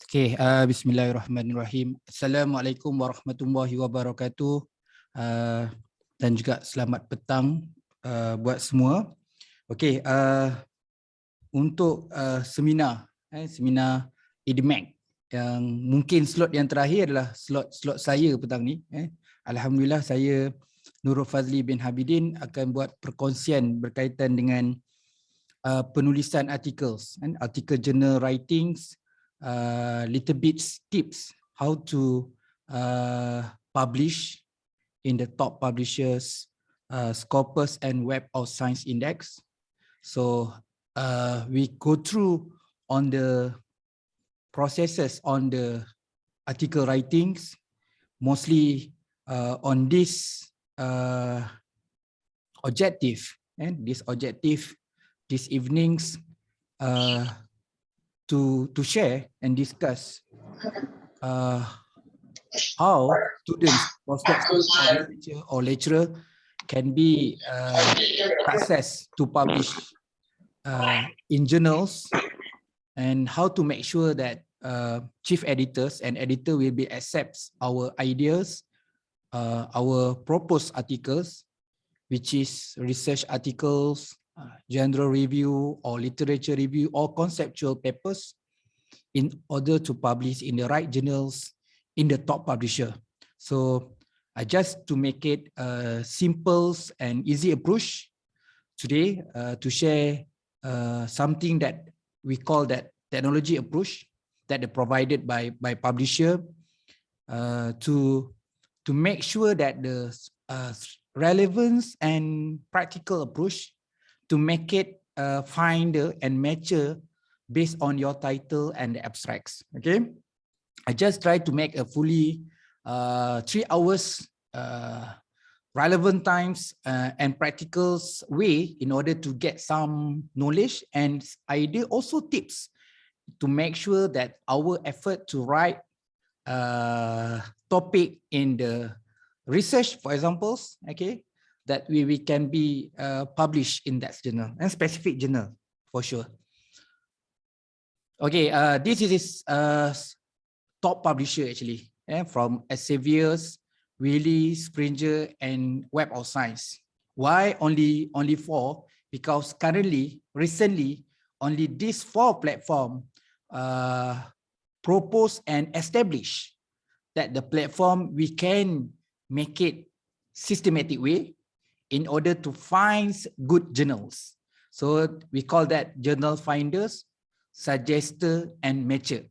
Okay, bismillahirrahmanirrahim. Assalamualaikum warahmatullahi wabarakatuh. Dan juga selamat petang buat semua. Okay, untuk seminar IDMAC yang mungkin slot yang terakhir adalah slot saya petang ni. Alhamdulillah, saya Nurul Fazli bin Habibin akan buat perkongsian berkaitan dengan penulisan artikel journal writings, little bit tips how to publish in the top publishers, Scopus and Web of Science Index. So we go through on the processes on the article writings, mostly on this objective, and this objective this evenings to share and discuss how students, prospective researcher or lecturer can be success to publish in journals, and how to make sure that chief editors and editor will be accepts our ideas, our proposed articles, which is research articles, general review or literature review or conceptual papers, in order to publish in the right journals in the top publisher. So just to make it a simple and easy approach today, to share something that we call that technology approach that are provided by publisher, to make sure that the relevance and practical approach to make it finder and matcher based on your title and the abstracts. Okay, I just try to make a fully 3 hours relevant times and practical way in order to get some knowledge and idea, also tips to make sure that our effort to write topic in the research, for examples, okay, that we can be published in that journal and specific journal for sure. Okay, this is top publisher actually, from Elsevier's, Wiley, Springer, and Web of Science. Why only 4? Because recently, only these 4 platforms propose and establish that the platform we can make it systematic way in order to find good journals. So we call that journal finders, suggester, and matcher.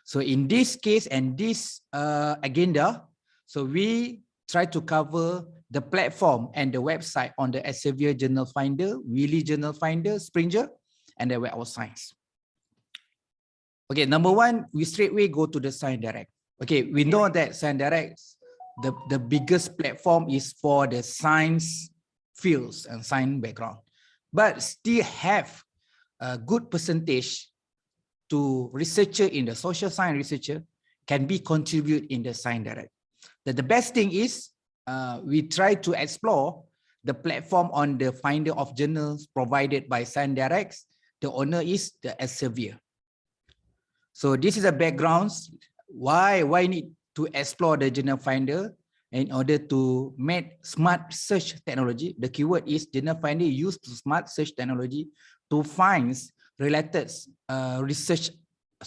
So in this case and this agenda, so we try to cover the platform and the website on the Elsevier Journal Finder, Wiley Journal Finder, Springer, and the Web of Science. Okay, number 1, we straightway go to the Science Direct. Okay, we know that Science Direct, the biggest platform is for the science fields and science background, but still have a good percentage to researcher in the social science researcher can be contribute in the Science Direct. The best thing is we try to explore the platform on the finder of journals provided by Science Direct. The owner is the Elsevier. So this is a background why need to explore the journal finder in order to make smart search technology. The keyword is journal finder used smart search technology to find related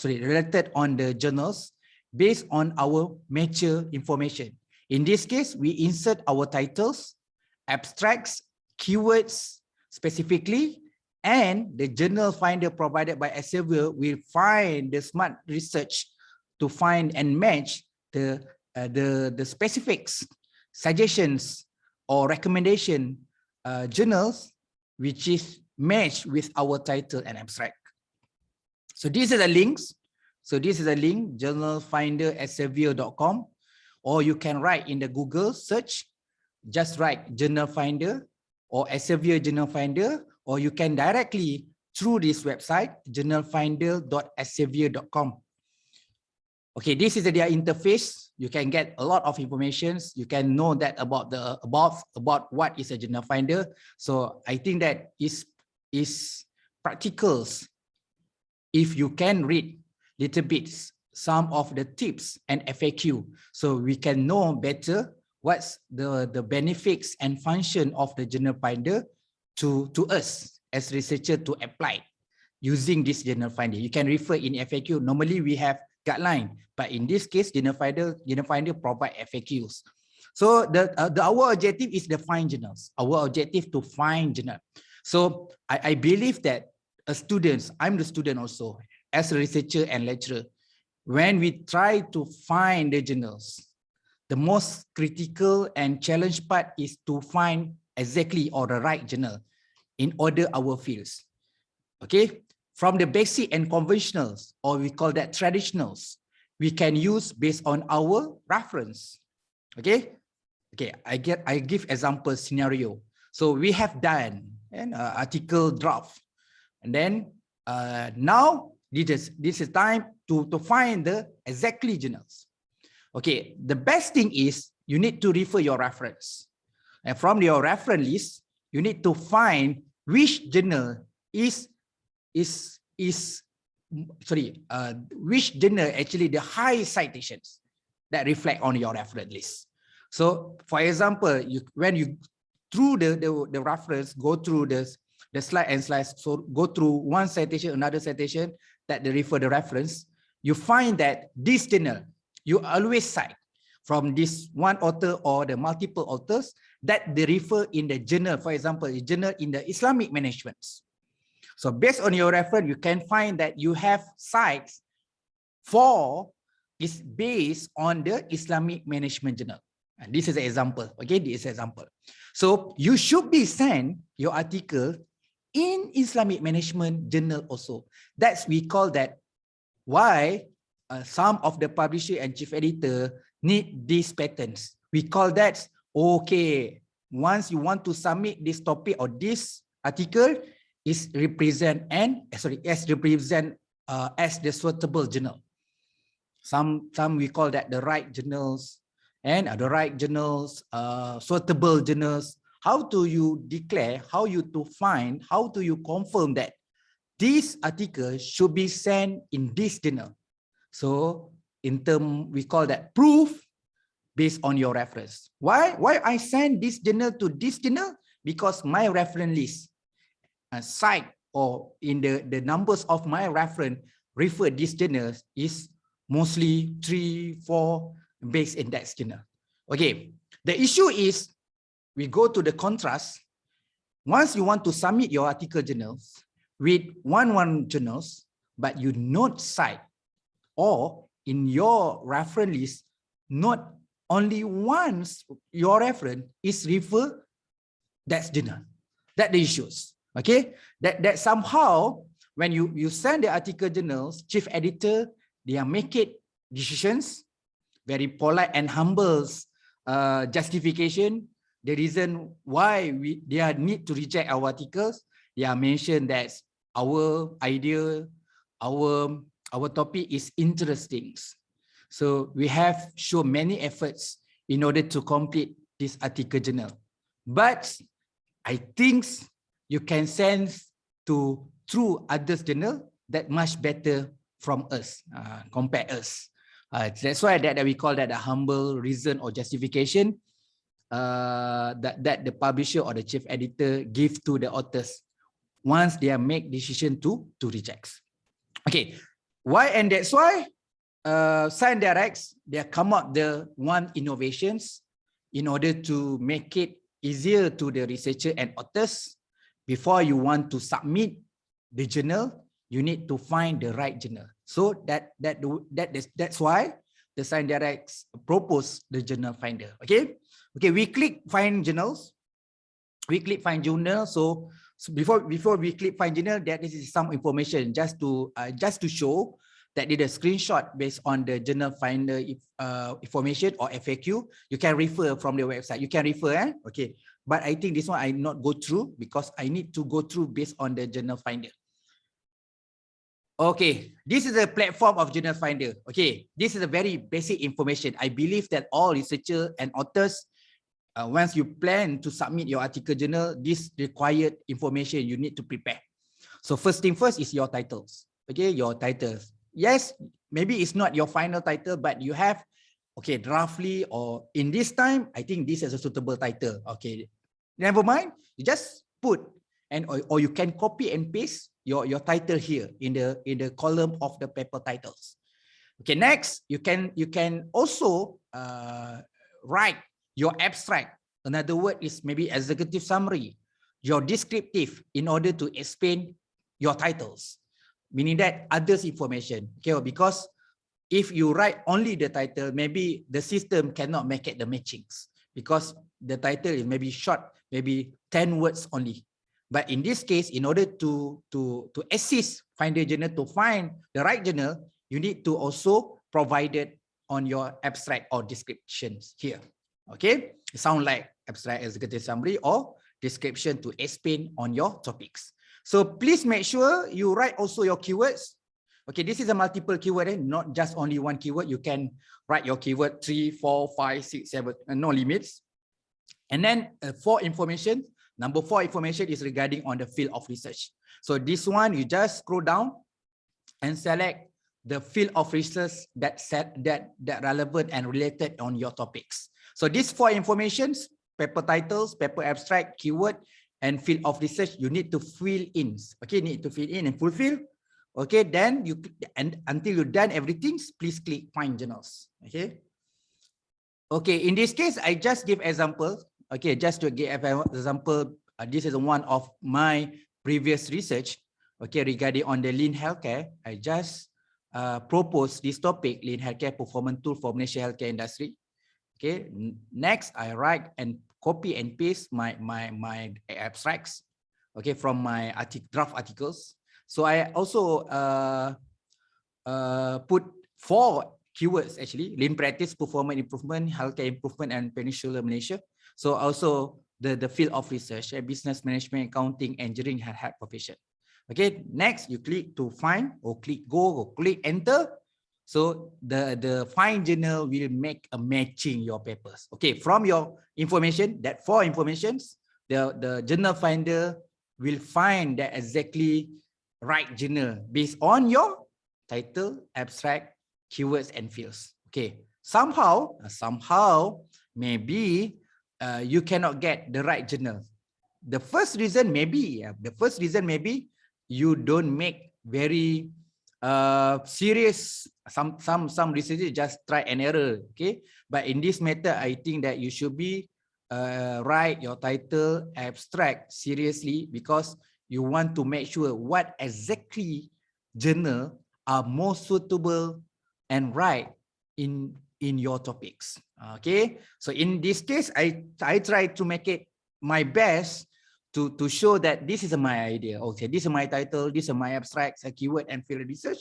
related on the journals based on our mature information. In this case, we insert our titles, abstracts, keywords specifically, and the journal finder provided by Elsevier will find the smart research to find and match the specifics, suggestions, or recommendation journals which is matched with our title and abstract. So these are the links. So this is a link, journalfinder@elsevier.com, or you can write in the Google search, just write journal finder or Elsevier journal finder, or you can directly through this website, journalfinder.elsevier.com. Okay, this is their interface. You can get a lot of information. You can know that about what is a journal finder. So I think that is practical. If you can read little bit some of the tips and FAQ, so we can know better what's the benefits and function of the journal finder to us as researcher to apply using this journal finder. You can refer in FAQ. Normally we have guideline, but in this case, journal finder provide FAQs. So our objective is to find journals. Our objective to find journal. So I believe that as students, I'm the student also, as a researcher and lecturer, when we try to find the journals, the most critical and challenge part is to find exactly or the right journal in order our fields. Okay, from the basic and conventionals, or we call that traditionals, we can use based on our reference. Okay, I give example scenario. So we have done an article draft, and then now this is time to find the exactly journals. Okay, the best thing is you need to refer your reference, and from your reference list, you need to find which journal which journal actually the high citations that reflect on your reference list. So, for example, when you through the reference, go through the slide and slides, so go through one citation, another citation that they refer the reference, you find that this journal, you always cite from this one author or the multiple authors that they refer in the journal, for example, a journal in the Islamic management. So based on your reference, you can find that you have sites for is based on the Islamic management journal. And this is an example. Okay, this is an example. So you should be send your article in Islamic management journal also. That's we call that why some of the publisher and chief editor need these patterns. We call that, okay, once you want to submit this topic or this article is represent as the suitable journal. Some we call that the right journals, and the right journals, suitable journals. How do you declare, how you to find, how do you confirm that this article should be sent in this journal? So in term, we call that proof based on your reference. Why I send this journal to this journal? Because my reference list site or in the numbers of my reference refer this journal is mostly 3-4 based in that journal. Okay, the issue is we go to the contrast. Once you want to submit your article journals with one journals, but you not cite or in your reference list, not only once your reference is refer that journal, that the issues. Okay, that somehow when you send the article journals, chief editor, they are making decisions, very polite and humble justification. The reason why they need to reject our articles, they are mentioned that our idea, our topic is interesting. So we have shown many efforts in order to complete this article journal. But I think you can send through others journal that much better from us, compare us. That's why that we call that a humble reason or justification that the publisher or the chief editor give to the authors once they make decision to reject. Okay, why? And that's why Science Directs, they come up the one innovations in order to make it easier to the researcher and authors. Before you want to submit the journal, you need to find the right journal. So that's why the Science Directs propose the journal finder. Okay, we click find journals. We click find journal. So before we click find journal, that is some information just to show that did a screenshot based on the journal finder information or FAQ. You can refer from the website. You can refer, okay. But I think this one I not go through because I need to go through based on the journal finder. Okay, this is a platform of journal finder. Okay, this is a very basic information. I believe that all researchers and authors, once you plan to submit your article journal, this required information you need to prepare. So first thing first is your titles. Okay, your titles. yes, maybe it's not your final title, but you have, okay, roughly, or in this time, I think this is a suitable title. Okay, never mind, you just put, and or you can copy and paste your title here in the column of the paper titles. Okay, next, you can also write your abstract. Another word is maybe executive summary, your descriptive, in order to explain your titles, meaning that others information. Okay, because if you write only the title, maybe the system cannot make it the matchings because the title is maybe short, maybe 10 words only. But in this case, in order to assist Finder Journal to find the right journal, you need to also provide it on your abstract or descriptions here. Okay, it sounds like abstract, executive summary, or description to explain on your topics. So please make sure you write also your keywords. Okay, this is a multiple keyword, not just only one keyword. You can write your keyword 3, 4, 5, 6, 7, no limits. And then for information, number 4 information is regarding on the field of research. So this one, you just scroll down and select the field of research that relevant and related on your topics. So these 4 informations, paper titles, paper abstract, keyword, and field of research, you need to fill in. Okay, need to fill in and fulfill. Okay, then you, and until you've done everything, please click Find Journals. Okay. Okay, in this case, I just give example. Okay, just to give example, this is one of my previous research. Okay, regarding on the lean healthcare, I just propose this topic, lean healthcare performance tool for Malaysia healthcare industry. Okay, next I write and copy and paste my abstracts. Okay, from my draft articles. So I also put 4 keywords actually: lean practice, performance improvement, healthcare improvement, and Peninsular Malaysia. So also the field of research, business management, accounting, engineering, and health profession. Okay, next you click to find, or click go, or click enter. So the find journal will make a matching your papers. Okay, from your information, that 4 informations, the journal finder will find that exactly right journal based on your title, abstract, keywords, and fields. Okay, somehow maybe you cannot get the right journal. The first reason maybe you don't make very serious, some researchers just try and error. Okay, but in this matter, I think that you should be write your title, abstract seriously, because you want to make sure what exactly journal are more suitable and right in your topics. Okay, so in this case, I try to make it my best to show that this is my idea. Okay, this is my title, this is my abstracts, a keyword, and field research.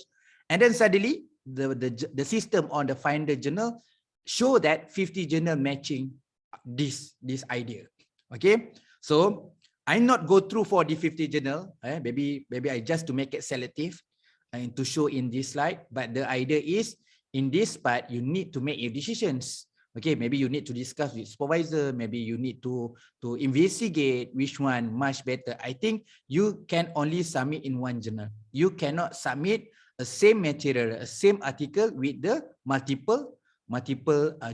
And then suddenly the system on the Finder journal show that 50 journal matching this idea. Okay, so I not go through for the 50 journal. Maybe I just to make it selective and to show in this slide. But the idea is, in this part, you need to make your decisions. Okay, maybe you need to discuss with supervisor. Maybe you need to investigate which one much better. I think you can only submit in one journal. You cannot submit a same material, a same article with the multiple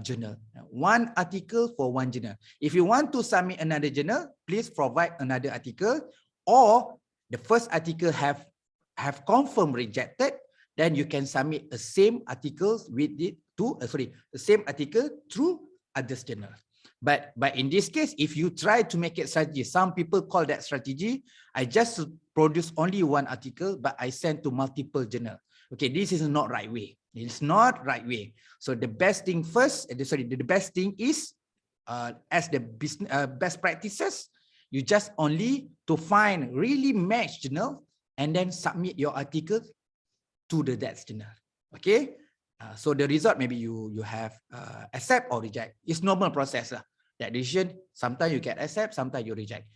journal. One article for one journal. If you want to submit another journal, please provide another article, or the first article have confirmed rejected, then you can submit the same articles with it to the same article through other journal. But in this case, if you try to make it strategy, some people call that strategy. I just produce only one article, but I send to multiple journal. Okay, this is not right way. It's not right way. So the best thing first, the best thing is, as the business best practices, you just only to find really matched journal and then submit your article to that journal. Okay, so the result maybe you have accept or reject. It's normal process. That decision, sometimes you get accept, sometimes you reject.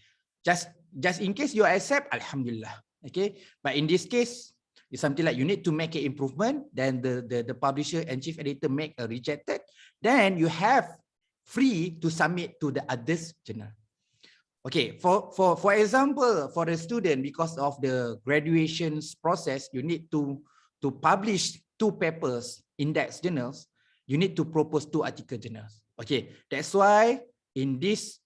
Just in case you accept, alhamdulillah. Okay, but in this case, it's something like you need to make an improvement, then the publisher and chief editor make a rejected, then you have free to submit to the others journal. Okay, for example, for the student, because of the graduations process, you need to to publish 2 papers, index journals, you need to propose 2 article journals. Okay, that's why in this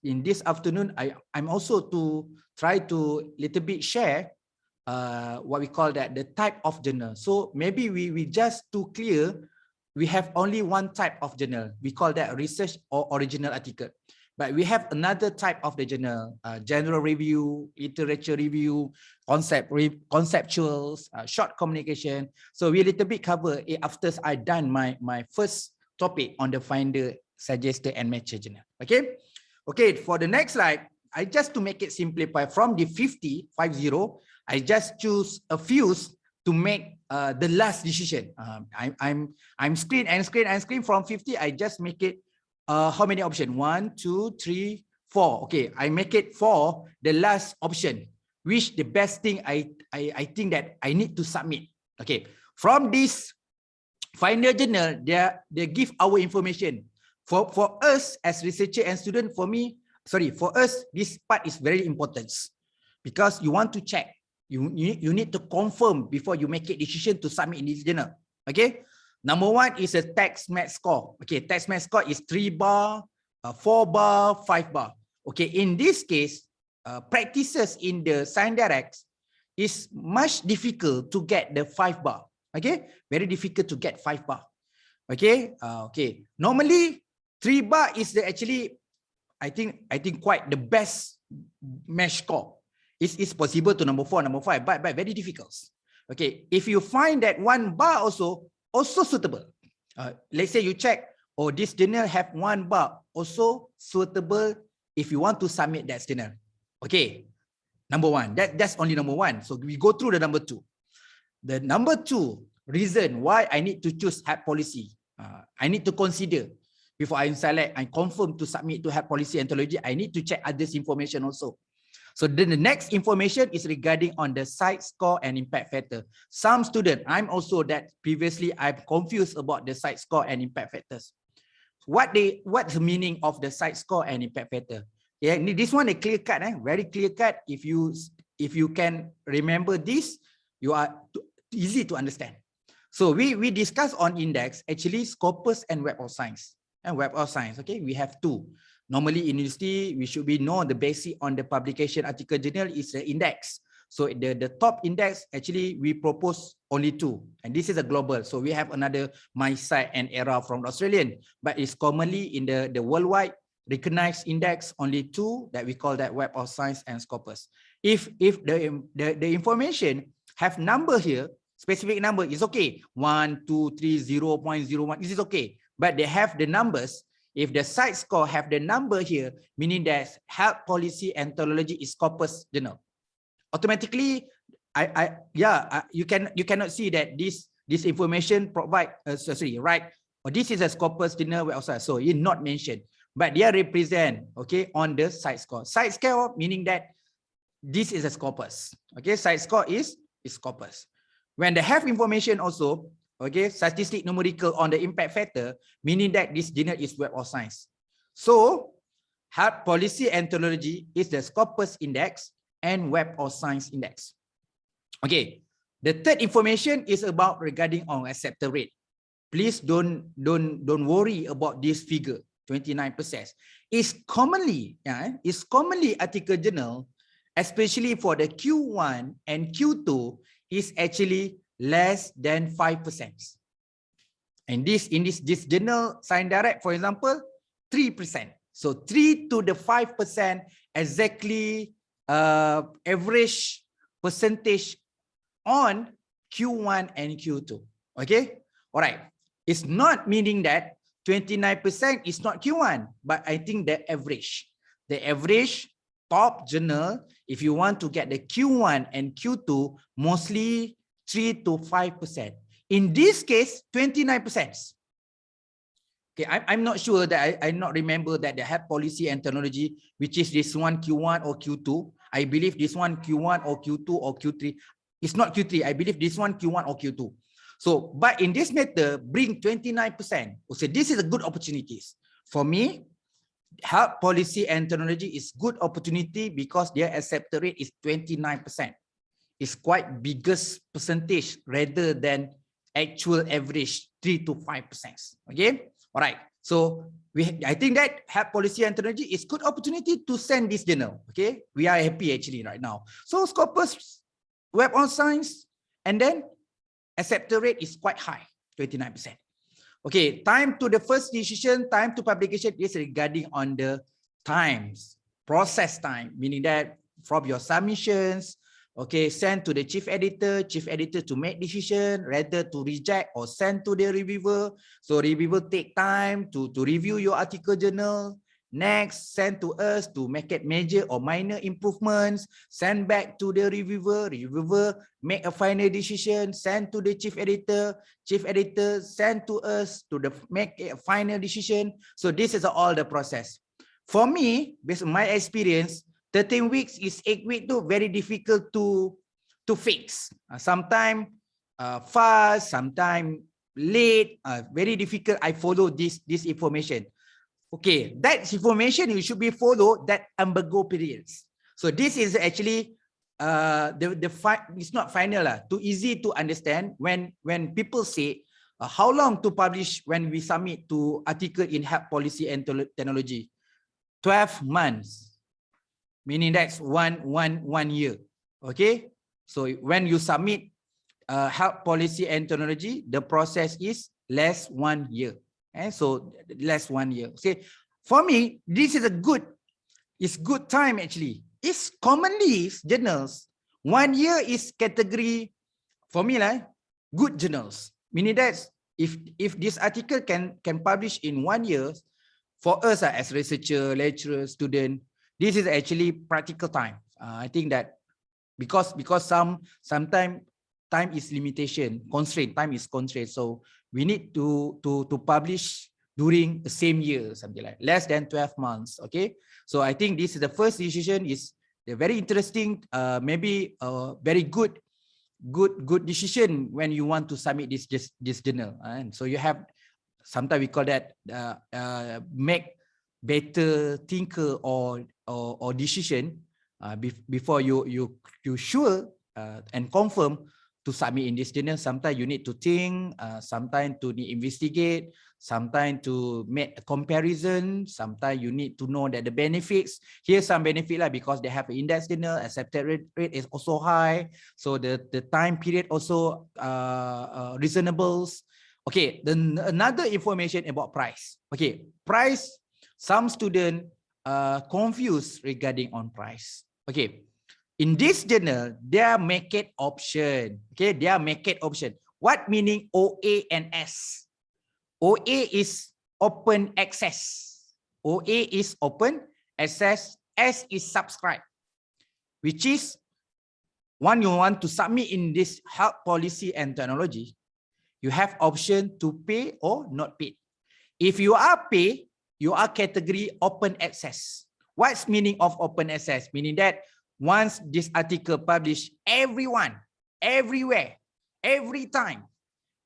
afternoon, I'm also to try to little bit share what we call that the type of journal. So maybe we just to clear, we have only one type of journal. We call that research or original article. But we have another type of the journal, general review, literature review, conceptuals, short communication. So we a little bit cover it after I done my first topic on the finder, suggested and matcher journal. Okay. Okay. For the next slide, I just to make it simplify from the 50, I just choose a few to make the last decision. I'm screen from 50. I just make it how many options? 1, 2, 3, 4. Okay, I make it 4, the last option, which the best thing I think that I need to submit. Okay, from this finder journal, they give our information. For us as researcher and student, for us, this part is very important because you want to check. You need to confirm before you make a decision to submit in this journal. Okay. Number 1 is a text match score. Okay, text match score is 3 bar, 4 bar, 5 bar. Okay, in this case, practices in the Sign Directs is much difficult to get the 5 bar. Okay, very difficult to get 5 bar. Okay, okay. Normally, 3 bar is the actually, I think quite the best match score. It's possible to number 4, number 5, but very difficult. Okay, if you find that 1 bar also suitable. Let's say you check, oh, this journal have 1 bar, also suitable if you want to submit that journal. Okay, number 1, that's only number 1. So we go through the number 2. The number 2 reason why I need to choose HAP policy. I need to consider before I select and confirm to submit to HAP policy anthology. I need to check others information also. So then the next information is regarding on the site score and impact factor. Some student, I'm also that previously I'm confused about the site score and impact factors. What's the meaning of the site score and impact factor? Yeah, this one a clear cut, very clear cut. If you can remember this, you are easy to understand. So we discuss on index actually Scopus and Web of Science. And Web of Science, okay, we have 2. Normally in university, we should be know the basic on the publication article journal is the index. So the top index, actually we propose only 2. And this is a global. So we have another MySite and ERA from Australian. But it's commonly in the worldwide recognized index, only 2 that we call that Web of Science and Scopus. If the information have number here, specific number is okay. 1, 2, 3, 0.01, this is okay. But they have the numbers. If the site score have the number here, meaning that HAP policy anthology is Scopus journal, automatically, you cannot see that this information provide right, or this is a Scopus journal website, so it's not mentioned, but they represent okay on the site score. Site score meaning that this is a Scopus. Okay, site score is Scopus. When they have information also. Okay, statistic numerical on the impact factor, meaning that this journal is Web of Science. So, HAP policy anthology is the Scopus index and Web of Science index. Okay, the third information is about regarding on acceptance rate. Please don't worry about this figure, 29%. It's commonly article journal, especially for the Q1 and Q2, is actually less than 5%. And in this journal Sign Direct, for example, 3%. So 3 to the 5% exactly average percentage on Q1 and Q2. Okay, all right. It's not meaning that 29% is not Q1, but I think the average top journal, if you want to get the Q1 and Q2, mostly 3 to 5%. In this case, 29%. Okay, I'm not sure that I not remember that they have policy and technology, which is this one Q1 or Q2. I believe this one Q1 or Q2 or Q3. It's not Q3. I believe this one Q1 or Q2. So, but in this matter, bring 29%. So this is a good opportunities. For me, HAP policy and technology is good opportunity because their acceptance rate is 29%. It's quite biggest percentage rather than actual average 3 to 5%. Okay, all right. So I think that health policy and technology is good opportunity to send this journal. Okay, we are happy actually right now. So Scopus Web on Science, and then acceptance rate is quite high, 29%. Okay, time to the first decision, time to publication is regarding on the times, process time, meaning that from your submissions, okay, send to the chief editor to make decision, rather to reject or send to the reviewer. So reviewer take time to review your article journal. Next, send to us to make it major or minor improvements, send back to the reviewer, make a final decision, send to the chief editor send to us to make a final decision. So this is all the process. For me, based on my experience, 13 weeks is 8 weeks too very difficult to fix. Sometimes fast, sometimes late, very difficult. I follow this information. Okay, that information you should be follow that embargo periods. So this is actually it's not final too easy to understand when people say how long to publish when we submit to article in health policy and technology. 12 months, meaning that's one year. Okay, so when you submit health policy and technology, the process is less 1 year. And so less 1 year. See, for me, this is good time actually. It's commonly journals. 1 year is category for me good journals. Meaning that if this article can publish in 1 year, for us as researcher, lecturer, student, this is actually practical time. I think that because sometimes time is limitation, constraint. Time is constraint. So we need to publish during the same year, something like less than 12 months. Okay, so I think this is the first decision is a very interesting, maybe very good decision when you want to submit this journal. And so you have, sometimes we call that make better thinker or decision before you sure and confirm to submit in this journal. Sometimes you need to think, sometimes to investigate, sometimes to make a comparison, sometimes you need to know that the benefits. Here's some benefit because they have an index journal, acceptance rate is also high, so the time period also reasonable. Okay, then another information about price. Okay, price, some student confused regarding on price. Okay, in this journal, there are market option. Okay, there are market option. What meaning OA and S? OA is open access. OA is open access. S is subscribe, which is when you want to submit in this health policy and technology, you have option to pay or not pay. If you are pay, you are category open access. What's meaning of open access? Meaning that once this article published, everyone, everywhere, every time,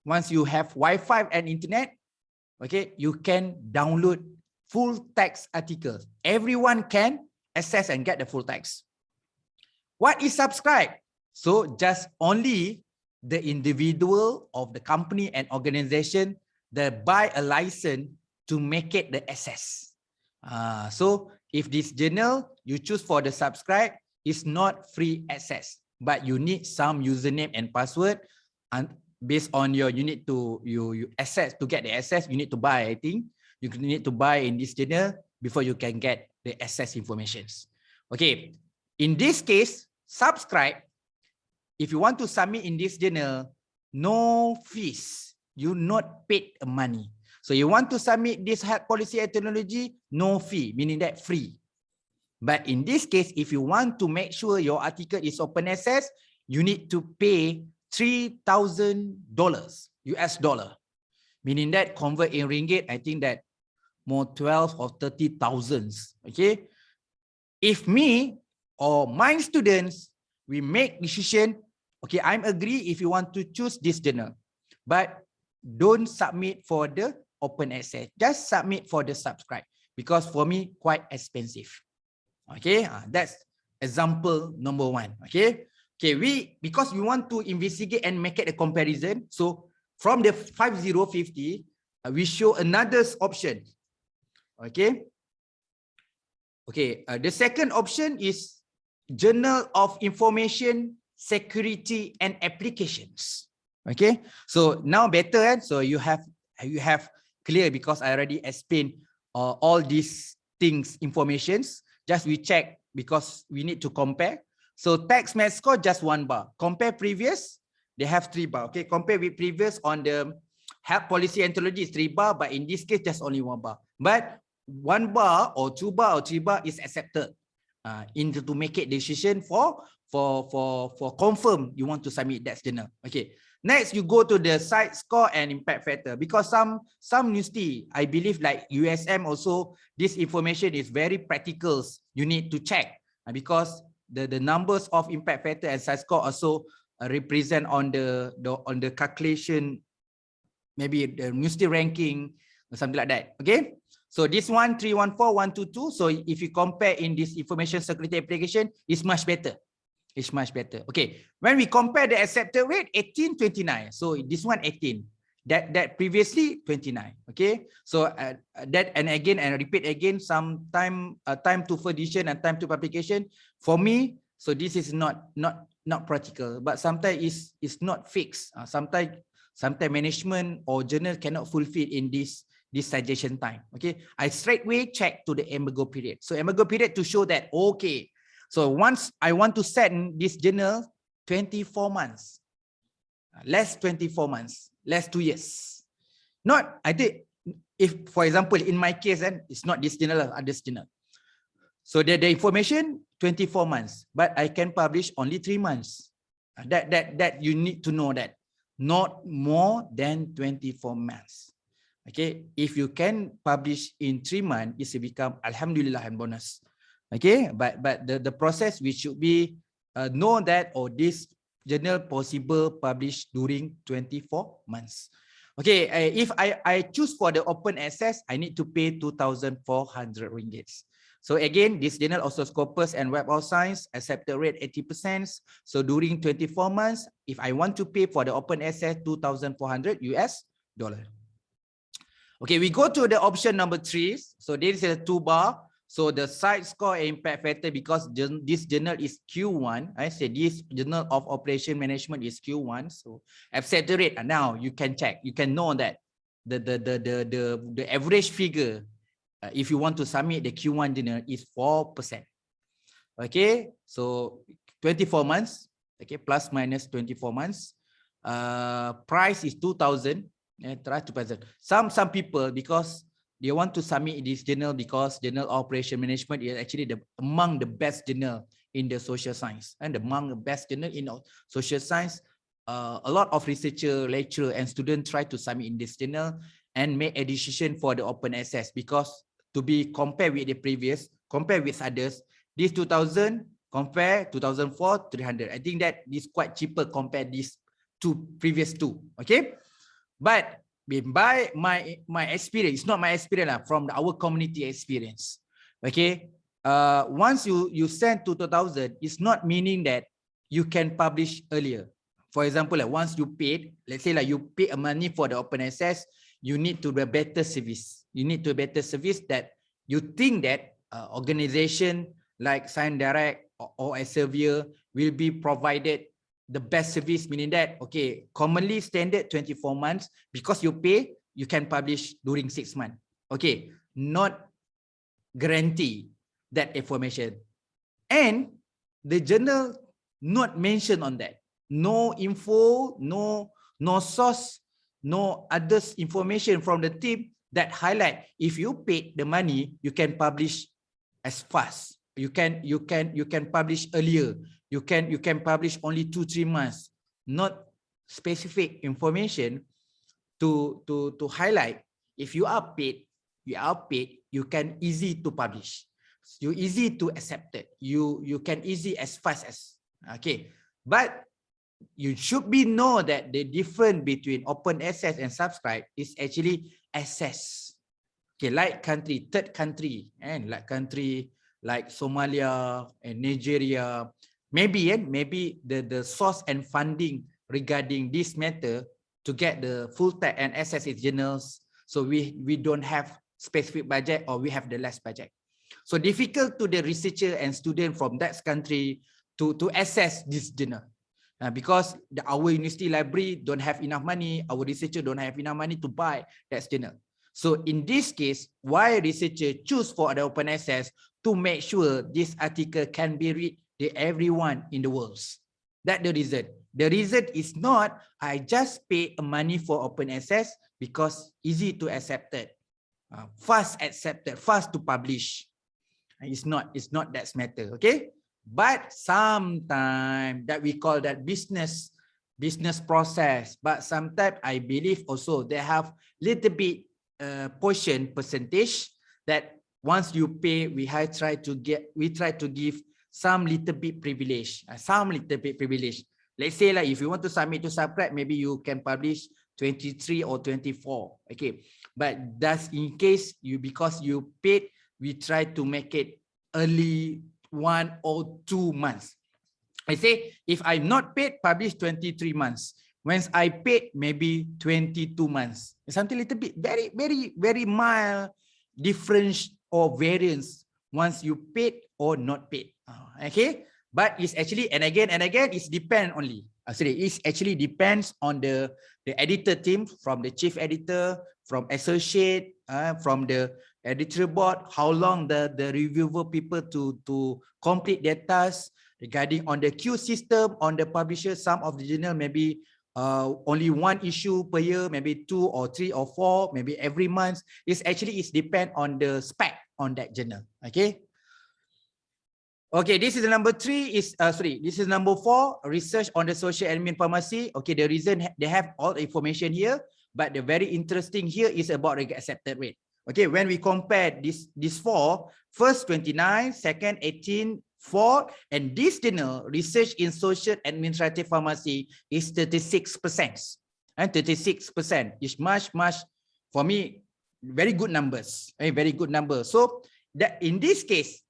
once you have Wi-Fi and internet, okay, you can download full text articles. Everyone can access and get the full text. What is subscribe? So just only the individual of the company and organization that buy a license to make it the access. So if this journal you choose for the subscribe, it's not free access, but you need some username and password, and based on your, you need to you access to get the access, you need to buy. I think you need to buy in this journal before you can get the access informations. Okay, in this case, subscribe. If you want to submit in this journal, no fees. You not paid money. So you want to submit this health policy and technology, no fee, meaning that free. But in this case, if you want to make sure your article is open access, you need to pay $3,000 US dollar, meaning that convert in ringgit, I think that more 12 or 30,000. Okay, if me or my students, we make decision, okay, I'm agree if you want to choose this journal, but don't submit for the open access, just submit for the subscribe, because for me quite expensive. Okay, that's example number one. Okay, because we want to investigate and make it a comparison, so from the 5050, we show another option. Okay. Okay. The second option is Journal of Information Security and Applications. Okay. So now better, and so you have clear, because I already explained all these things, informations. Just we check because we need to compare. So tax math score just 1 bar. Compare previous, they have 3 bar. Okay, compare with previous on the health policy anthology is 3 bar, but in this case just only 1 bar. But 1 bar or 2 bar or 3 bar is accepted to make a decision for confirm you want to submit that journal. Okay. Next, you go to the site score and impact factor, because some university, I believe like USM also, this information is very practical. You need to check because the numbers of impact factor and site score also represent on the calculation, maybe the university ranking or something like that. Okay. So this one 314 122. So if you compare in this information security application, it's much better. It's much better. Okay. When we compare the accepted rate, 18, 29. So this one 18. That previously 29. Okay. So that, and again, and repeat again, some time to edition and time to publication. For me, so this is not practical, but sometimes it's not fixed. Sometimes management or journal cannot fulfill in this suggestion time. Okay. I straightway check to the embargo period. So embargo period to show that, okay, so once I want to send this journal 24 months, less 24 months, less 2 years. Not, I think, if, for example, in my case, then it's not this journal, other journal. So the information 24 months, but I can publish only 3 months. That you need to know that, not more than 24 months. Okay, if you can publish in 3 months, it will become Alhamdulillah and bonus. Okay, but the process we should be know that, or this journal possible published during 24 months. Okay, if I choose for the open access, I need to pay 2,400 ringgit. So again, this journal also Scopus and Web of Science accepted rate 80%. So during 24 months, if I want to pay for the open access, $2,400 US. Okay, we go to the option number 3. So this is a 2 bar. So the site score and impact factor, because this journal is Q1. I said this Journal of Operation Management is Q1. So accepted rate, and now you can check. You can know that the average figure, if you want to submit the Q1 journal, is 4%. Okay, so 24 months. Okay, plus minus 24 months. Price is 2,000. Try to present. Some people, because they want to submit this journal, because Journal of Operation Management is actually among the best journal in the social science, and among the best journal in social science. A lot of researcher, lecturer, and students try to submit in this journal and make a decision for the open access, because to be compared with the previous, compare with others, this 2,000 compare 2004 300. I think that is quite cheaper compared these two previous two. Okay, but by my experience, it's not my experience, from our community experience. Okay, once you send to 2,000, it's not meaning that you can publish earlier. For example, like once you paid, let's say like you pay a money for the open access, you need to do a better service. You need to a better service that you think that organization like Science Direct or Elsevier will be provided the best service, meaning that, okay, commonly standard 24 months, because you pay, you can publish during 6 months. Okay, not guarantee that information. And the journal not mentioned on that. No info, no source, no others information from the team that highlight if you paid the money, you can publish as fast. You can publish earlier. You can publish only 2-3 months. Not specific information to highlight. If you are paid, you can easy to publish. You easy to accept it. You can easy as fast as. Okay, but you should be know that the difference between open access and subscribe is actually access. Okay, like country, third country, and like country like Somalia and Nigeria, maybe the source and funding regarding this matter to get the full text and access its journals. So we don't have specific budget, or we have the less budget. So difficult to the researcher and student from that country to access this journal. Because our university library don't have enough money, our researcher don't have enough money to buy that journal. So in this case, why researcher choose for the open access to make sure this article can be read by everyone in the world. That's the reason. The reason is not I just pay money for open access because easy to accept it, fast accepted, fast to publish. It's not that matter, okay? But sometimes that we call that business process. But sometimes I believe also they have little bit percentage that once you pay, we try to give some little bit privilege, Let's say like if you want to submit to subscribe, maybe you can publish 23 or 24. Okay, but that's in case because you paid, we try to make it early 1 or 2 months. I say if I'm not paid, publish 23 months. Once I paid, maybe 22 months. Something little bit very mild difference or variance once you paid or not paid. Okay, but it's actually and again it's depend only. It actually depends on the editor team, from the chief editor, from associate, from the editorial board, how long the reviewer people to complete their tasks regarding on the queue system, on the publisher. Some of the journal maybe only 1 issue per year, maybe 2 or 3 or 4, maybe every month. It's depend on the spec on that journal. Okay. Okay, this is number 3 is this is number 4, research on the social admin pharmacy. Okay, the reason they have all the information here, but the very interesting here is about the accepted rate. Okay, when we compare this 4, first 29, second 18, 4, and this journal, research in social administrative pharmacy, is 36%. And 36% is much, for me, very good numbers. Very good numbers. So that in this case,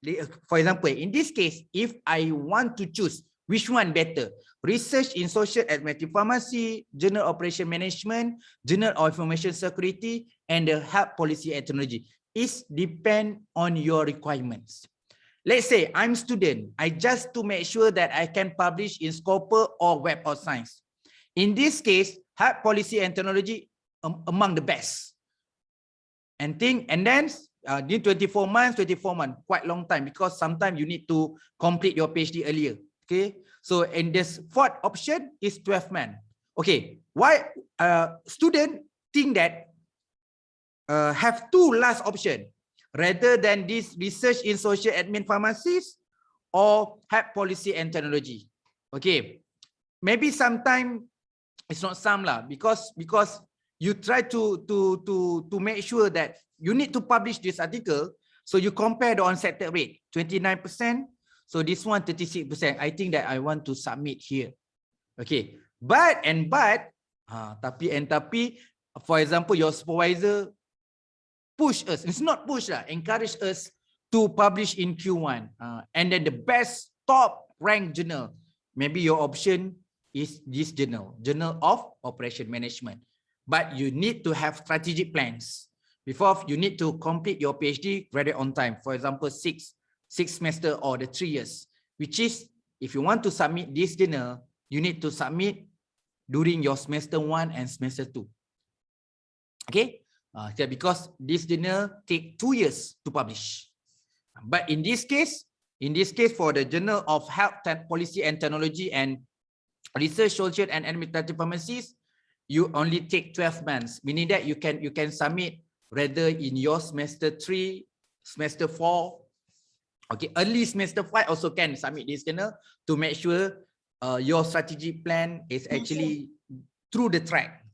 for example, in this case, if I want to choose which one better, research in social administrative pharmacy, journal operation management, journal of information security, and the health policy and technology, is depend on your requirements. Let's say I'm student, I just to make sure that I can publish in Scopus or Web of Science. In this case, health policy and technology among the best. And then in 24 months, quite long time, because sometimes you need to complete your PhD earlier. Okay, so in this 4th option is 12 months. Okay, why student think that have 2 last option rather than this research in social admin pharmacies or health policy and technology? Okay, maybe sometime it's not some lah, because you try to make sure that you need to publish this article, so you compare the accepted rate 29%. So this one 36%. I think that I want to submit here. Okay, but tapi, for example, your supervisor push us. It's not push lah, encourage us to publish in Q1. And then the best top ranked journal, maybe your option is this journal, Journal of Operation Management. But you need to have strategic plans. Before you need to complete your PhD, graduate on time. For example, 6 semester or the 3 years, which is if you want to submit this journal, you need to submit during your semester 1 and semester 2. Okay, because this journal take 2 years to publish. But in this case, for the Journal of Health Policy and Technology and Research, Social and Administrative Pharmacies, you only take 12 months, meaning that you can submit rather in your semester 3, semester 4. Okay, early semester 5 also can submit this journal to make sure your strategic plan is actually through the track.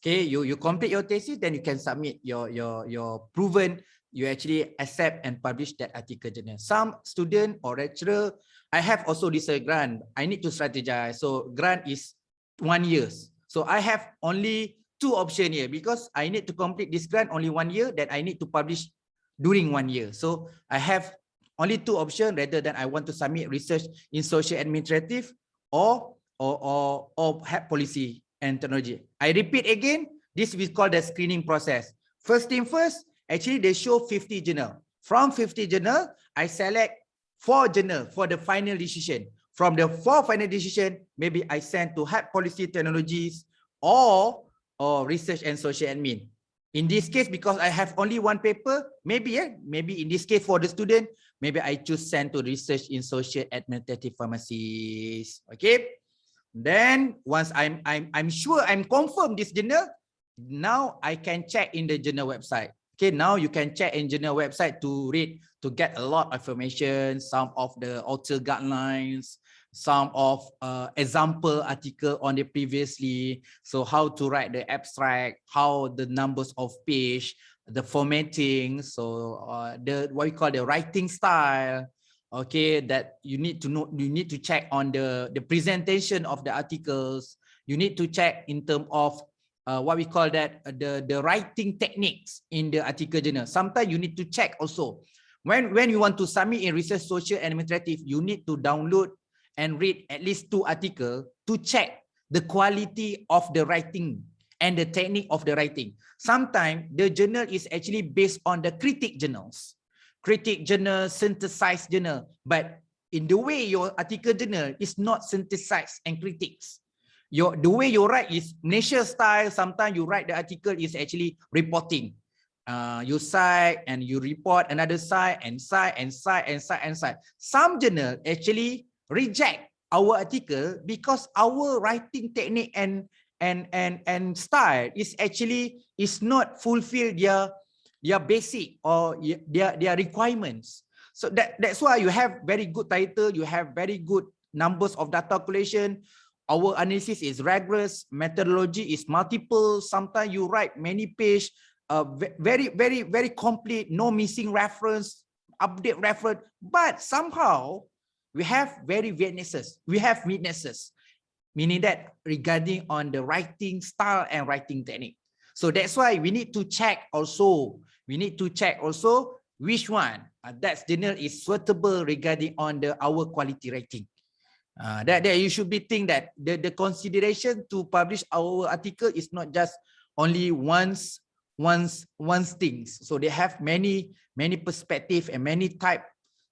Okay, you complete your thesis, then you can submit your proven you actually accept and publish that article journal. Some student or lecturer, I have also this grant. I need to strategize. So grant is 1 year. So I have only 2 options here because I need to complete this grant only 1 year, that I need to publish during 1 year. So I have only 2 options rather than I want to submit research in social administrative or health policy and Technology. I repeat again, this we call the screening process. First thing first, actually they show 50 journal. From 50 journal, I select 4 journal for the final decision. From the 4 final decision, maybe I send to Hard Policy Technologies or Research and Social Admin. In this case, because I have only one paper, maybe in this case for the student, maybe I choose send to Research in Social Administrative Pharmacies. Okay. Then once I'm sure I'm confirmed this journal, now I can check in the journal website. Okay, now you can check in journal website to read, to get a lot of information, some of the author guidelines, some of example article on the previously. So how to write the abstract, how the numbers of page, the formatting, so the what we call the writing style. Okay, that you need to know, you need to check on the presentation of the articles. You need to check in terms of what we call that the writing techniques in the article journal. Sometimes you need to check also when you want to submit in Research Social Administrative, you need to download and read at least 2 articles to check the quality of the writing and the technique of the writing. Sometimes the journal is actually based on the critic journals, synthesized journal, but in the way your article journal is not synthesized and critics. The way you write is Malaysia style. Sometimes you write the article is actually reporting. You cite and you report another side and cite and cite and cite and cite. Some journal actually reject our article because our writing technique and style is actually is not fulfill their basic or their requirements. So that's why you have very good title, you have very good numbers of data collation. Our analysis is rigorous, methodology is multiple. Sometimes you write many page, very complete, no missing reference, update reference. But somehow we have very weaknesses. We have weaknesses, meaning that regarding on the writing style and writing technique. So that's why we need to check also. We need to check also which one that journal is suitable regarding on our quality writing. That you should be think that the consideration to publish our article is not just only once things. So they have many perspective and many type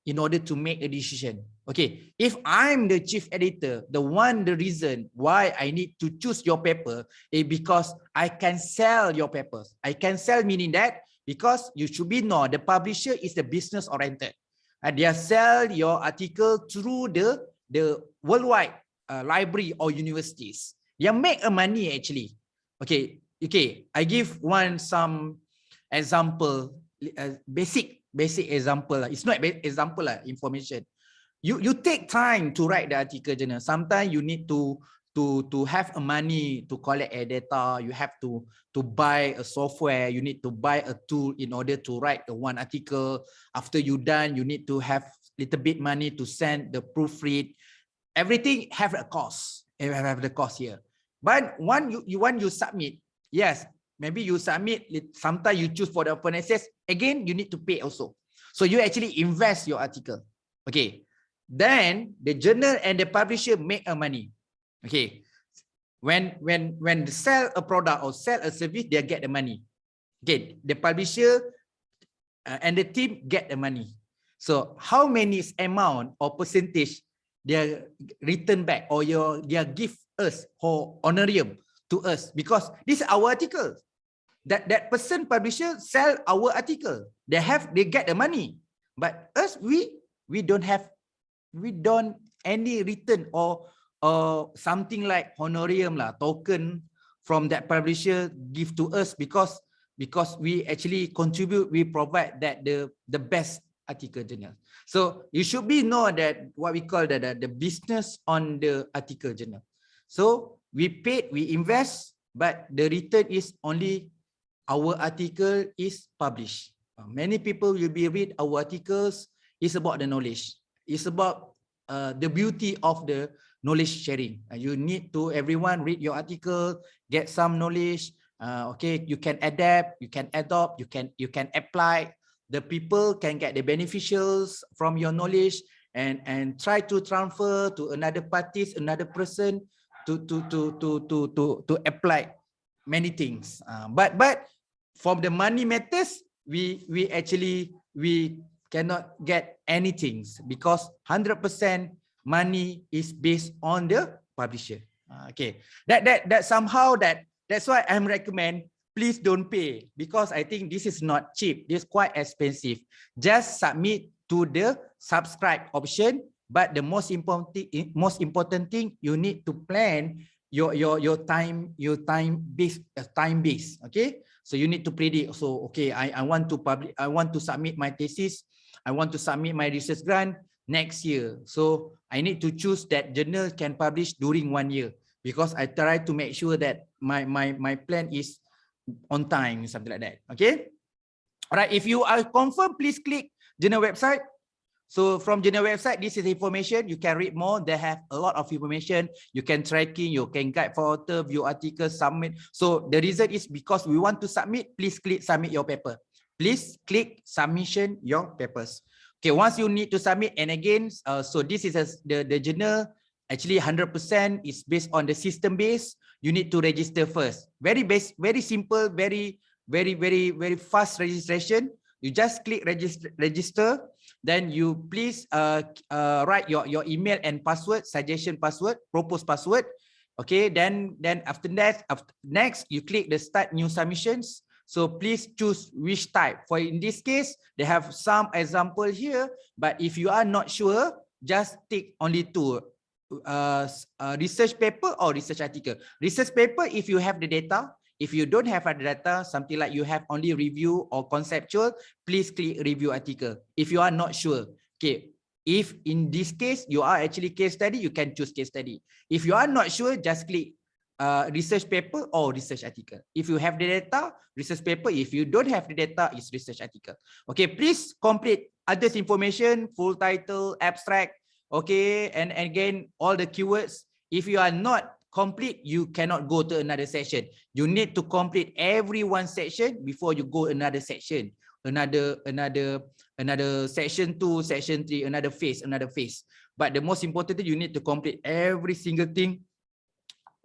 in order to make a decision. Okay, if I'm the chief editor, the reason why I need to choose your paper is because I can sell your papers. I can sell, meaning that because you should be know the publisher is the business oriented, and they sell your article through the worldwide library or universities. They make a money actually. Okay. I give some example, basic example. It's not example information. You take time to write the article journal. Sometimes you need to have a money to collect a data. You have to buy a software. You need to buy a tool in order to write one article. After you done, you need to have little bit money to send the proofread. Everything have a cost. Have the cost here. But when you submit, yes, maybe you submit. Sometimes you choose for the open access. Again, you need to pay also. So you actually invest your article. Okay. Then the journal and the publisher make a money. Okay. When they sell a product or sell a service, they get the money. Okay. The publisher and the team get the money. So how many amount or percentage they return back or they give us or honorarium to us, because this is our article. That person publisher sell our article. They get the money, but us we don't any return or something like honorarium token from that publisher give to us because we actually contribute, we provide that the best article journal. So you should be know that what we call the business on the article journal. So we paid, we invest, but the return is only our article is published. Many people will be read our articles. It's about the knowledge. It's about the beauty of the knowledge sharing. You need to everyone read your article, get some knowledge. Okay, you can adapt, you can adopt, you can apply. The people can get the beneficials from your knowledge and try to transfer to another parties, another person to apply many things. But from the money matters, we cannot get anything because 100% money is based on the publisher. Okay, that somehow that's why I'm recommend please don't pay, because I think this is not cheap. This is quite expensive. Just submit to the subscribe option. But the most important thing, you need to plan your time base. Okay, so you need to predict. So okay, I want to submit my thesis, I want to submit my research grant next year. So I need to choose that journal can publish during 1 year, because I try to make sure that my plan is on time, something like that. Okay, all right, if you are confirmed, please click journal website. So from journal website, this is information. You can read more. They have a lot of information. You can tracking, you can guide for author, view articles, submit. So the reason is because we want to submit, please click submit your paper. Please click submission your papers. Okay, once you need to submit, and again, so this is the journal. Actually, 100% is based on the system base. You need to register first. Very simple, very fast registration. You just click register. Then you please write your email and password, suggestion password, proposed password. Okay, then after that, next you click the start new submissions. So please choose which type. For in this case, they have some example here, but if you are not sure, just tick only two. Research paper or research article. Research paper if you have the data. If you don't have the data, something like you have only review or conceptual, please click review article. If you are not sure, okay. If in this case you are actually case study, you can choose case study. If you are not sure, just click research paper or research article. If you have the data, research paper. If you don't have the data, it's research article. Okay, please complete others information, full title, abstract. Okay, and again all the keywords. If you are not complete, you cannot go to another section. You need to complete every one section before you go another section, another section 2, section 3, another phase. But the most important thing, you need to complete every single thing,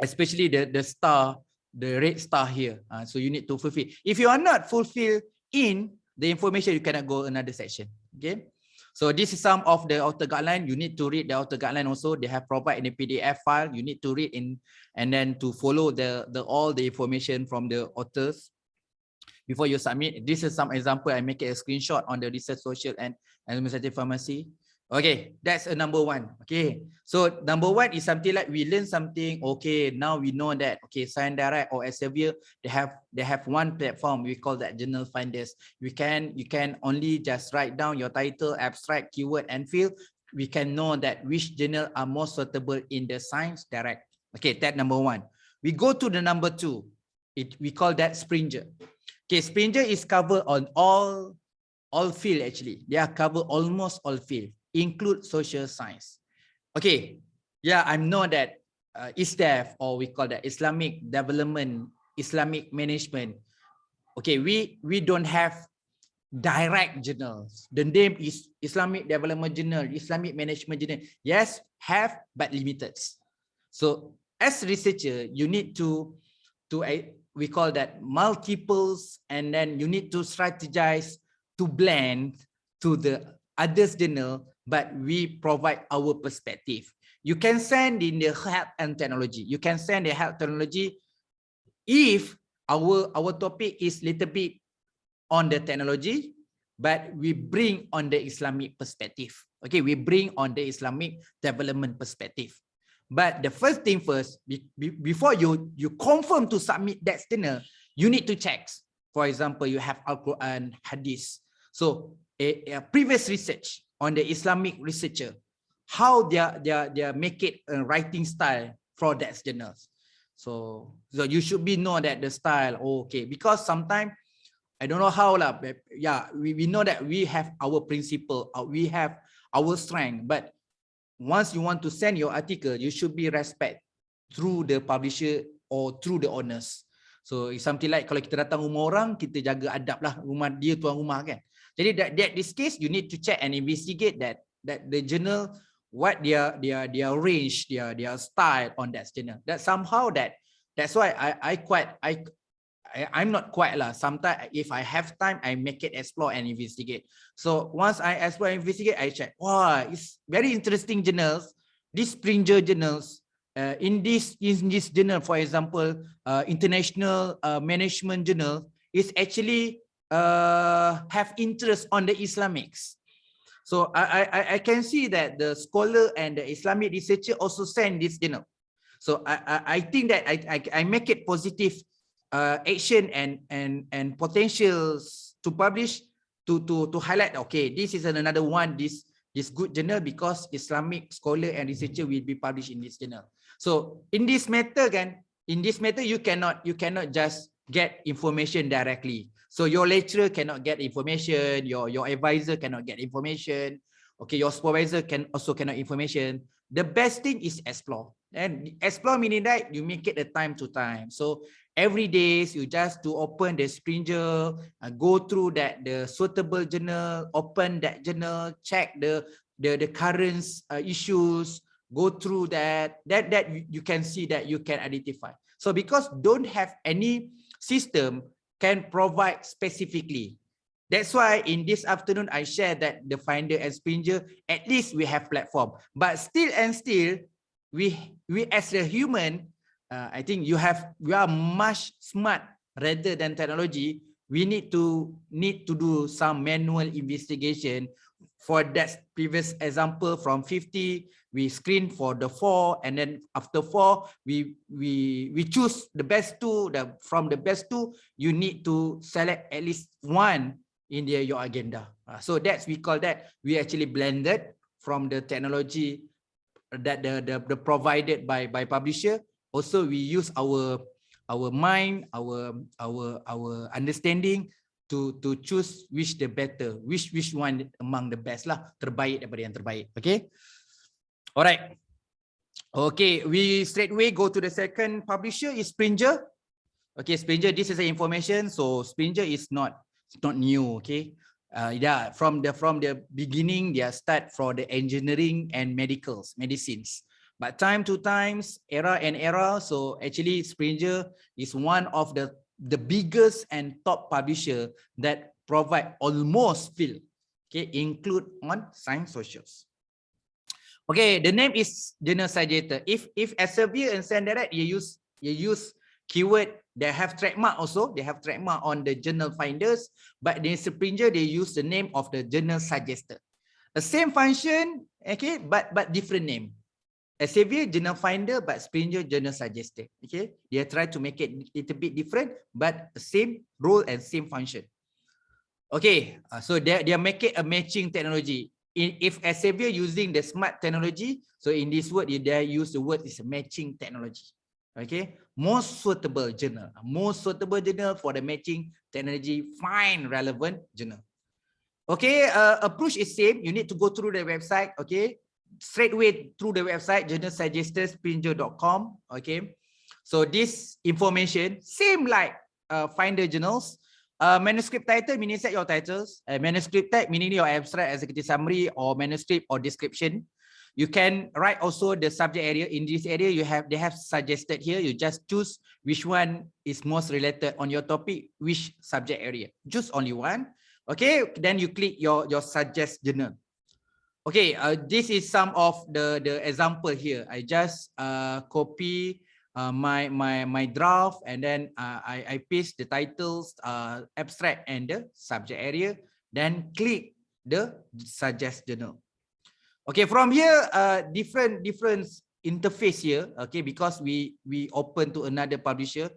especially the star, the red star here. So you need to fulfill. If you are not fulfilled in the information, you cannot go another section. Okay. So this is some of the author guideline. You need to read the author guideline also. They have provided in a PDF file. You need to read in and then to follow all the information from the authors before you submit. This is some example. I make a screenshot on the research, social, and administrative pharmacy. Okay, that's a number one. Okay, so number one is something like we learn something. Okay, now we know that. Okay, Science Direct or Elsevier, they have one platform. We call that Journal Finders. You can only just write down your title, abstract, keyword, and field. We can know that which journal are more suitable in the Science Direct. Okay, that number one. We go to the number two. We call that Springer. Okay, Springer is covered on all field actually. They are covered almost all field, include social science. Okay, yeah, I know that ISDEF, or we call that Islamic Development, Islamic Management. Okay, we don't have direct journals. The name is Islamic Development Journal, Islamic Management Journal. Yes, have, but limited. So as researcher, you need to we call that multiples, and then you need to strategize to blend to the others journal, but we provide our perspective. You can send in the health and technology. You can send the health technology if our topic is little bit on the technology, but we bring on the Islamic perspective. Okay, we bring on the Islamic development perspective. But the first thing first, before you confirm to submit that journal, you need to check. For example, you have Al-Quran, Hadith. So a previous research on the Islamic researcher, how they make it a writing style for that journals. So you should know that the style. Okay, because sometimes I don't know how lah. Yeah, we know that we have our principle, we have our strength, but once you want to send your article, you should be respect through the publisher or through the owners. So it's something like kalau kita datang rumah orang, kita jaga adab lah, rumah dia tuan rumah kan. Jadi that this case, you need to check and investigate that the journal what their range, their style on that journal. That somehow that's why I'm not quite lah. Sometimes if I have time, I make it explore and investigate. So once I explore and investigate, I check. Wow, it's very interesting journals. These Springer journals. In this journal, for example, International Management Journal is actually have interest on the Islamics. So I can see that the scholar and the Islamic researcher also send this journal. So I think that I make it positive action and potentials to publish to highlight. Okay, this is another one. This good journal because Islamic scholar and researcher will be published in this journal. So in this matter, you cannot just get information directly. So your lecturer cannot get information, your advisor cannot get information. Okay, your supervisor cannot information. The best thing is explore. And explore meaning that you make it a time to time. So every day you just to open the Springer, go through the suitable journal, open that journal, check the current issues, go through that you can see that you can identify. So because don't have any system can provide specifically. That's why in this afternoon I share that the Finder and Springer, at least we have platform. But still we as a human, I think we are much smart rather than technology. We need to do some manual investigation. For that previous example, from 50, we screen for the 4, and then after 4, we choose the best 2. From the best 2, you need to select at least 1 in your agenda. So we call that we actually blended from the technology that the provided by publisher. Also, we use our mind, our understanding to choose which the better, which one among the best lah, terbaik daripada yang terbaik. Okay, alright. Okay, we straight away go to the second publisher is Springer. Okay, Springer, this is the information. So Springer is not new. Okay, yeah, from the beginning they start for the engineering and medicines. But time to times, era. So actually Springer is one of the biggest and top publisher that provide almost field. Okay, include on science socials. Okay, the name is journal suggestor. If Elsevier and SendDirect, you use keyword. They have trademark also. They have trademark on the journal finders. But in Springer, they use the name of the journal suggestor. The same function, okay, but different name. Elsevier journal finder, but Springer journal suggestor. Okay, they try to make it a little bit different, but the same role and same function. Okay, so they make it a matching technology. If Elsevier using the smart technology, so in this word they use the word is a matching technology. Okay, most suitable journal for the matching technology, find relevant journal. Okay, approach is same. You need to go through the website. Okay, straight away through the website journalsuggestor.springer.com. Okay, so this information same like Finder journals. Manuscript title meaning set your titles. Manuscript tag meaning your abstract, executive summary, or manuscript or description. You can write also the subject area. In this area, they have suggested here. You just choose which one is most related on your topic, which subject area. Choose only one. Okay, then you click your suggest journal. Okay, this is some of the example here. I just copy my draft, and then I paste the titles, abstract, and the subject area. Then click the suggest journal. Okay, from here, different interface here. Okay, because we open to another publisher.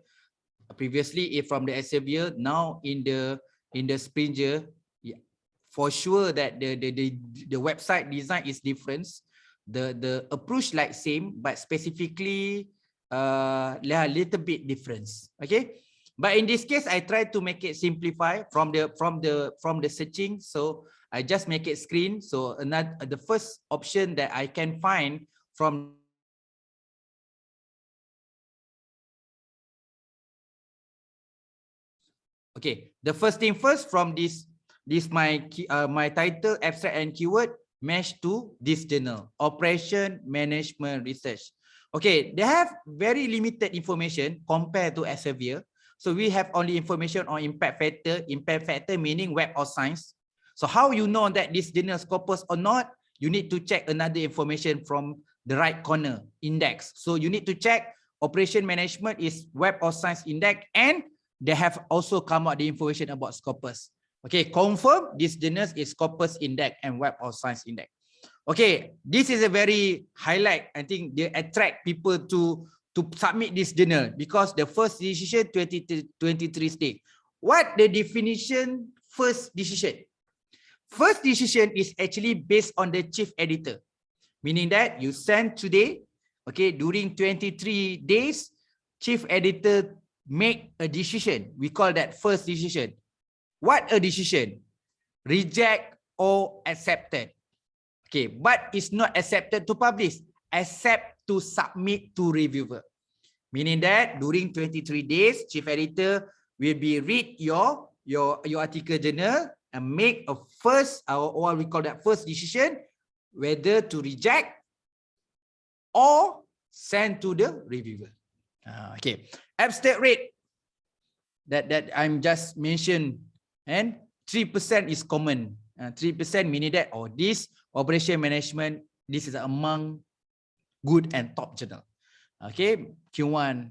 Previously, from the Elsevier, now in the Springer. For sure that the website design is different. The approach like same, but specifically a little bit difference. Okay, but in this case I try to make it simplify from the searching. So I just make it screen. So the first option that I can find from okay, the first thing first, from this my title, abstract, and keyword. match to this journal, Operation Management Research. Okay, they have very limited information compared to Elsevier. So we have only information on impact factor meaning Web of Science. So how you know that this journal Scopus or not? You need to check another information from the right corner, index. So you need to check Operation Management is Web of Science index, and they have also come out the information about Scopus. Okay, confirm this journal is Scopus index and Web of Science index. Okay, this is a very highlight. I think they attract people to submit this journal because the first decision 2023 state. What the definition first decision? First decision is actually based on the chief editor, meaning that you send today, okay, during 23 days, chief editor make a decision. We call that first decision. What a decision? Reject or accepted. Okay, but it's not accepted to publish, accept to submit to reviewer. Meaning that during 23 days, chief editor will be read your article journal and make a first, or what we call that first decision, whether to reject or send to the reviewer. Okay, abstract rate that I'm just mentioned, and 3% is common. 3% meaning that this operation management, this is among good and top journal. Okay, Q1,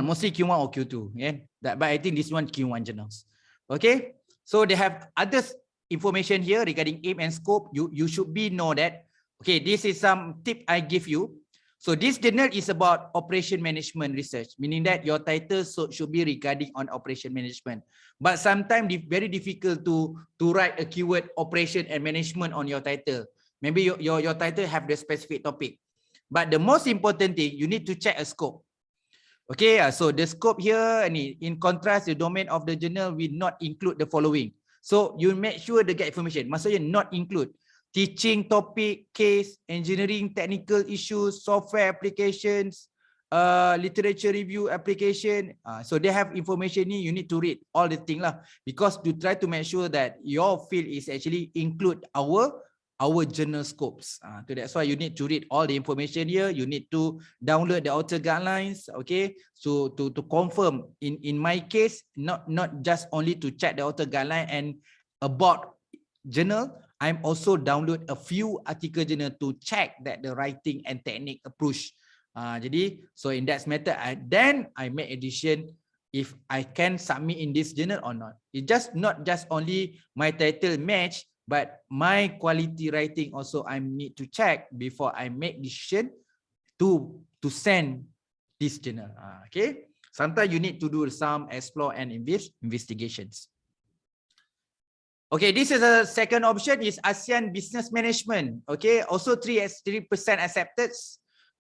mostly Q1 or Q2. Yeah, but I think this one Q1 journals. Okay, so they have other information here regarding aim and scope. You should be know that. Okay, this is some tip I give you. So this journal is about operation management research, meaning that your title should be regarding on operation management. But sometimes it's very difficult to write a keyword operation and management on your title. Maybe your title have the specific topic. But the most important thing, you need to check a scope. Okay, so the scope here, in contrast, the domain of the journal will not include the following. So you make sure the get information. Maksudnya not include teaching topic, case, engineering, technical issues, software applications, literature review application. So they have information here, you need to read all the things lah, because to try to make sure that your field is actually include our journal scopes. So that's why you need to read all the information here. You need to download the author guidelines. Okay, so to confirm, in my case, not just only to check the author guideline and about journal, I'm also download a few article journal to check that the writing and technique approach. Jadi, so in that matter, then I make a decision if I can submit in this journal or not. It's just not just only my title match, but my quality writing also I need to check before I make decision to send this journal. Okay, sometimes you need to do some explore and investigations. Okay, this is a second option is ASEAN Business Management. Okay, also 3% accepted.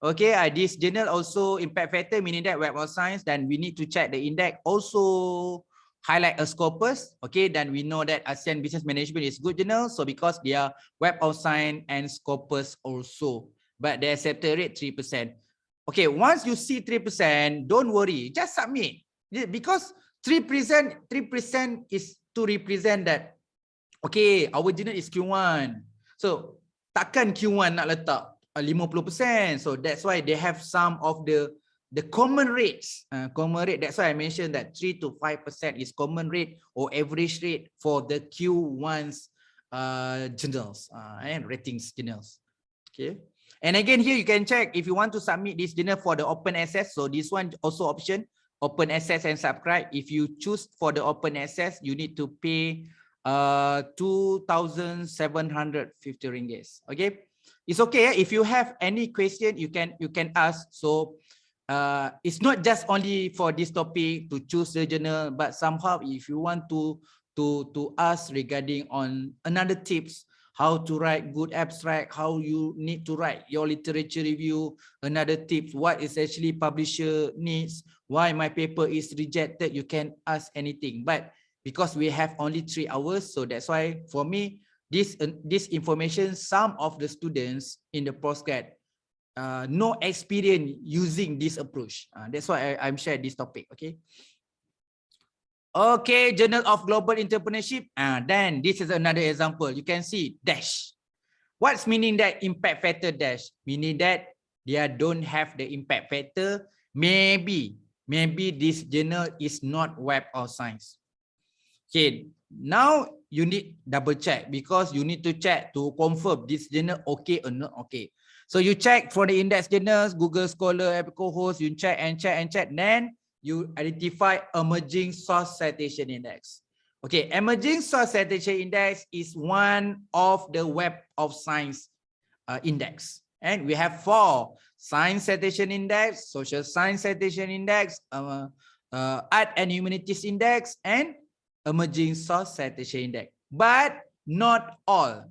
Okay, this journal also impact factor, meaning that Web of Science, then we need to check the index. Also highlight a Scopus. Okay, then we know that ASEAN Business Management is good journal. So because they are Web of Science and Scopus also, but the accepted rate 3%. Okay, once you see 3%, don't worry, just submit, because 3% is to represent that. Okay, our journal is Q1. So takkan Q1 nak letak 50%. So that's why they have some of the common rates. Common rate, that's why I mentioned that 3 to 5% is common rate or average rate for the Q1's journals and ratings journals. Okay. And again, here you can check if you want to submit this journal for the open access. So this one also option, open access and subscribe. If you choose for the open access, you need to pay 2,750 ringgit. Okay, it's okay if you have any question, you can ask. So it's not just only for this topic to choose the journal, but somehow if you want to ask regarding on another tips, how to write good abstract, how you need to write your literature review, another tips, what is actually publisher needs, why my paper is rejected, you can ask anything. But because we have only 3 hours, so that's why for me, this information, some of the students in the postgrad no experience using this approach. That's why I'm sharing this topic. Okay. Okay, Journal of Global Entrepreneurship. Then this is another example. You can see dash. What's meaning that impact factor dash? Meaning that they don't have the impact factor. Maybe this journal is not Web of Science. Okay, now you need double check because you need to check to confirm this journal okay or not okay. So you check for the index journals, Google Scholar, Article host, you check and check and check. Then you identify emerging source citation index. Okay, emerging source citation index is one of the Web of Science index. And we have 4: Science Citation Index, Social Science Citation Index, Art and Humanities Index, and Emerging Source Citation Index. But not all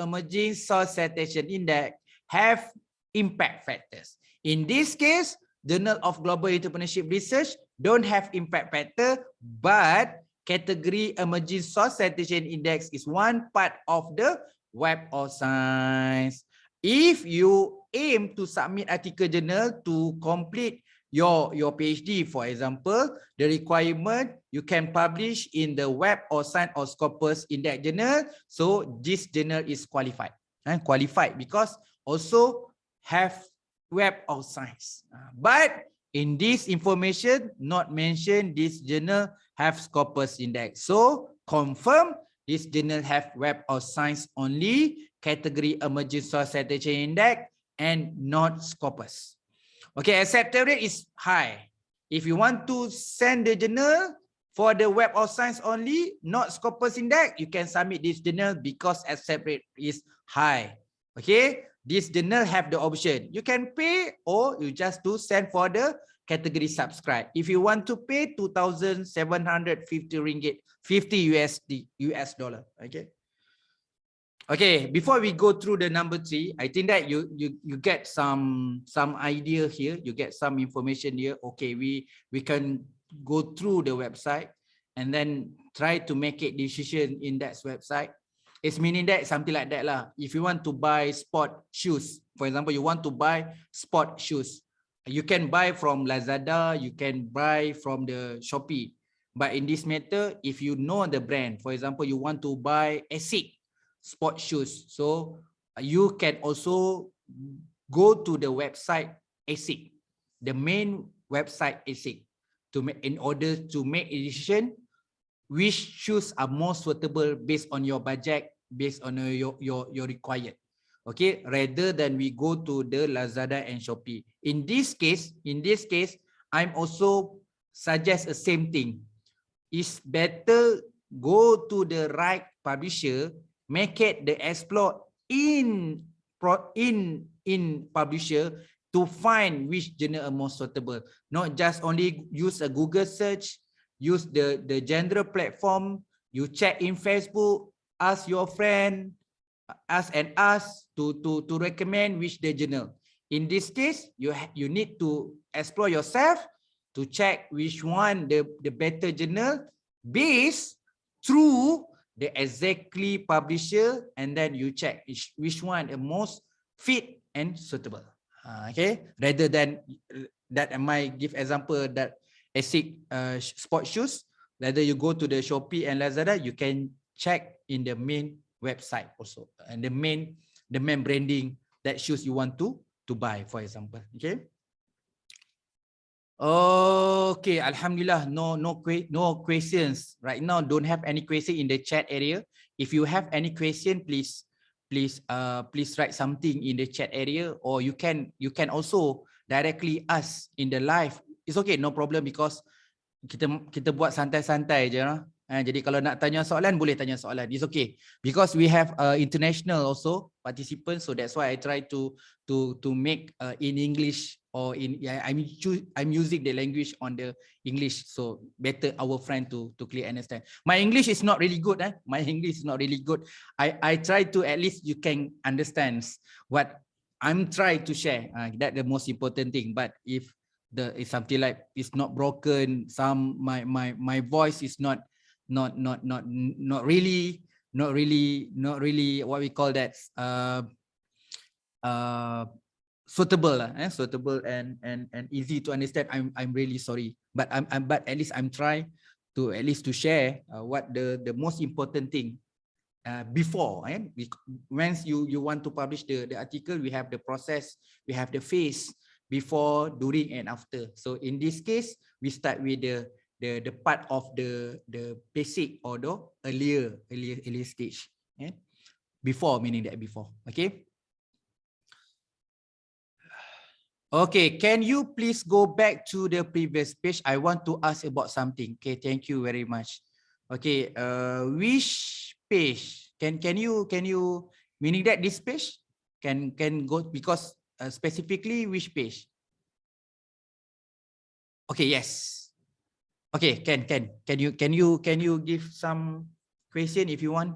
emerging source citation index have impact factors. In this case, Journal of Global Entrepreneurship Research don't have impact factor, but category emerging source citation index is one part of the Web of Science. If you aim to submit article journal to complete your PhD, for example, the requirement you can publish in the Web of Science or Scopus Index journal. So this journal is qualified. Qualified because also have Web of Science. But in this information, not mentioned this journal have Scopus Index. So confirm this journal have Web of Science only, category emerging source citation index, and not Scopus. Okay, acceptance rate is high. If you want to send the journal for the Web of Science only, not Scopus Index, you can submit this journal because accept rate is high. Okay, this journal have the option. You can pay or you just to send for the category subscribe. If you want to pay 2,750 ringgit, 50 US dollar. Okay. Okay, before we go through the number 3, I think that you get some idea here, you get some information here. Okay, we can go through the website and then try to make a decision in that website. It's meaning that something like that lah. If you want to buy sport shoes, for example, you want to buy sport shoes, you can buy from Lazada, you can buy from the Shopee. But in this matter, if you know the brand, for example, you want to buy ASIC sport shoes, so you can also go to the website ASIC, the main website ASIC, to make, in order to make a decision which shoes are more suitable based on your budget, based on your required. Okay, rather than we go to the Lazada and Shopee. In this case, I'm also suggest the same thing. It's better go to the right publisher, make it the explore in publisher to find which journal are more suitable. Not just only use a Google search, use the general platform, you check in Facebook, ask your friend, ask to recommend which the journal. In this case, you need to explore yourself to check which one the better journal based through the exactly publisher, and then you check which one the most fit and suitable. Okay, rather than that, I might give example that ASIC sport shoes, whether you go to the Shopee and Lazada, you can check in the main website also, and the main branding that shoes you want to buy, for example. Okay. Okay, Alhamdulillah, no questions right now. Don't have any question in the chat area. If you have any question, please write something in the chat area, or you can also directly ask in the live. It's okay, no problem, because kita buat santai-santai je lah. Jadi kalau nak tanya soalan, boleh tanya soalan. It's okay because we have international also participants, so that's why I try to make in English, or in I'm using the language on the English, so better our friend to clearly understand. My English is not really good. My English is not really good. I try to, at least you can understand what I'm trying to share. That's the most important thing. But if it's something like it's not broken, some my voice is not really what we call that suitable and easy to understand, I'm really sorry, but but at least I'm trying to at least to share what the most important thing before, and once you want to publish the article, we have the process, we have the phase before, during, and after. So in this case, we start with the part of the basic or the earlier stage. Yeah? Before, meaning that before. Okay. Okay, can you please go back to the previous page? I want to ask about something. Okay, thank you very much. Okay, which page? Can you meaning that this page can go, because specifically which page? Okay, yes. Okay, can you give some question if you want?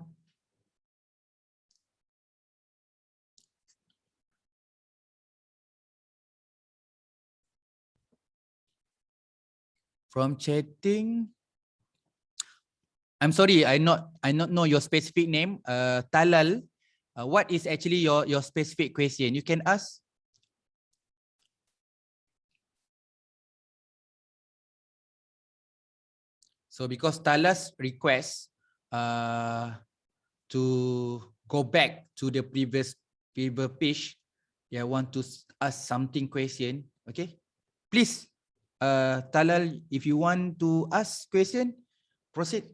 From chatting. I'm sorry, I not know your specific name. Talal, what is actually your specific question? You can ask. So because Talas request to go back to the previous page, they want to ask something question. Okay, please, Talal, if you want to ask question, proceed.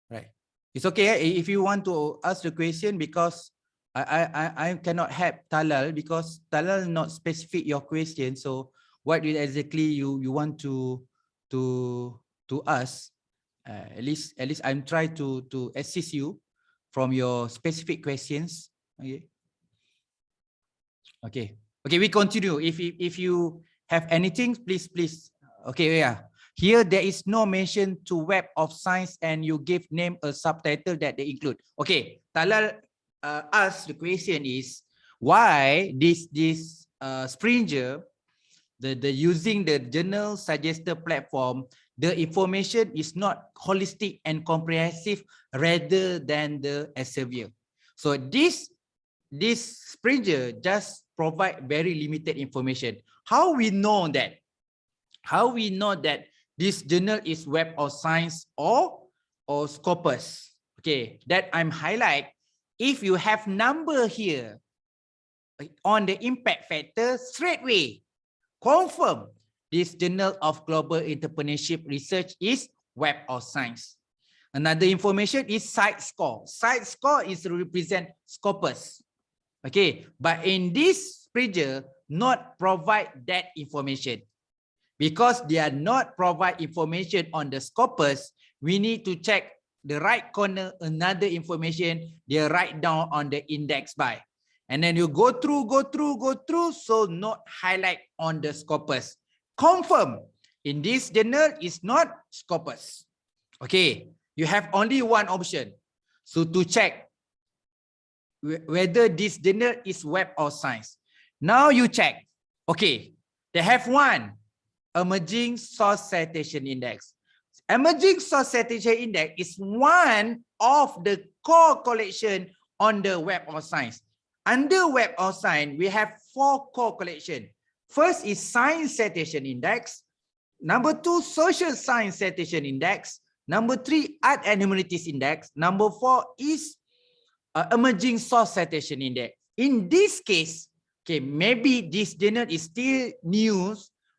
Right. It's okay if you want to ask the question, because I cannot help Talal because Talal not specific your question. So what is exactly you want to ask? At least I'm trying to assist you from your specific questions. Okay. Okay, we continue. If you have anything, please. Okay, yeah. Here there is no mention to Web of Science, and you give name a subtitle that they include. Okay, Talal asked the question is why this Springer, the using the journal suggested platform, the information is not holistic and comprehensive rather than the Elsevier. So this Springer just provide very limited information. How we know that? How we know that this journal is Web of Science or Scopus? Okay, that I'm highlight. If you have number here on the impact factor, straight away confirm this Journal of Global Entrepreneurship Research is Web of Science. Another information is site score. Site score is to represent Scopus. Okay, but in this Springer, not provide that information. Because they are not provide information on the Scopus, we need to check the right corner, another information they write down on the index by. And then you go through, so not highlight on the Scopus. Confirm, in this journal is not Scopus. Okay, you have only one option. So to check whether this journal is Web of Science. Now you check. Okay, they have one. Emerging Source Citation Index. Emerging Source Citation Index is one of the core collection on the Web of Science. Under Web of Science, we have 4 core collection. First is Science Citation Index. Number 2, Social Science Citation Index. Number 3, Art and Humanities Index. Number 4 is Emerging Source Citation Index. In this case, okay, maybe this journal is still new.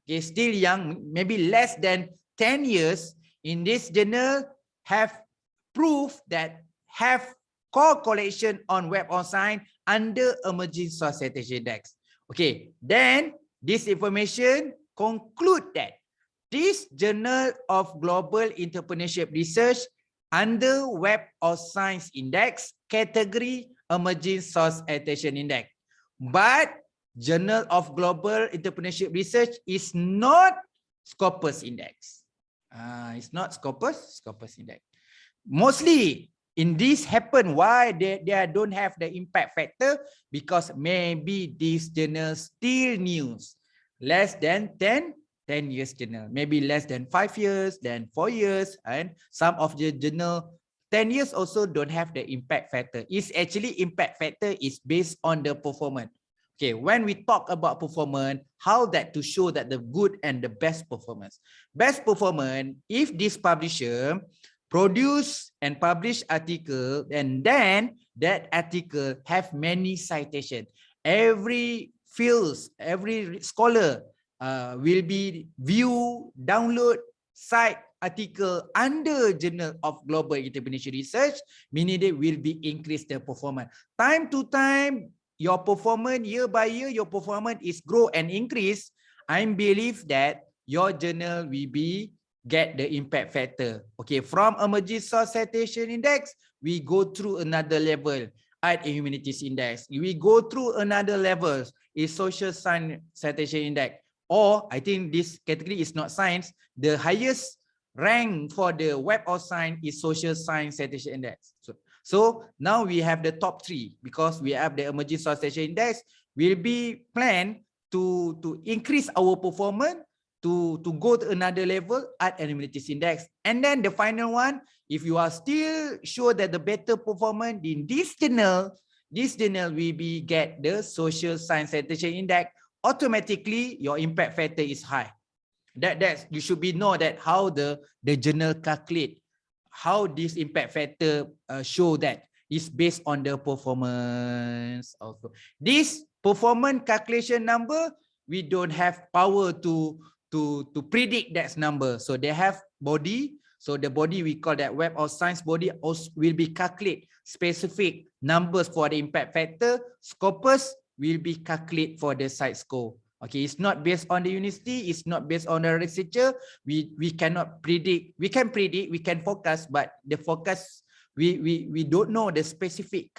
Okay, still young, maybe less than 10 years. In this journal, have proof that have core collection on Web of Science under Emerging Source Citation Index. Okay, then this information conclude that this Journal of Global Entrepreneurship Research under Web of Science Index category Emerging Source Citation Index. But Journal of Global Entrepreneurship Research is not Scopus Index. It's not Scopus Index. Mostly in this happen, why they don't have the impact factor? Because maybe these journals still news, less than 10 10 years journal, maybe less than 5 years, then 4 years, and some of the journal 10 years also don't have the impact factor. It's actually impact factor is based on the performance. Okay, when we talk about performance, how that to show that the good and the best performance. Best performance, if this publisher produce and publish article, and then that article have many citation. Every fields, every scholar will be view, download, cite article under Journal of Global Entrepreneurship Research, meaning they will be increase the performance. Time to time, your performance year by year, your performance is grow and increase. I believe that your journal will be get the impact factor. Okay, from emerging source citation index, we go through another level. Art and Humanities Index. We go through another level is Social Science Citation Index. Or I think this category is not science. The highest rank for the Web of Science is Social Science Citation Index. So now we have the top 3 because we have the Emerging Source Citation Index. Will be planned to increase our performance to go to another level, Art and Humanities Index. And then the final one, if you are still sure that the better performance in this journal will be get the Social Science Citation Index, automatically your impact factor is high. That's you should be know that how the journal calculate, how this impact factor show that is based on the performance also. This performance calculation number, we don't have power to predict that number. So they have body. So the body we call that Web of Science body also will be calculate specific numbers for the impact factor. Scopus will be calculate for the site score. Okay, it's not based on the university, it's not based on the researcher. We cannot predict. We can predict, we can forecast, but the forecast we don't know the specific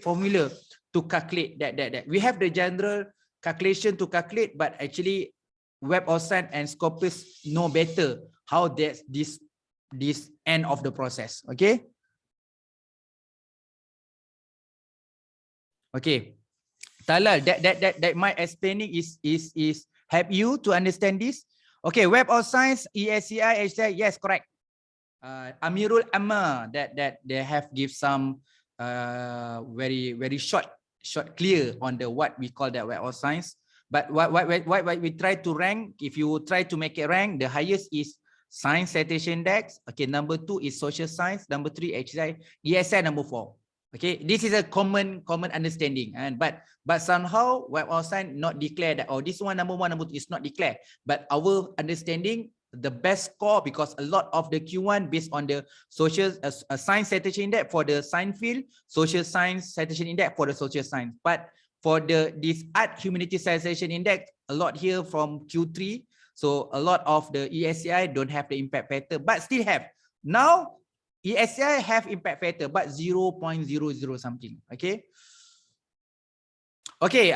formula to calculate that. We have the general calculation to calculate, but actually Web of Science and Scopus know better how that's this end of the process. Okay. Okay. Talal, that my explaining is help you to understand this. Okay, Web of Science, ESCI, HCI, yes, correct. Amirul Amma, that they have give some very short clear on the what we call that Web of Science. But what we try to rank, if you try to make it rank, the highest is Science Citation Index. Okay, number 2 is Social Science. Number 3, HCI. ESI number 4. Okay, this is a common understanding. And but somehow Web of Science not declared that, oh, this one number 1, number 2 is not declared. But our understanding, the best score, because a lot of the Q1 based on the social science citation index for the science field, social science citation index for the social science. But for this art humanity citation index, a lot here from Q3. So a lot of the ESCI don't have the impact factor, but still have. Now ESCI have impact factor, but 0.00 something. Okay. Okay.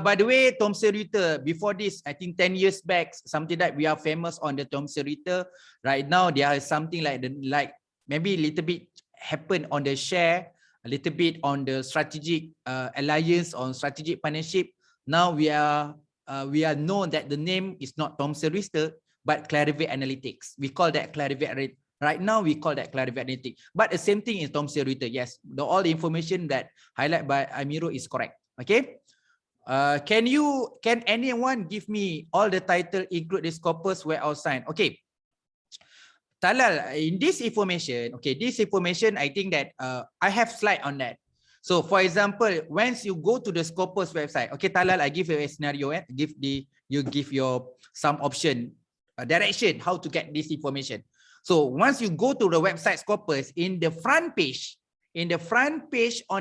By the way, Thomson Reuters, before this, I think 10 years back, something that we are famous on the Thomson Reuters. Right now, there is something like maybe a little bit happen on the share, a little bit on the strategic alliance, on strategic partnership. Now we are known that the name is not Thomson Reuters, but Clarivate Analytics. We call that Clarivate. Right now we call that Clarivate Analytics. But the same thing is Thomson Reuters. Yes, all the information that highlighted by Amiro is correct. Okay. Can anyone give me all the title include the scopus Web of Science? Okay. Talal, in this information, okay, this information, I think that I have slide on that. So for example, once you go to the Scopus website, okay, Talal, I give you a scenario, you give your some option, direction, how to get this information. So once you go to the website Scopus, in the front page on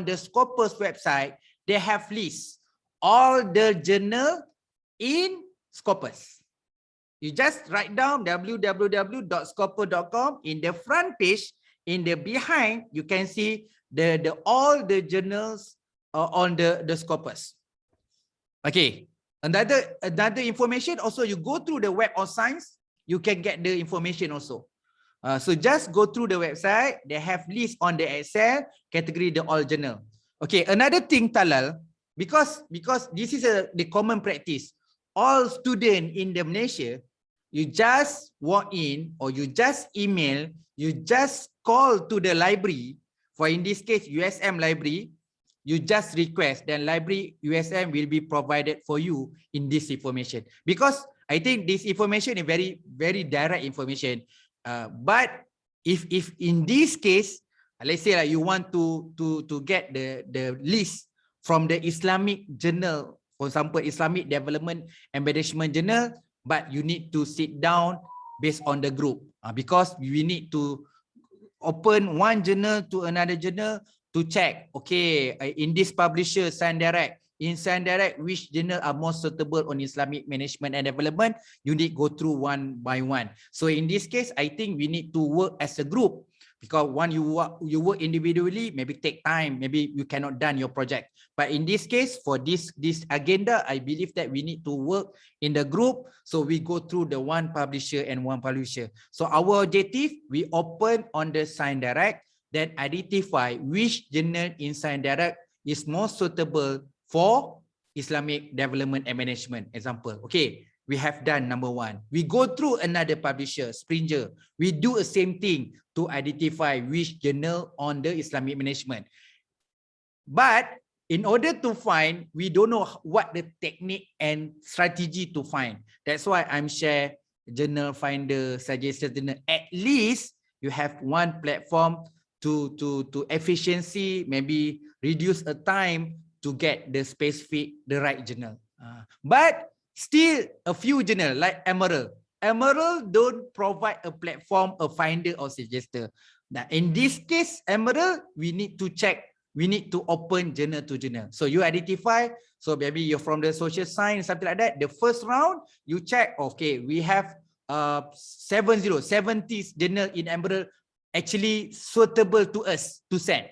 the Scopus website, they have list all the journal in Scopus. You just write down www.scopus.com. In the front page, in the behind, you can see all the journals on the Scopus. Okay. Another information also, you go through the Web of Science, you can get the information also. So just go through the website. They have list on the Excel category the all journal. Okay. Another thing, Talal, because this is the common practice. all students in the Malaysia, you just walk in or you just email, you just call to the library, for in this case, USM library, you just request, then library USM will be provided for you in this information. Because I think this information is very, very direct information. But if in this case, let's say like you want to get the list from the Islamic journal, for example, Islamic Development and Management Journal, but you need to sit down based on the group, because we need to open one journal to another journal to check, okay, in this publisher, Sign Direct, in Sign Direct, which journal are more suitable on Islamic management and development, you need go through one by one. So in this case, I think we need to work as a group, because when you work individually, maybe take time, maybe you cannot done your project. But in this case, for this agenda, I believe that we need to work in the group. So we go through the one publisher and one publisher. So our objective, we open on the Sign Direct, then identify which journal in Sign Direct is more suitable for Islamic development and management. Example, okay, we have done number one. We go through another publisher, Springer. We do the same thing to identify which journal on the Islamic management. But in order to find, we don't know what the technique and strategy to find. That's why I'm share journal finder, suggested journal. At least you have one platform to efficiency, maybe reduce a time to get the specific, the right journal. But still a few journal like Emerald. Emerald don't provide a platform, a finder or suggester. Now in this case, Emerald, we need to check, we need to open journal to journal. So you identify, so maybe you're from the social science, something like that. The first round, you check, okay, we have 70 journal in Emerald actually suitable to us to send.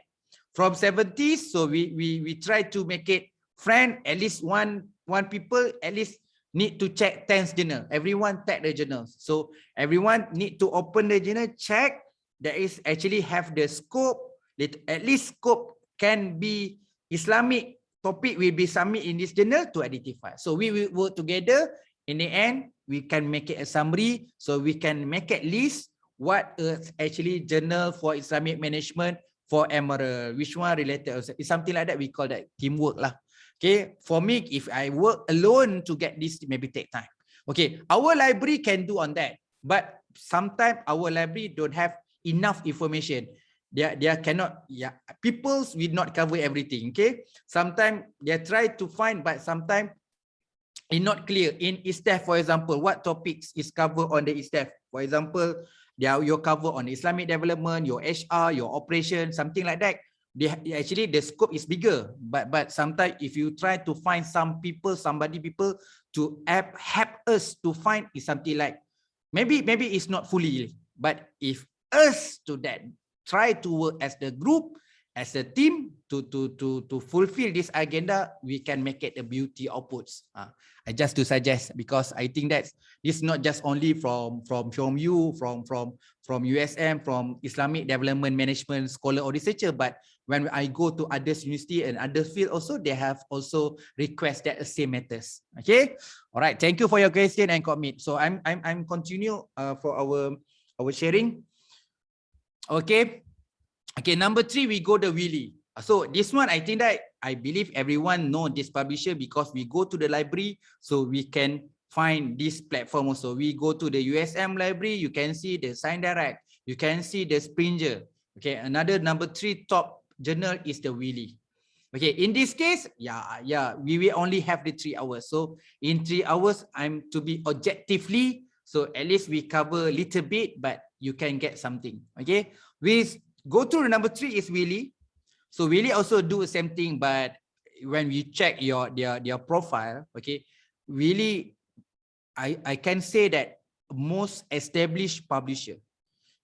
From 70, so we try to make it friend, at least one people at least need to check 10 journal. Everyone tag the journals. So everyone need to open the journal, check that is actually have the scope, at least scope can be Islamic topic will be submit in this journal to identify. So we will work together. In the end, we can make it a summary. So we can make it list what is actually journal for Islamic management for Emerald, which one related. It's something like that. We call that teamwork lah. Okay, for me, if I work alone to get this, maybe take time. Okay, our library can do on that, but sometimes our library don't have enough information. They cannot, yeah, people will not cover everything. Okay, sometimes they try to find, but sometimes it's not clear. In ISTEF, for example, what topics is covered on the ISTEF? For example, you're covered on Islamic development, your HR, your operation, something like that. Actually the scope is bigger, but sometimes if you try to find some people to help us to find is something like maybe it's not fully, but if us to that try to work as the group, as a team to fulfill this agenda, we can make it a beauty outputs. I just to suggest, because I think that this not just only from you, from USM, from Islamic Development Management Scholar or researcher, but when I go to other university and other field also, they have also request that the same matters. Okay, all right. Thank you for your question and commit. So I'm continue for our sharing. Okay. Okay, number 3, we go the Willy. So this one, I think that I believe everyone know this publisher because we go to the library, so we can find this platform also. We go to the USM library, you can see the Sign Direct, you can see the Springer. Okay, another number 3 top journal is the Willy. Okay, in this case, we will only have the 3 hours. So in 3 hours, I'm to be objectively, so at least we cover a little bit, but you can get something. Okay, we go to the number 3 is Willy. So Willy also do the same thing, but when we check their profile, okay, Willy, I can say that most established publisher,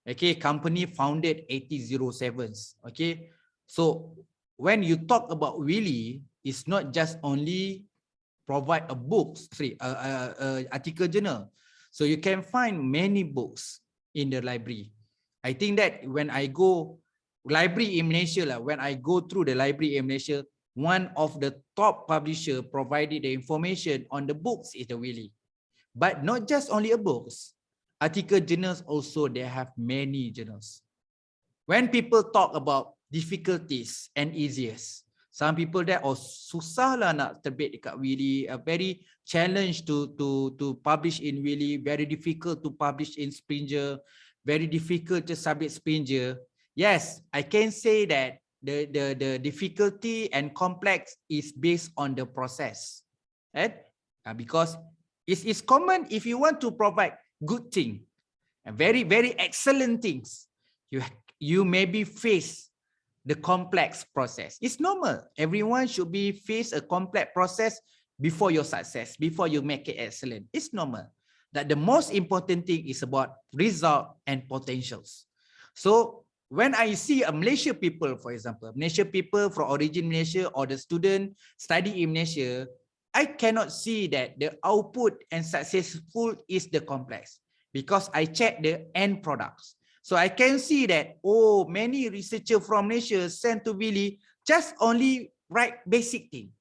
okay, company founded 1807s, okay. So when you talk about Willy, it's not just only provide a books, article journal. So you can find many books in the library. I think that when I go library in Malaysia, when I go through the library in Malaysia, one of the top publisher provided the information on the books is the Wiley. But not just only a books. Article journals also, they have many journals. When people talk about difficulties and easiest, some people that susah lah nak terbit dekat Wiley, very challenge to publish in Wiley, very difficult to publish in Springer, very difficult to submit Springer. Yes, I can say that the difficulty and complex is based on the process, right? Because it's common if you want to provide good thing and very excellent things, you maybe face the complex process. It's normal. Everyone should be face a complex process before your success, before you make it excellent. It's normal. That the most important thing is about result and potentials. So when I see a Malaysia people, for example, Malaysia people from origin Malaysia or the student study in Malaysia, I cannot see that the output and successful is the complex, because I check the end products. So I can see that, oh, many researchers from Malaysia sent to Wiley just only write basic thing.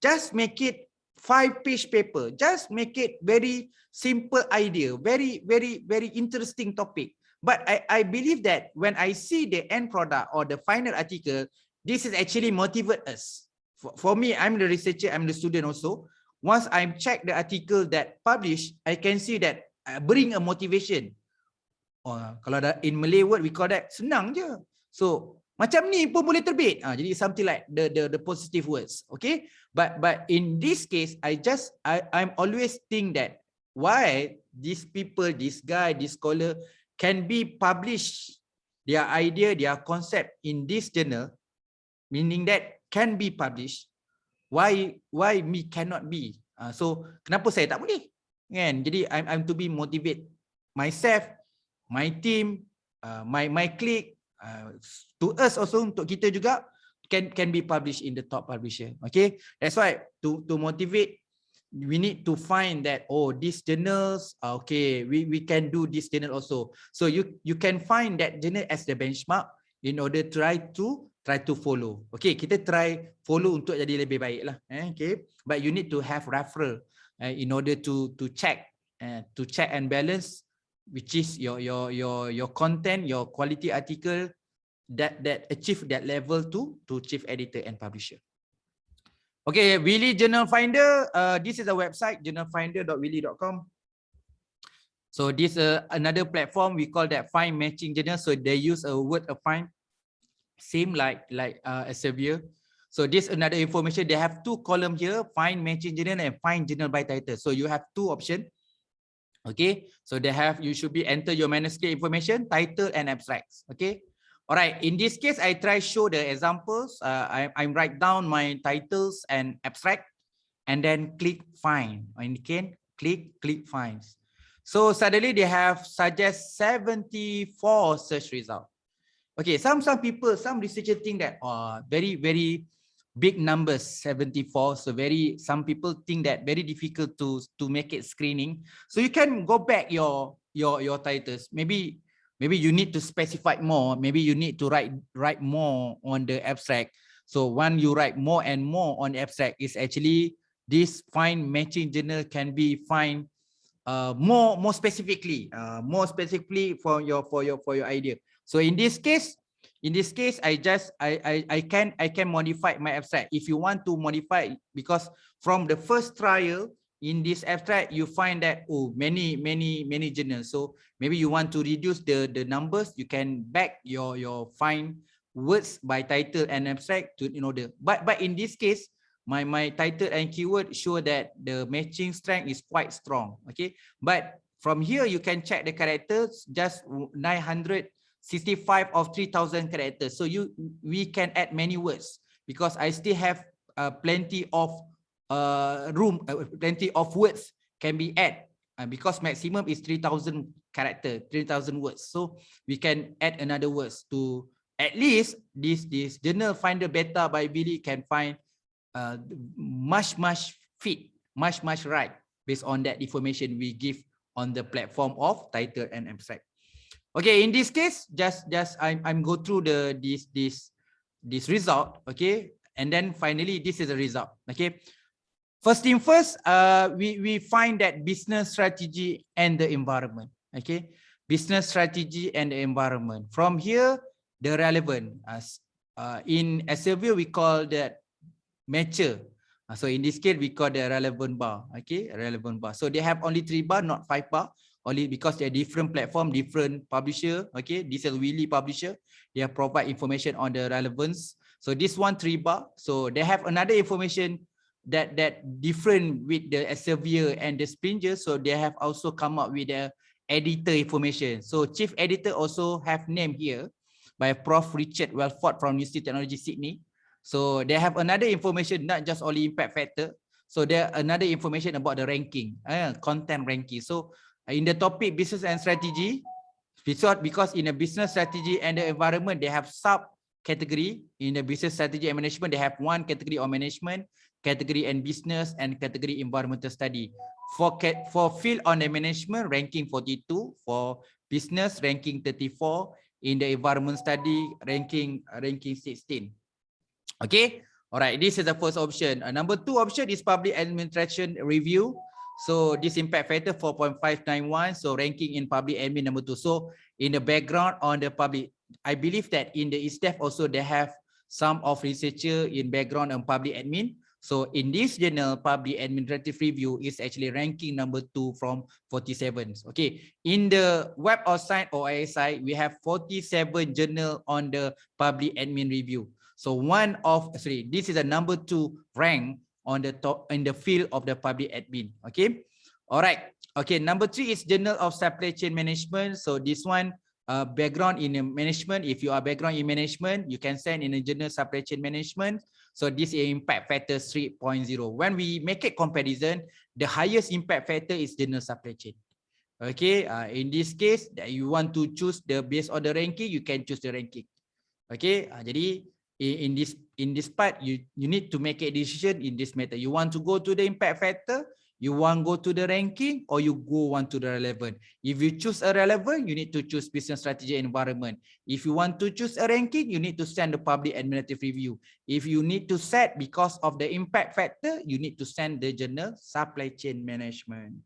Just make it 5-page paper. Just make it very simple idea, very interesting topic. But I believe that when I see the end product or the final article, this is actually motivate us. For me, I'm the researcher, I'm the student also. Once I check the article that published, I can see that bring a motivation. Kalau in Malay word we call that senang je. So macam ni pun boleh terbit. Jadi something like the positive words. Okay. But in this case, I'm always think that why these people, this guy, this scholar can be published their idea, their concept in this journal, meaning that can be published. Why me cannot be? So kenapa saya tak boleh? Kan? Jadi I'm to be motivate myself, my team, my clique, to us also, untuk kita juga can be published in the top publisher. Okay, that's why to motivate, we need to find that, oh, these journals, okay, we can do this journal also. So you can find that journal as the benchmark in order try to follow. Okay, kita try follow untuk jadi lebih baik lah. Okay, but you need to have referral in order to check and balance, which is your content, your quality article that achieve that level to chief editor and publisher. Okay, Wiley Journal Finder. This is a website, journalfinder.wiley.com. So this another platform, we call that find matching journal. So they use a word of find, same like Elsevier. So this another information. They have two columns here: find matching journal and find journal by title. So you have two options. Okay, so you should be enter your manuscript information, title and abstracts. Okay, all right. In this case, I try show the examples. I write down my titles and abstract, and then click find. And can click finds. So suddenly they have suggest 74 search result. Okay, some people, some researchers think that very big numbers, 74. So some people think that very difficult to make it screening. So you can go back your titles. Maybe you need to specify more. Maybe you need to write more on the abstract. So when you write more and more on the abstract, is actually this find matching journal can be find more specifically for your idea. So in this case, I can modify my abstract. If you want to modify, because from the first trial in this abstract, you find that, oh, many journals. So maybe you want to reduce the numbers, you can back your find words by title and abstract to but in this case, my title and keyword show that the matching strength is quite strong. Okay, but from here you can check the characters, just 965 of 3,000 characters. So we can add many words, because I still have plenty of room, plenty of words can be added, because maximum is 3,000 characters, 3,000 words. So we can add another words to at least this journal finder beta by Wiley can find much fit, much right based on that information we give on the platform of title and abstract. Okay, in this case, just I'm go through this result. Okay, and then finally this is the result. Okay, first thing first, we find that business strategy and the environment. Okay, business strategy and the environment. From here, the relevant, as in Elsevier we call that mature. So in this case we call the relevant bar. Okay, relevant bar. So they have only 3 bar, not 5 bar, only because they're different platform, different publisher. Okay, this is Willy publisher. They provide information on the relevance. So this one 3 bar. So they have another information that different with the Elsevier and the Springer. So they have also come up with the editor information. So chief editor also have name here by Prof. Richard Welford from University of Technology Sydney. So they have another information, not just only impact factor. So there another information about the ranking, content ranking. So in the topic business and strategy, because in a business strategy and the environment, they have sub category. In the business strategy and management, they have one category on management, category and business, and category environmental study. For field on the management, ranking 42. For business, ranking 34. In the environment study, ranking 16. Okay, all right, this is the first option. Number 2 option is public administration review. So this impact factor 4.591. So ranking in public admin number 2. So in the background on the public, I believe that in the ISTEF also they have some of researcher in background on public admin. So in this journal, public administrative review is actually ranking number 2 from 47. Okay, in the Web of Science or ISI, we have 47 journal on the public admin review. So this is a number 2 rank on the top in the field of the public admin. Okay, all right. Okay, number 3 is Journal of Supply Chain Management. So this one, background in management. If you are background in management, you can send in a Journal Supply Chain Management. So this is impact factor 3.0. When we make a comparison, the highest impact factor is Journal Supply Chain. Okay, in this case, that you want to choose the based on the ranking, you can choose the ranking. Okay, jadi in this part, you need to make a decision in this matter. You want to go to the impact factor, you want to go to the ranking, or you want to the relevant. If you choose a relevant, you need to choose business strategy and environment. If you want to choose a ranking, you need to send the public administrative review. If you need to set because of the impact factor, you need to send the journal supply chain management.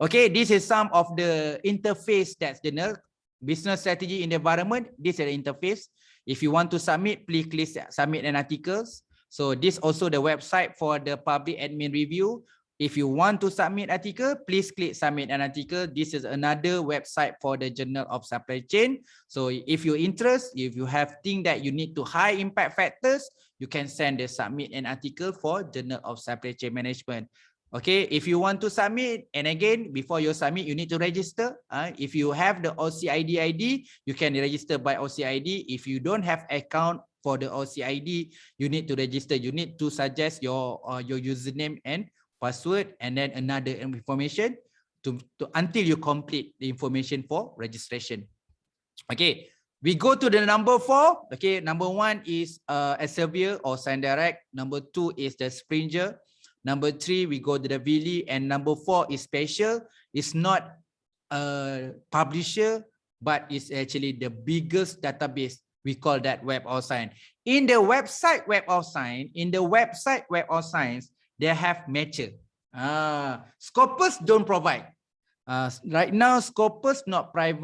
Okay, this is some of the interface that's journal business strategy in the environment. This is the interface. If you want to submit, please click submit an articles. So this also the website for the public admin review. If you want to submit article, please click submit an article. This is another website for the Journal of Supply Chain. So if you're interested, if you have things that you need to high impact factors, you can send the submit an article for Journal of Supply Chain Management. Okay, if you want to submit, and again, before you submit, you need to register. If you have the OCID ID, you can register by OCID. If you don't have account for the OCID, you need to register. You need to suggest your username and password, and then another information until you complete the information for registration. Okay, we go to the number 4. Okay, number 1 is Elsevier or Sign Direct. Number 2 is the Springer. Number 3, we go to the Willy, and number 4 is special. It's not a publisher, but it's actually the biggest database. We call that Web of Science. In the website Web of Science, they have matcher. Scopus don't provide. Right now, Scopus not provide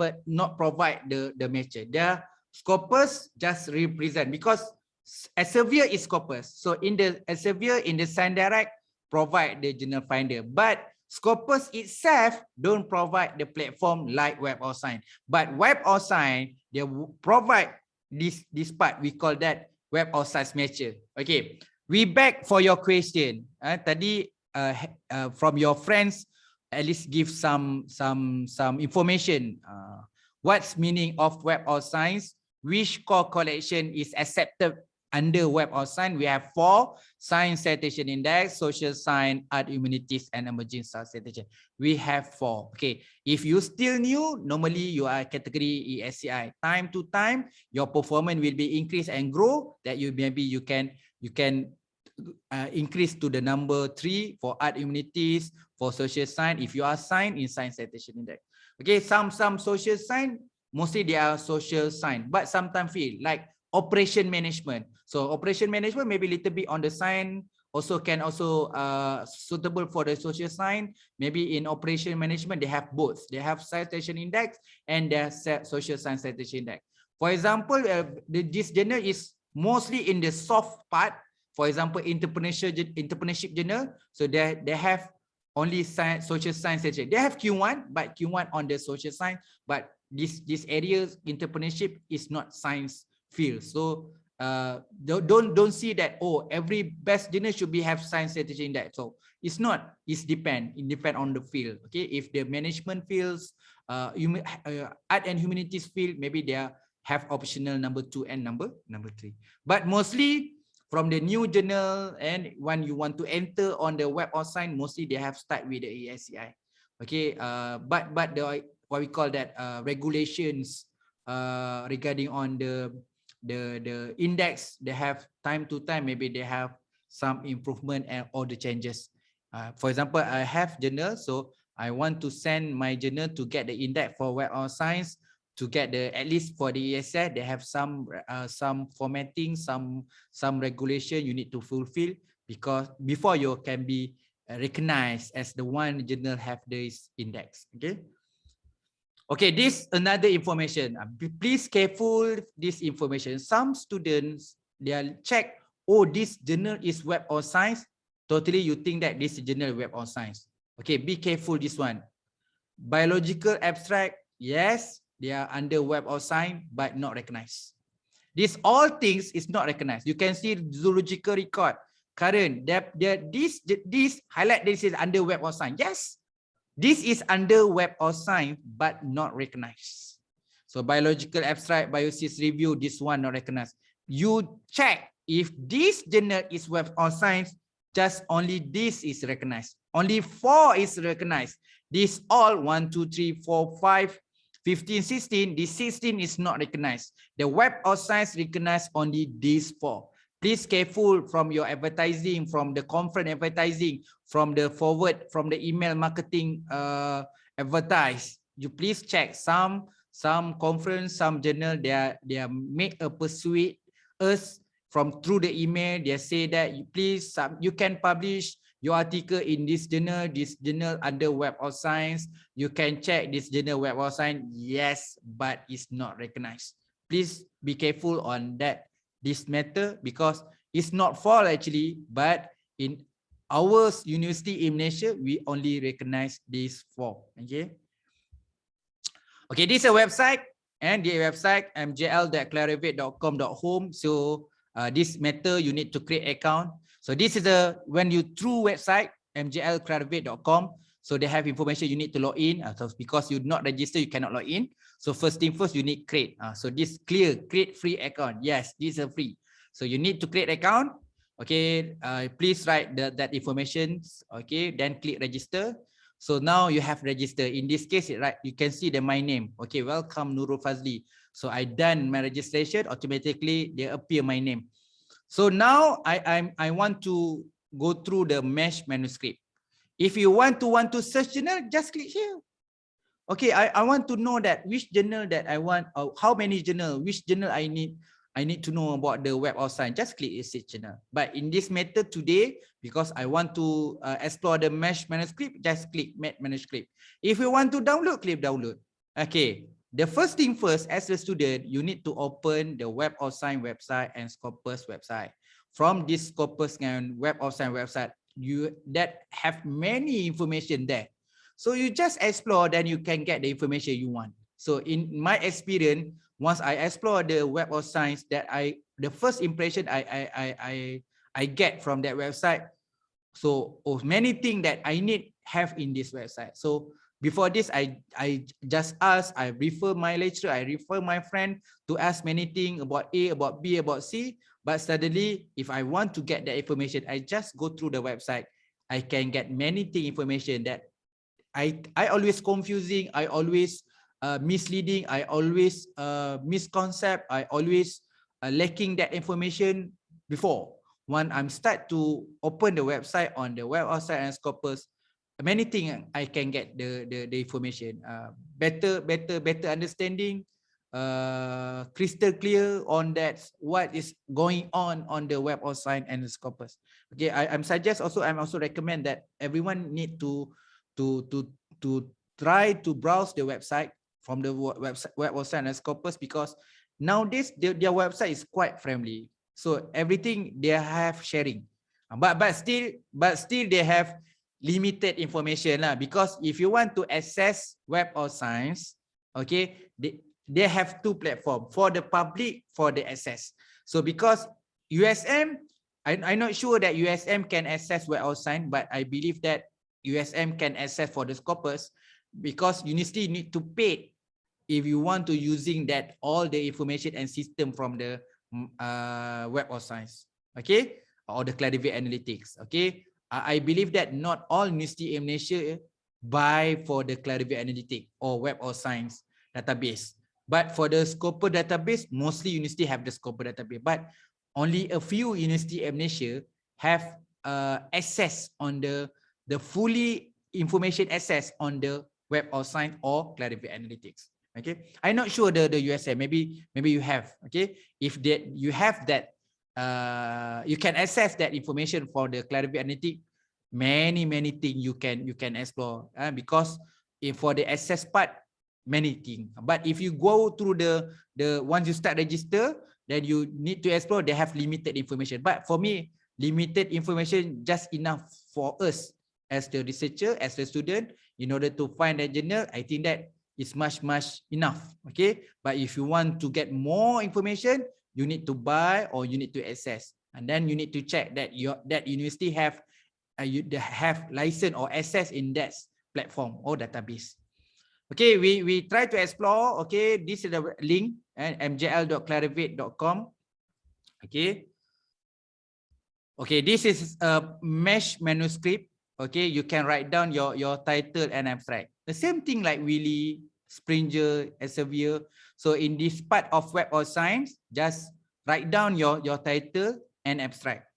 the matcher. Their Scopus just represent, because Elsevier is Scopus. So in the Elsevier, in the Sign Direct, provide the journal finder, but Scopus itself don't provide the platform like Web of Science. But Web of Science, they provide this part. We call that Web of Science matcher. Okay, we back for your question. Tadi from your friends, at least give some information. What's meaning of Web of Science? Which core collection is accepted under Web of Science? We have 4: Science Citation Index, Social Science, Art, Humanities, and Emerging Science Citation. We have 4. Okay, if you still new, normally you are category ESCI. Time to time, your performance will be increased and grow. That you can increase to the number 3 for Art, Humanities, for Social Science. If you are assigned in Science Citation Index. Okay, some social science, mostly they are social science, but sometimes feel like operation management. So operation management maybe little bit on the science, also can also suitable for the social science. Maybe in operation management, they have both. They have citation index and their social science citation index. For example, this journal is mostly in the soft part. For example, entrepreneurship journal. So they have only science, social science section. They have Q1, but Q1 on the social science. But this area entrepreneurship is not science field. So don't see that, oh, every best journal should be have science citation index. So it's not. It depend on the field. Okay, if the management fields, art and humanities field, maybe they have optional number 2 and number 3. But mostly from the new journal, and when you want to enter on the web or sign, mostly they have start with the ASCI. Okay, but the what we call that regulations regarding on the index, they have time to time, maybe they have some improvement and all the changes. For example, I have journal, so I want to send my journal to get the index for web or science. To get the, at least for the ESS, they have some formatting, some regulation you need to fulfill, because before you can be recognized as the one journal have this index. Okay, this another information. Please careful this information. Some students, they'll check, oh, this journal is web or science. Totally you think that this is journal web or science. Okay, be careful this one. Biological abstract, yes, they are under web or science, but not recognized. These all things is not recognized. You can see zoological record. Current, this highlight, this is under web or science. Yes, this is under web or science, but not recognized. So biological abstract, biosis review, this one not recognized. You check if this journal is web or science, just only this is recognized. Only 4 is recognized. This all 1, 2, 3, 4, 5, 15, 16, this 16 is not recognized. The web or science recognize only these 4. Please careful from your advertising, from the conference advertising, from the forward, from the email marketing advertise. You please check some conference, some journal, they are make a persuade us from through the email. They say that you can publish your article in this journal under web or science. You can check this journal web or science. Yes, but it's not recognized. Please be careful on that, this matter, because it's not fault actually, but in our university in Malaysia, we only recognize these 4. Okay, this is a website, and the website mjl.clarivate.com.home. So this matter, you need to create account. So this is when you through website mjlclarivate.com. So they have information you need to log in. So because you not registered, you cannot log in. So first thing first, you need create. So this clear, create free account. Yes, this is free. So you need to create account. Okay, please write that information. Okay, then click register. So now you have registered. In this case, right, you can see my name. Okay, welcome Nurul Fazli. So I done my registration. Automatically, they appear my name. So now I want to go through the mesh manuscript. If you want to search journal, just click here. Okay, I want to know that which journal that I want, how many journal, which journal I need to know about the web or science. Just click search journal. But in this method today, because I want to explore the mesh manuscript, just click manuscript. If you want to download, click download. Okay. The first thing first, as a student, you need to open the Web of Science website and Scopus website. From this Scopus and Web of Science website, that have many information there. So you just explore, then you can get the information you want. So in my experience, once I explore the Web of Science, that the first impression I get from that website. So many things that I need have in this website. So before this, I just ask, I refer my lecturer, I refer my friend to ask many things about A, about B, about C. But suddenly, if I want to get that information, I just go through the website. I can get many things information that I always confusing, I always misleading, I always misconcept, I always lacking that information before. When I'm start to open the website on the Web of Science and Scopus, many things I can get the information, better understanding, crystal clear on that what is going on the Web of Science and Scopus. Okay, I'm also recommend that everyone need to try to browse the website from the website Web of Science and Scopus, because nowadays their website is quite friendly. So everything they have sharing, but still they have limited information lah. Because if you want to access Web of Science, okay, they have two platforms for the public, for the access. So because USM, I'm not sure that USM can access Web of Science, but I believe that USM can access for the Scopus, because university need to pay if you want to using that all the information and system from the Web of Science, okay, or the Clarivate Analytics, okay. I believe that not all university in Malaysia buy for the Clarivate Analytics or Web of Science database. But for the Scopus database, mostly university have the Scopus database, but only a few university in Malaysia have access on the fully information access on the Web of Science or Clarivate Analytics. Okay, I'm not sure the USM. Maybe you have. Okay, if that you have that, you can access that information for the Clarivate Analytics. Many things you can explore. Because for the access part, many things. But if you go through the once you start register, then you need to explore. They have limited information. But for me, limited information just enough for us as the researcher, as the student, in order to find a journal. I think that is much enough. Okay, but if you want to get more information, you need to buy or you need to access, and then you need to check that that university have license or access in that platform or database. Okay, we try to explore. Okay, this is the link and mjl.clarivate.com. Okay, this is a mesh manuscript. Okay, you can write down your title and abstract. The same thing like Willy, Springer, Elsevier. So in this part of Web of Science, just write down your title and abstract.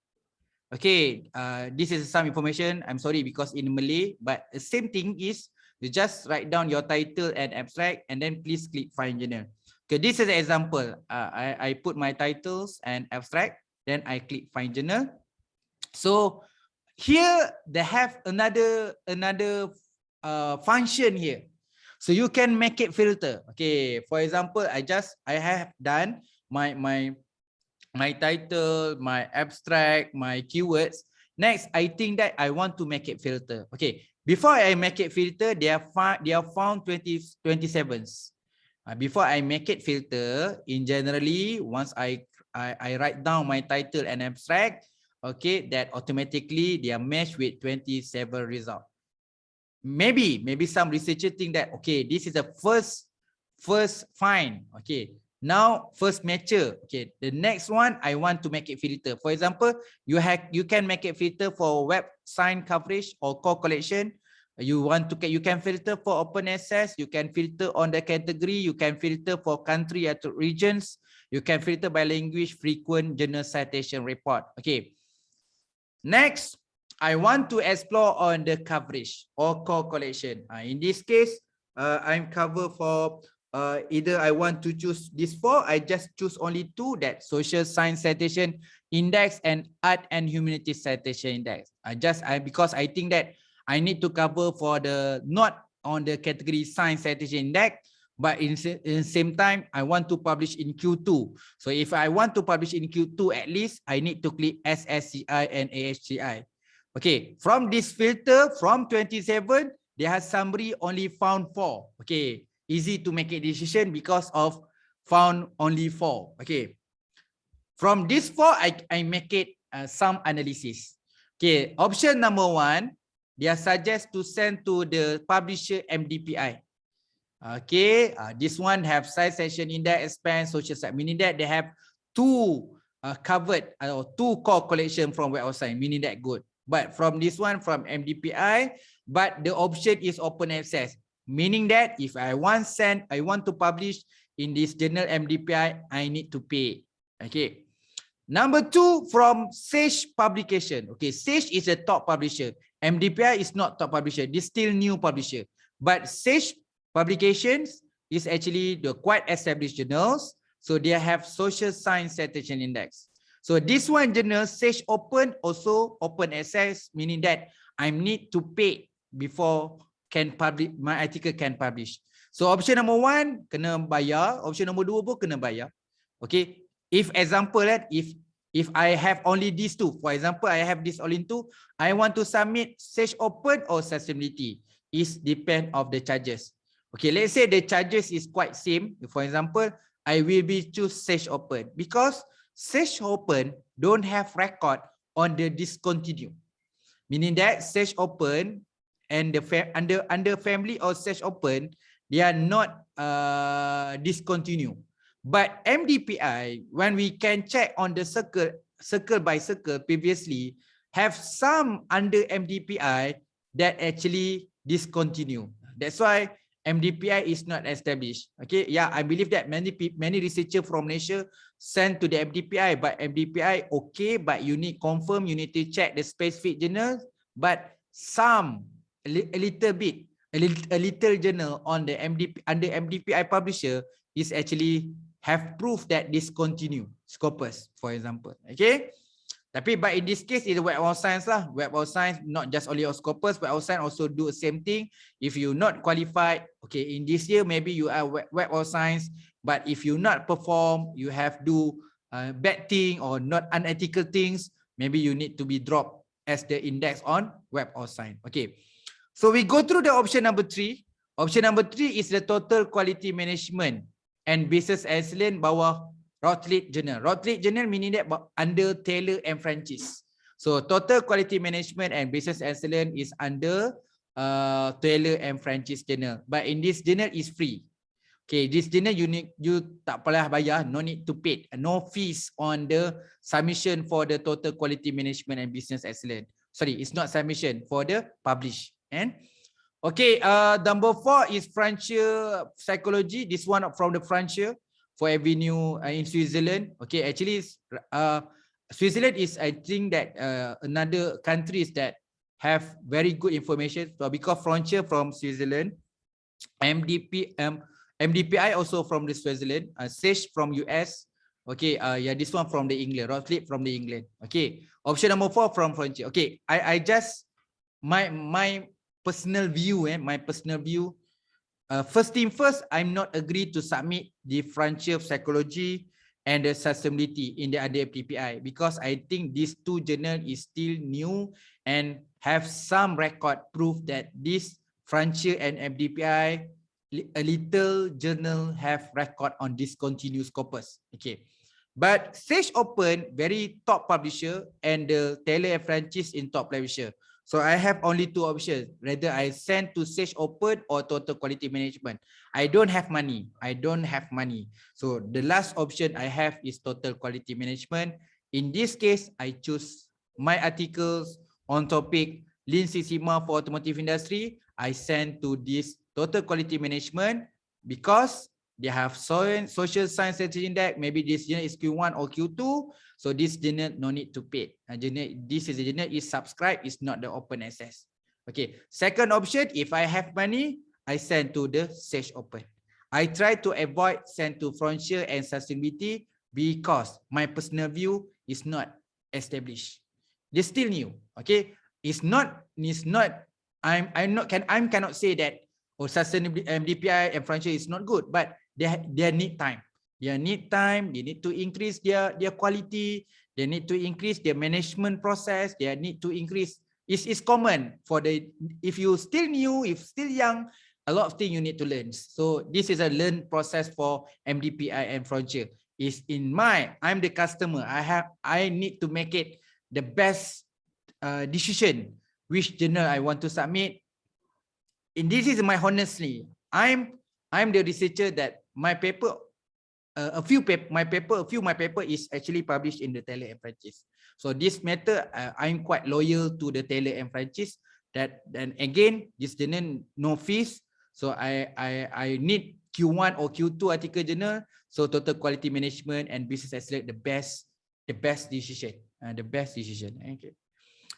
Okay, this is some information. I'm sorry because in Malay, but the same thing is you just write down your title and abstract, and then please click Find Journal. Okay, this is an example. I put my titles and abstract, then I click Find Journal. So here they have another function here, so you can make it filter. Okay, for example, I have done my title, my abstract, my keywords. Next, I think that I want to make it filter. Okay, before I make it filter, they are found 27s. Before I make it filter, in generally, once I write down my title and abstract, okay, that automatically they are matched with 27 result. Maybe some researcher think that, okay, this is the first find. Okay, now first matcher. Okay, the next one I want to make it filter. For example, you can make it filter for web science coverage or core collection. You can filter for open access. You can filter on the category. You can filter for country or regions. You can filter by language, frequent journal citation report. Okay. Next, I want to explore on the coverage or core collection. In this case, I'm covered for either I want to choose these 4. I just choose only 2, that social science citation index and art and humanities citation index. Because I think that I need to cover for the not on the category science citation index, but in the same time, I want to publish in Q2. So if I want to publish in Q2, at least I need to click SSCI and AHCI. Okay, from this filter, from 27, there has summary only found 4. Okay, easy to make a decision because of found only 4. Okay, from this 4, I make it some analysis. Okay, option number 1, they are suggest to send to the publisher MDPI. Okay, this one have size section index, expand, social site, meaning that they have 2 covered or 2 core collection from Web of Science, meaning that good. But from this one, from MDPI, but the option is open access, meaning that if I want to publish in this journal MDPI, I need to pay. Okay. Number 2, from Sage Publication. Okay, Sage is a top publisher. MDPI is not top publisher. This still new publisher. But Sage Publications, is actually the quite established journals. So they have social science citation index. So this one journal says open, also open access, meaning that I need to pay before can publish my article can publish. So option number 1 kena bayar, option number 2 pun kena bayar. Okay, if example if I have only these two, for example I have this only two, I want to submit Sage Open or Sustainability, is depend of the charges. Okay, let's say the charges is quite same. For example, I will be choose Sage Open because Sage Open don't have record on the discontinue, meaning that Sage Open and the under family or Sage Open, they are not discontinue. But MDPI, when we can check on the circle by circle previously, have some under MDPI that actually discontinue. That's why MDPI is not established. Okay, yeah, I believe that many researchers from Malaysia sent to the MDPI, but MDPI okay, but you need confirm, you need to check the specific journal. But some a little journal on the under MDPI publisher is actually have proof that discontinue Scopus, for example. Okay. Tapi but in this case, it's Web of Science lah. Web of Science, not just only of Scopus, Web of Science also do the same thing. If you not qualified, okay, in this year, maybe you are Web of Science, but if you not perform, you have do bad thing or not unethical things, maybe you need to be dropped as the index on Web of Science. Okay. So we go through the option number 3. Option number 3 is the total quality management and business excellence bawah Routledge Journal. Routledge Journal meaning that under Taylor and Francis. So total quality management and business excellence is under Taylor and Francis Journal. But in this journal is free. Okay, this journal you tak payah bayar, no need to pay, no fees on the submission for the total quality management and business excellence. Sorry, it's not submission for the publish. And okay, number 4 is Frontier Psychology. This one from the Frontier for Avenue in Switzerland. Okay, actually, Switzerland is, I think that another countries that have very good information. So because Frontier from Switzerland, MDPI also from the Switzerland, Sage from US. Okay, yeah, this one from the England, Routledge from the England. Okay, option number 4 from Frontier. Okay, I just my personal view, my personal view. First thing first, I'm not agreed to submit the Frontier Psychology and the Sustainability in the other PPI because I think these two journals is still new and have some record proof that this Frontier and MDPI, a little journal have record on discontinuous corpus. Okay, but Sage Open very top publisher and the Taylor and Francis in top publisher. So I have only two options. Whether I send to Sage Open or Total Quality Management. I don't have money. I don't have money. So the last option I have is Total Quality Management. In this case, I choose my articles on topic Lean Six Sigma for automotive industry. I send to this Total Quality Management because they have social science index. Maybe this journal is Q1 or Q2. So this journal no need to pay. This is a journal is subscribed, is not the open access. Okay. Second option, if I have money, I send to the Sage Open. I try to avoid send to Frontier and Sustainability because my personal view is not established. They're still new. Okay. It's not. I cannot say that Sustainability, MDPI and Frontier is not good, but they need time. They need time. They need to increase their quality. They need to increase their management process. They need to increase. It's common for the if you still new, if still young, a lot of things you need to learn. So this is a learn process for MDPI and Frontier. Is in I'm the customer. I need to make it the best decision which journal I want to submit. And this is my honestly. I'm the researcher that my paper. A few my paper is actually published in the Taylor and Francis. So this matter, I'm quite loyal to the Taylor and Francis. That then again, this journal no fees. So I need Q1 or Q2 article journal. So total quality management and business excellence the best decision. Okay.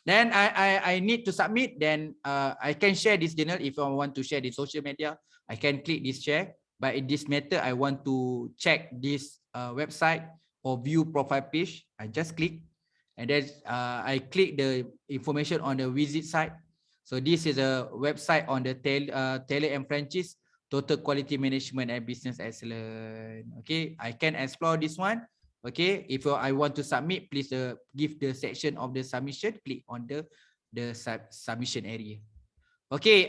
Then I need to submit. Then I can share this journal if I want to share the social media. I can click this share. but in this matter, I want to check this website or view profile page. I just click, and then I click the information on the visit site. So this is a website on the tailor and franchise, total quality management and business excellence. Okay, I can explore this one. Okay, if I want to submit, please give the section of the submission, click on the submission area. Okay,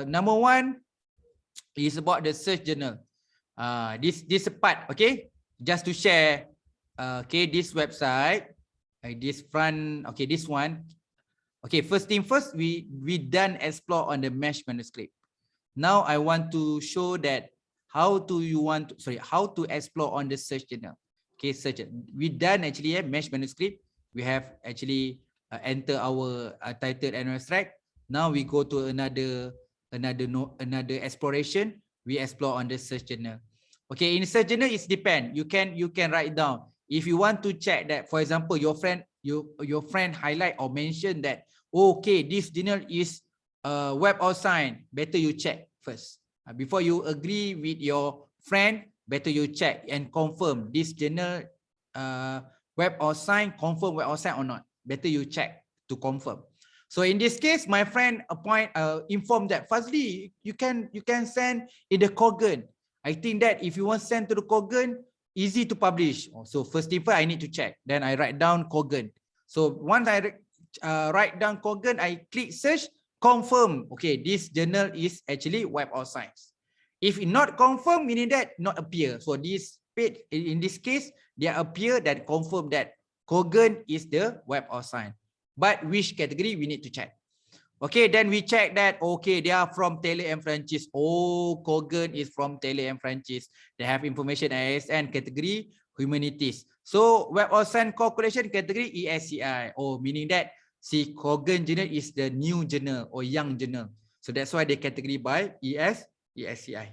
number one is about the search journal. This part, okay, just to share. Okay, this website, this front, okay, this one. Okay, first thing first, we done explore on the mesh manuscript. Now I want to show that how to explore on the search journal. Okay, search. We done actually mesh manuscript. We have actually enter our title and abstract. Now we go to another exploration. We explore on the search journal. Okay, in search journal it's depend. You can write down if you want to check that. For example, your friend highlight or mention that, okay, this journal is web or sign. Better you check first before you agree with your friend. Better you check and confirm this journal web or sign, confirm web or sign or not. Better you check to confirm. So in this case, my friend informed that Fazli, you can send in the Kogan. I think that if you want to send to the Kogan, easy to publish. So first thing first, I need to check. Then I write down Kogan. So once I write down Kogan, I click search, confirm. Okay, this journal is actually web or science. If it not confirm, meaning that not appear. So this page, in this case, they appear that confirm that Kogan is the web or science. But which category we need to check. Okay, then we check that, okay, they are from tailor and franchise. Oh, Kogan is from tailor and franchise. They have information ISN category, humanities. So web or science calculation category ESCI. Oh, meaning that see Kogan journal is the new journal or young journal. So that's why they category by ESCI.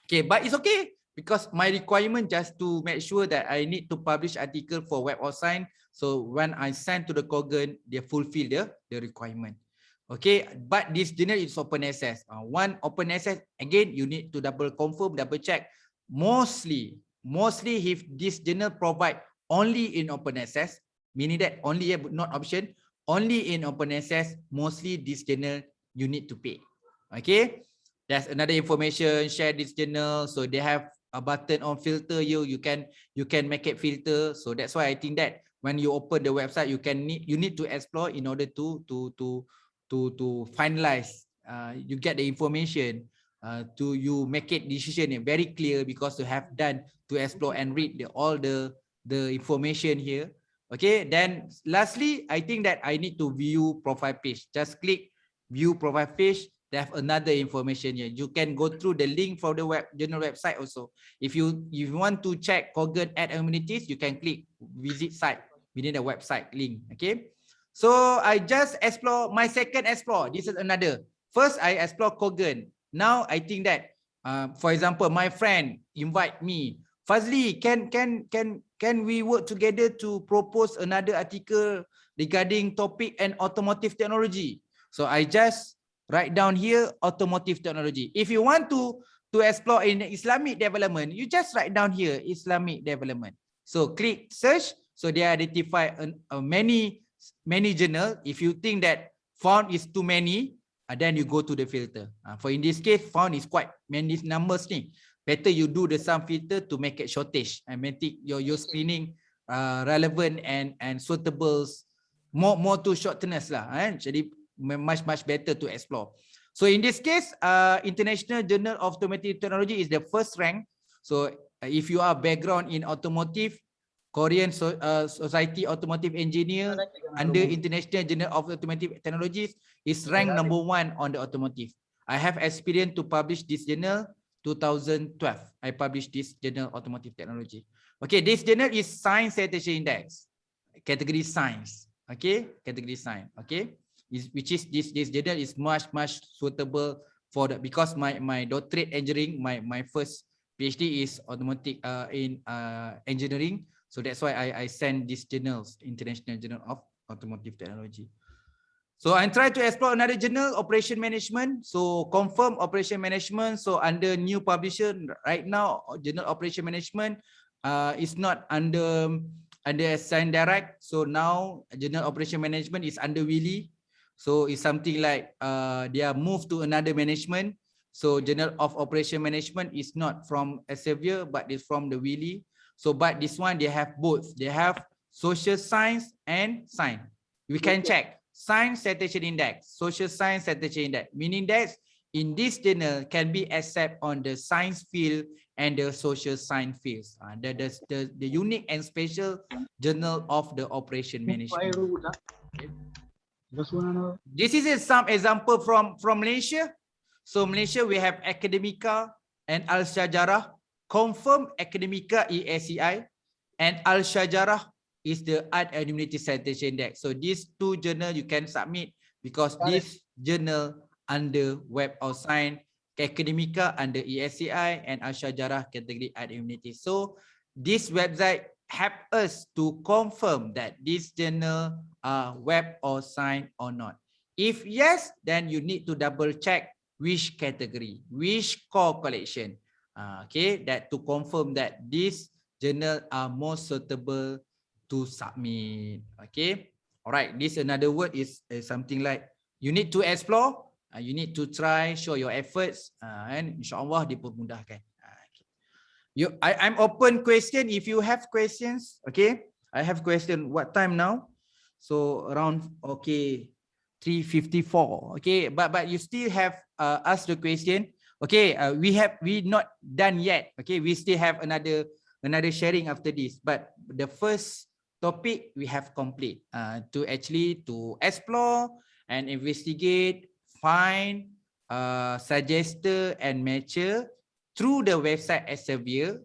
Okay, but it's okay because my requirement just to make sure that I need to publish article for web or science. So when I send to the Kogan, they fulfill the requirement. Okay, but this journal is open access. One open access, again, you need to double confirm, double check. Mostly if this journal provide only in open access, meaning that only, not option, only in open access, mostly this journal you need to pay. Okay, that's another information. Share this journal. So they have a button on filter you can make it filter. So that's why I think that when you open the website, you need to explore in order to finalize. You get the information to you make it decision very clear because you have done to explore and read all the information here. Okay, then lastly, I think that I need to view profile page. Just click view profile page. They have another information here. You can go through the link for the journal website also. If you want to check Kogan at amenities, you can click visit site within the website link. Okay. So I just explore my second explore. This is another. First, I explore Kogan. Now I think that, for example, my friend invite me. Fazli, can we work together to propose another article regarding topic and automotive technology? So I just write down here automotive technology. If you want to explore in Islamic development, you just write down here Islamic development. So click search. So they identify many journal. If you think that found is too many, then you go to the filter. For in this case, found is quite many numbers. Better you do the sum filter to make it shortage and make your screening relevant and suitable, more to shortness lah. Jadi much better to explore. So in this case, International Journal of Automotive Technology is the first rank. So if you are background in automotive, Korean Society Automotive Engineer under International Journal of Automotive Technologies is ranked number 1 on the automotive. I have experience to publish this journal 2012. I published this journal Automotive Technology. Okay, this journal is Science Citation Index, category science. Okay, category science. Okay, which is this journal is much suitable for the, because my doctorate engineering, my first PhD is automotive in engineering. So that's why I send these journals, International Journal of Automotive Technology. So I'm trying to explore another journal, operation management. So confirm operation management. So under new publisher right now, journal operation management is not under Assign Direct. So now journal operation management is under Willy. So it's something like they are moved to another management. So journal of operation management is not from Elsevier, but it's from the Willy. So but this one they have both. They have social science and science. We can check. Science Citation Index, Social Science Citation Index, meaning that in this journal can be accepted on the science field and the social science fields. The unique and special journal of the operation management. Okay. This is some example from Malaysia. So Malaysia, we have Academica and Al-Shajarah, confirm Academica ESCI, and Al-Shajarah is the Art and Humanity Citation Index. So these two journal you can submit because this journal under Web of Science, Academica under ESCI, and Al-Shajarah category Art and Humanity. So this website help us to confirm that this journal are Web of Science or not. If yes, then you need to double check which category, which core collection. Okay, that to confirm that this journal are most suitable to submit. Okay, all right, this another word is something like you need to explore, you need to try, show your efforts, and insyaAllah dipermudahkan. I'm open question if you have questions. Okay, I have question. What time now? So around, okay, 3:54. Okay, but you still have asked the question. Okay, we not done yet. Okay, we still have another sharing after this, but the first topic we have complete to explore and investigate, find, suggester and matcher through the website Elsevier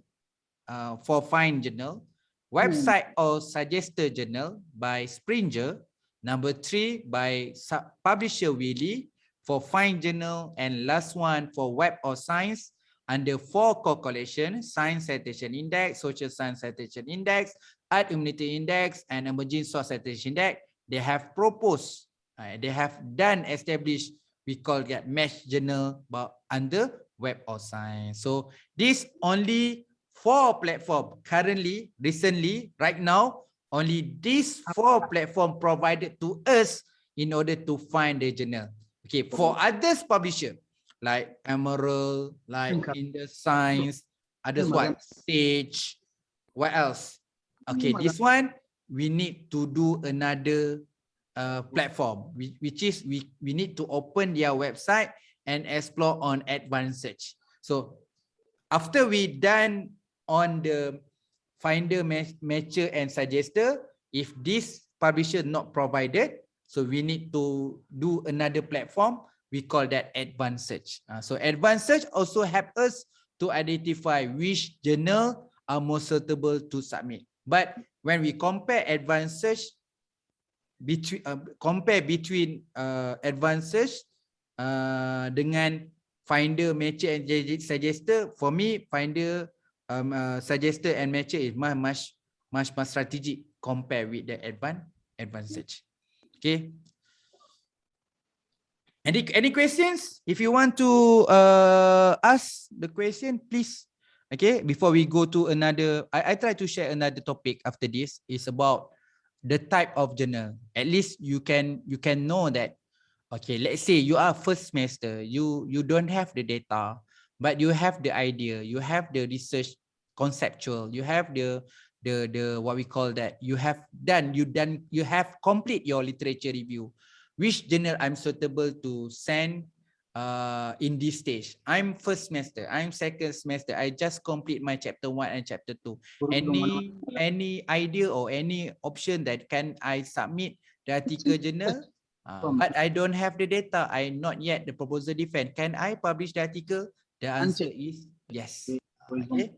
for find journal, website or suggester journal by Springer, number 3 by publisher Willy for find journal, and last one for Web of Science under 4 core collection: Science Citation Index, Social Science Citation Index, Art Humanity Index, and Emerging Source Citation Index. They have proposed, they have done established, we call that mesh journal under Web of Science. So this only 4 platform currently, recently, right now, only these 4 platform provided to us in order to find the journal. Okay, for others publisher like Emerald, like in the Science, others what? Sage, what else? Okay, this one we need to do another platform, which is we need to open their website and explore on advanced search. So after we done on the finder, matcher, and suggester, if this publisher not provided, so we need to do another platform. We call that advanced search. So advanced search also help us to identify which journal are most suitable to submit. But when we compare advanced search between advanced search dengan finder, matcher, and suggester, for me finder, suggester and matcher is much strategic compared with the advanced search. Okay. Any questions? If you want to ask the question, please. Okay, before we go to another, I try to share another topic after this. Is about the type of journal. At least you can know that. Okay, let's say you are first semester, you don't have the data, but you have the idea, you have the research conceptual, you have the what we call that, you have complete your literature review. Which journal I'm suitable to send in this stage? I'm first semester, I'm second semester, I just complete my chapter 1 and chapter 2. Any idea or any option that can I submit the article journal? But I don't have the data, I not yet the proposal defend. Can I publish the article? The answer is yes. Okay.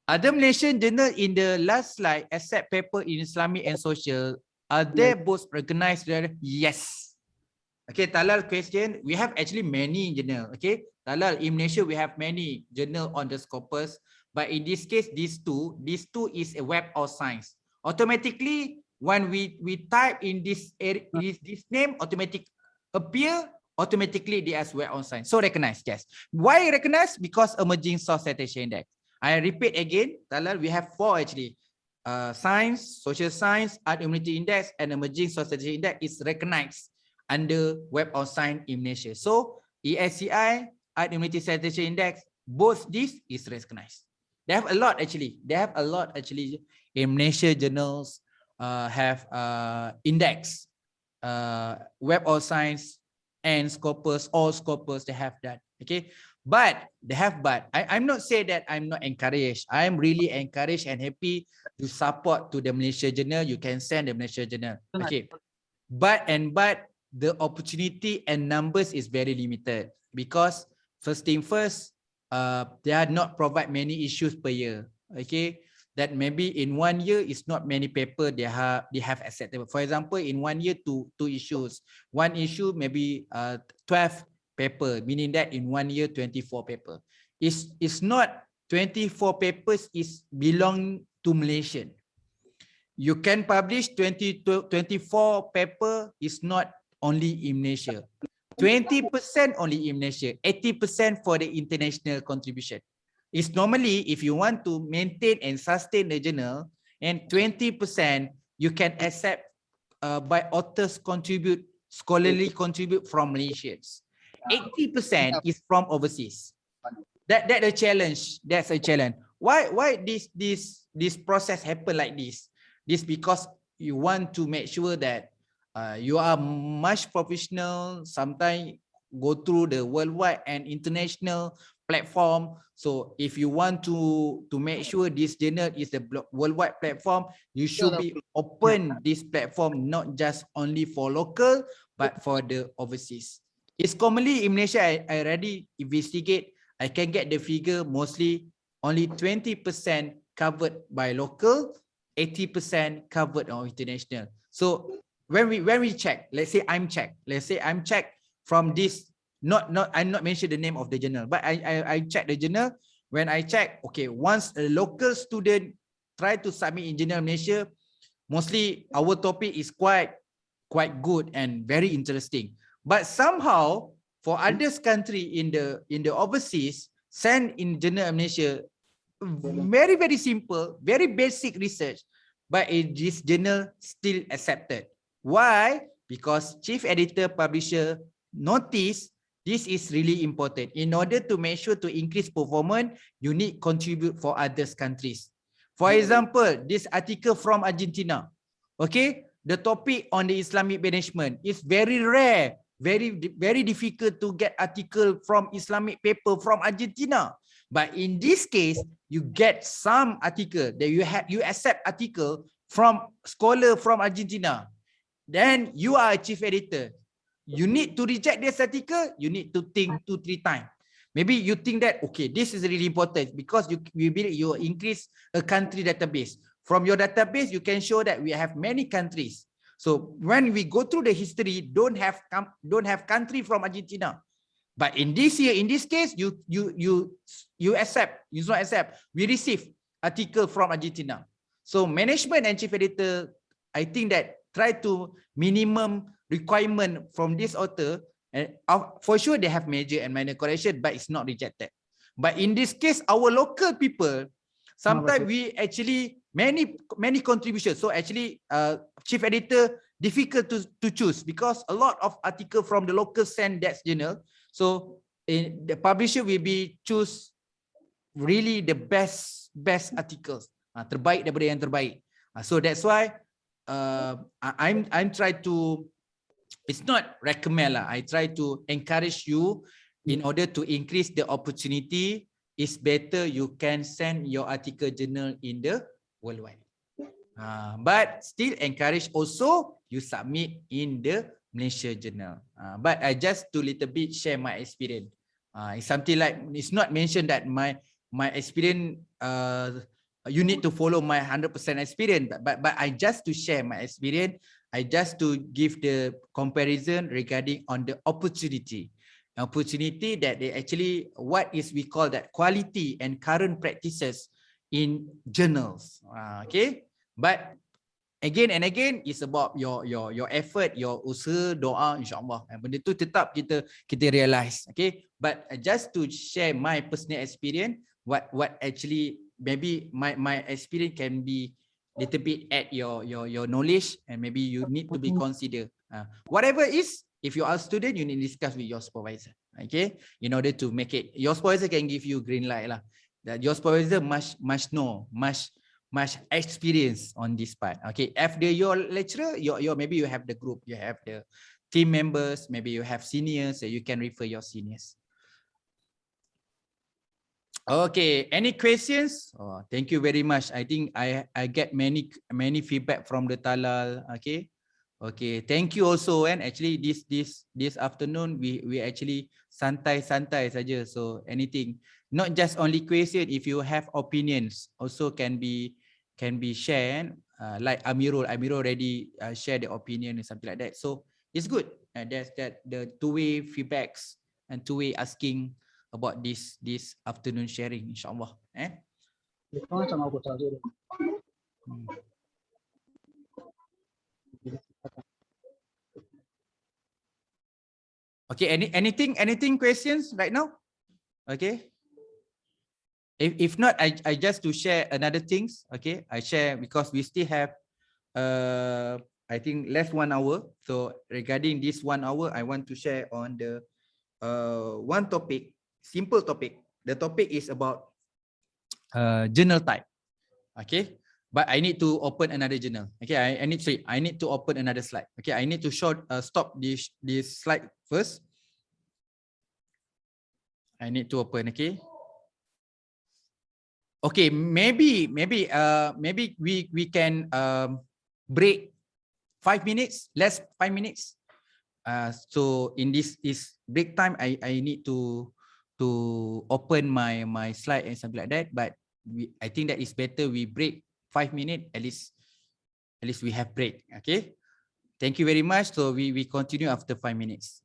Other Malaysian journal in the last slide, accept paper in Islamic and social, are they both recognized? Yes. Okay, Talal question. We have actually many journal. Okay, Talal, in Malaysia we have many journal on the Scopus, but in this case, these two is a Web of Science. Automatically, when we type in this name, automatically they as Web of Science. So recognized, yes. Why recognized? Because emerging source citation index. I repeat again, Talal, we have 4 actually. Science, social science, art humanity index, and emerging source citation index is recognized under Web of Science in Malaysia. So ESCI, art humanity citation index, both this is recognized. They have a lot actually. In Malaysia journals have index, Web of Science and Scopus, all Scopus, they have that. Okay. But I'm not saying that I'm not encouraged. I'm really encouraged and happy to support to the Malaysia journal. You can send the Malaysia journal. Okay. But the opportunity and numbers is very limited because first thing first, they are not provide many issues per year. Okay. That maybe in 1 year is not many paper they have accepted. For example, in 1 year, two issues. One issue maybe 12 paper, meaning that in 1 year 24 paper. It's not 24 papers is belong to Malaysian. You can publish 24 paper is not only in Malaysia. 20% only in Malaysia, 80% for the international contribution. It's normally if you want to maintain and sustain the journal, and 20% you can accept by authors contribute, scholarly contribute from Malaysians. 80% is from overseas. That's a challenge. That's a challenge. Why this process happen like this? This because you want to make sure that you are much professional. Sometimes go through the worldwide and international platform. So if you want to make sure this journal is the worldwide platform, you should be open this platform not just only for local but for the overseas. It's commonly in Malaysia. I already investigate. I can get the figure mostly only 20% covered by local, 80% covered on international. So when we check, let's say I'm checked from this. I'm not mention the name of the journal, but I check the journal. When I check, okay, once a local student try to submit in Journal Malaysia, mostly our topic is quite good and very interesting. But somehow for others country in the overseas, send in Journal Malaysia, very simple, very basic research, but this journal still accepted. Why? Because chief editor publisher notice this is really important. In order to make sure to increase performance, you need contribute for others countries. For example, this article from Argentina, okay, the topic on the Islamic management is very rare, very difficult to get article from Islamic paper from Argentina. But in this case, you get some article that you accept article from scholar from Argentina. Then you are a chief editor. You need to reject this article. You need to think 2-3 times. Maybe you think that, okay, this is really important because you increase a country database. From your database, you can show that we have many countries. So when we go through the history, don't have country from Argentina. But in this year, in this case, you accept, you don't accept. We receive article from Argentina. So management and chief editor, I think that try to minimum requirement from this author. And for sure they have major and minor correction, but it's not rejected. But in this case, our local people, sometimes we actually many contributions. So actually, chief editor difficult to choose because a lot of article from the local send that journal. So the publisher will be choose really the best articles, terbaik daripada yang terbaik. So that's why I'm trying to, it's not recommend lah. I try to encourage you in order to increase the opportunity. It's better you can send your article journal in the worldwide. But still encourage also you submit in the Malaysia journal. But I just to little bit share my experience. It's something like, it's not mentioned that my experience, you need to follow my 100% experience, but I just to share my experience. I just to give the comparison regarding on the opportunity that they actually, what is we call that quality and current practices in journals. Okay, but again and again, it's about your effort, your usaha, doa, insyaAllah. Benda tu tetap kita realize. Okay. But just to share my personal experience, what actually maybe my experience can be little bit add your knowledge, and maybe you need to be considered. Whatever is, if you are a student, you need to discuss with your supervisor. Okay, in order to make it, your supervisor can give you green light lah. That your supervisor must know, much experience on this part. Okay, after your lecturer, your maybe you have the group, you have the team members, maybe you have seniors, so you can refer your seniors. Okay, any questions? Oh, thank you very much. I think I get many feedback from the Talal. Okay. Okay, thank you also. And actually this afternoon we actually santai saja. So anything, not just only question, if you have opinions also can be shared. Like Amirul already shared the opinion and something like that. So it's good. That's the two-way feedbacks and two-way asking about this afternoon sharing, insyaAllah. Okay, anything questions right now? Okay. If not, I just to share another things. Okay, I share because we still have I think less 1 hour. So regarding this 1 hour, I want to share on the one topic, simple topic. The topic is about journal type. Okay, but I need to open another journal. Okay, I need to open another slide. Okay, I need to stop this slide first. I need to open. Okay. Okay, maybe we can break 5 minutes, less 5 minutes. So in this break time, I need to open my slide and something like that. But I think that is better we break 5 minutes at least we have break. Okay. Thank you very much. So we continue after 5 minutes.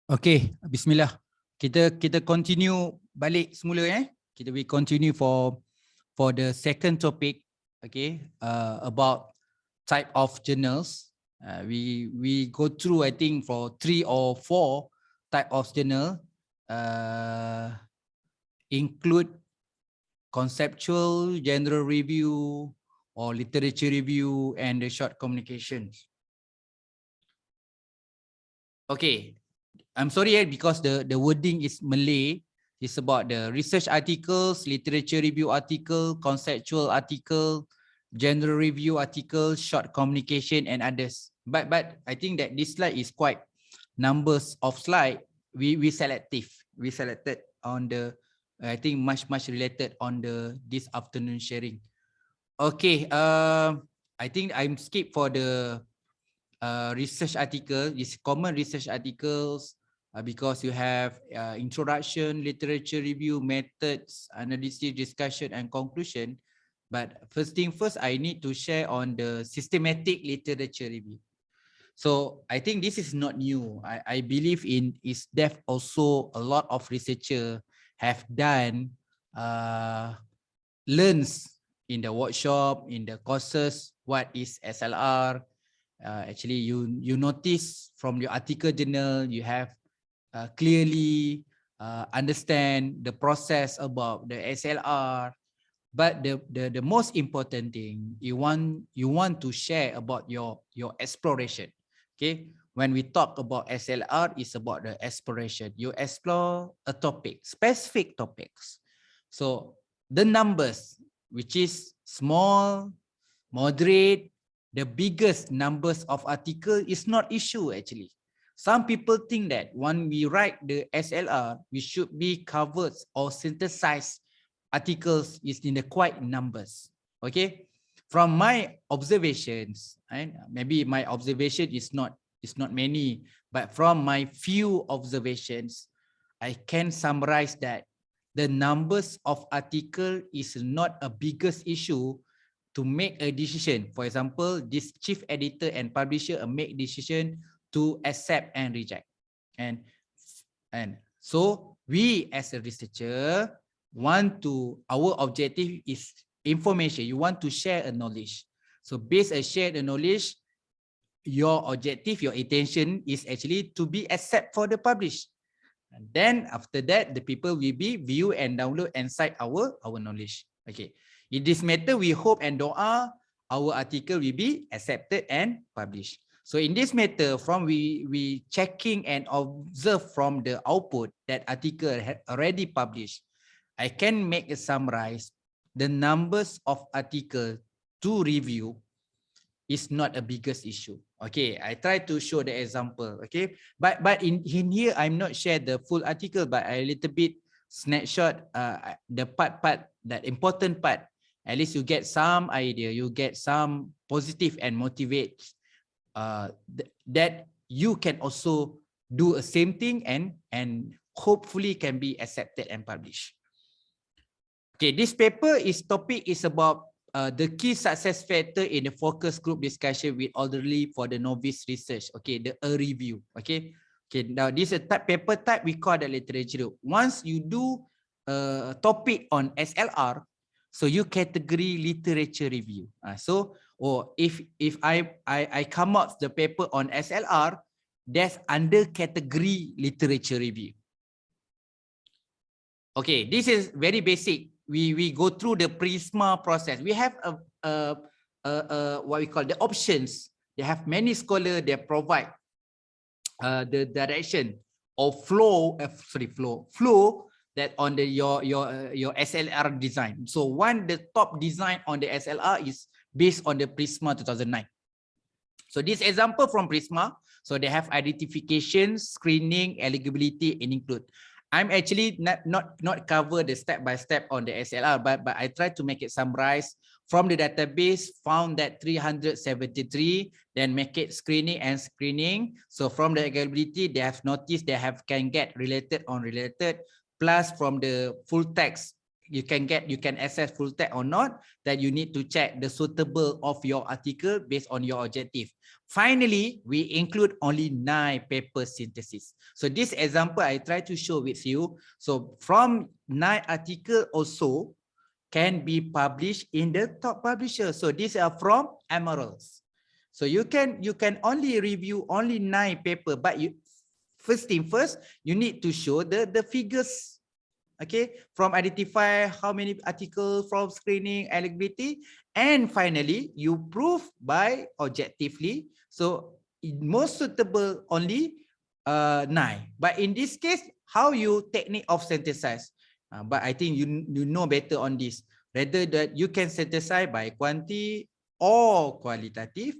Okay, bismillah. Kita continue balik semula Kita will continue for the second topic, okay, about type of journals. We go through, I think, for 3 or 4 type of journal, include conceptual, general review, or literature review, and the short communications. Okay, I'm sorry because the wording is Malay. It's about the research articles, literature review article, conceptual article, general review article, short communication, and others. But I think that this slide is quite numbers of slide. We selected on the, I think much related on the this afternoon sharing. Okay, I think I'm skip for the research article. Is common research articles because you have introduction, literature review, methods, analysis, discussion, and conclusion. But first thing first, I need to share on the systematic literature review. So I think this is not new. I believe in is depth also a lot of researcher have done, learns in the workshop, in the courses, what is SLR. Actually, you notice from your article journal, you have clearly understand the process about the SLR. But the most important thing, you want to share about your exploration. Okay, when we talk about SLR, it's about the exploration. You explore a topic, specific topics. So the numbers, which is small, moderate, the biggest numbers of article is not issue actually. Some people think that when we write the SLR, we should be covered or synthesized articles is in the quite numbers. Okay, from my observations, and maybe my observation is not many, but from my few observations, I can summarize that the numbers of article is not a biggest issue to make a decision. For example, this chief editor and publisher make decision to accept and reject. And so we as a researcher our objective is information. You want to share a knowledge. So based on share the knowledge, your objective, your intention is actually to be accept for the publish. And then after that, the people will be view and download and cite our knowledge. Okay. In this matter, we hope and doa our article will be accepted and published. So in this matter, from we checking and observe from the output that article had already published, I can make a summarize. The numbers of article to review is not a biggest issue. Okay, I try to show the example. Okay, but in here I'm not share the full article, but a little bit snapshot the part that important part. At least you get some idea, you get some positive and motivate that you can also do a same thing and hopefully can be accepted and published. Okay, this paper topic is about the key success factor in the focus group discussion with elderly for the novice research. Okay, a review. Okay, now this is a paper type we call the literature. Once you do a topic on SLR, so you category literature review. If I come up the paper on SLR, that's under category literature review. Okay, this is very basic. We go through the Prisma process. We have what we call the options. They have many scholars. They provide the direction or flow that on the your SLR design. So the top design on the SLR is based on the Prisma 2009. So this example from Prisma. So they have identification, screening, eligibility, and include. I'm actually not cover the step by step on the SLR, but I try to make it summarize from the database. Found that 373, then make it screening. So from the eligibility, they have noticed they can get related, unrelated, plus from the full text you can access full text or not, that you need to check the suitable of your article based on your objective. Finally, we include only 9 paper synthesis. So this example I try to show with you. So from 9 article also can be published in the top publisher. So these are from Emeralds. So you can only review only 9 paper, but you first thing first, you need to show the figures. Okay, from identify how many articles, from screening, eligibility, and finally you prove by objectively. So most suitable only 9. But in this case, how you technique of synthesize? But I think you know better on this. Rather that you can synthesize by quantity or qualitative,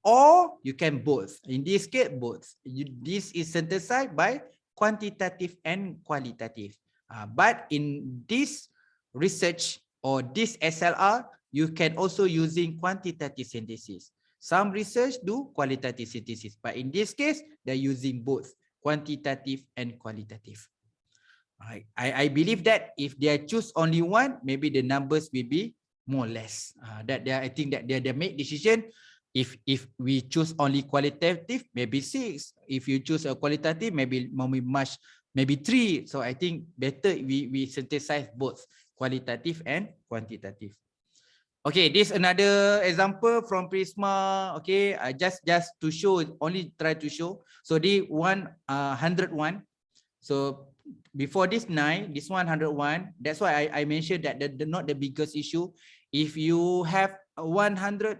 or you can both. In this case, both. This is synthesized by quantitative and qualitative. But in this research or this SLR, you can also using quantitative synthesis. Some research do qualitative synthesis, but in this case, they're using both quantitative and qualitative. I believe that if they choose only one, maybe the numbers will be more or less. I think that they make decision. If we choose only qualitative, maybe 6. If you choose a qualitative, maybe much. Maybe 3. So I think better we synthesize both qualitative and quantitative. Okay, this another example from Prisma. Okay, I just to show, only try to show. So the 101. So before this 9, this 101. That's why I mentioned that not the biggest issue. If you have 101,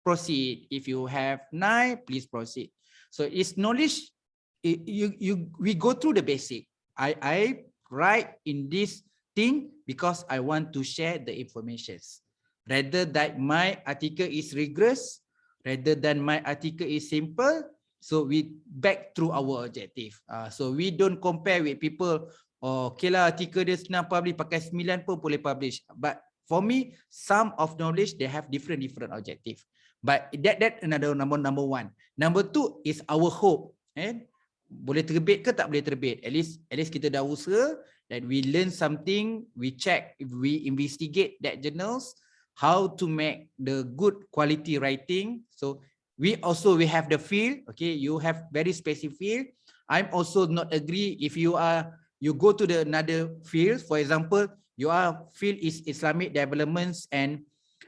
proceed. If you have 9, please proceed. So it's knowledge. We go through the basic. I write in this thing because I want to share the informations. Rather that my article is rigorous, rather than my article is simple. So we back through our objective. So we don't compare with people. Oh, okay lah, artikel dia senang publish, pakai 9 pun boleh publish. But for me, some of knowledge they have different objective. But that another number 1. Number 2 is our hope. Boleh terbit ke tak boleh terbit, at least kita dah usaha, that we learn something, we check, we investigate that journals, how to make the good quality writing. So we have the field. Okay, you have very specific field. I'm also not agree if you go to the another field. For example, your field is Islamic developments and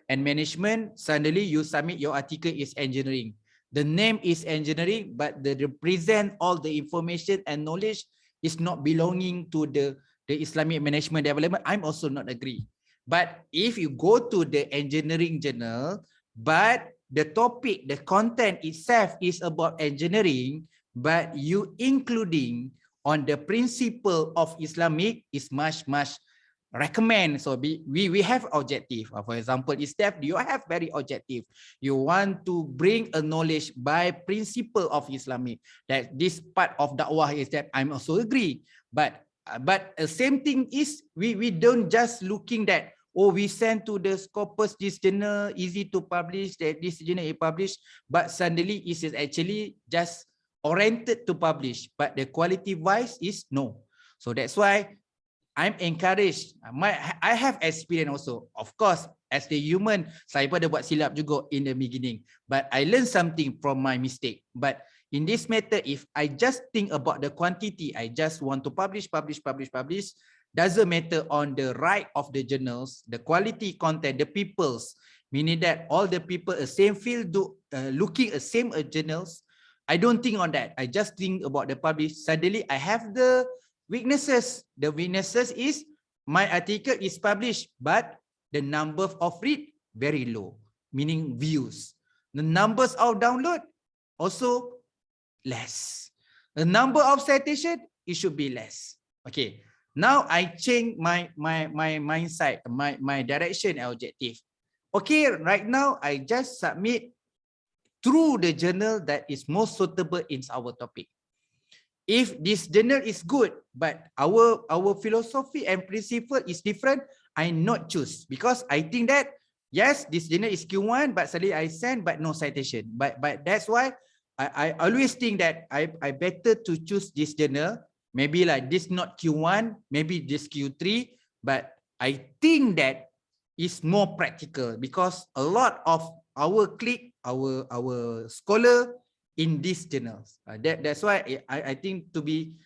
management. Suddenly you submit your article is engineering. The name is engineering, but the represent all the information and knowledge is not belonging to the Islamic management development. I'm also not agree. But if you go to the engineering journal, but the topic, the content itself is about engineering, but you including on the principle of Islamic is much recommend. So we have objective. For example, Steph, you have very objective. You want to bring a knowledge by principle of Islamic. That this part of dakwah is that I'm also agree. But the same thing is we don't just looking that, oh, we send to the Scopus this journal easy to publish, that this journal is published, but suddenly it is actually just oriented to publish, but the quality wise is no. So that's why I'm encouraged. I have experience also. Of course, as the human, saya pun ada buat silap juga in the beginning. But I learned something from my mistake. But in this matter, if I just think about the quantity, I just want to publish. Doesn't matter on the right of the journals, the quality content, the people's, meaning that all the people the same field looking at same journals. I don't think on that. I just think about the publish. Suddenly, I have the weaknesses. The weaknesses is my article is published, but the number of read very low, meaning views. The numbers of download also less. The number of citation, it should be less. Okay. Now I change my mindset, my direction and objective. Okay, right now I just submit through the journal that is most suitable in our topic. If this journal is good, but our philosophy and principle is different, I not choose, because I think that yes, this journal is Q1, but suddenly I send but no citation. But that's why I always think that I better to choose this journal. Maybe like this not Q1, maybe this Q3, but I think that is more practical because a lot of our clique, our scholar in these journals. That's why I think to be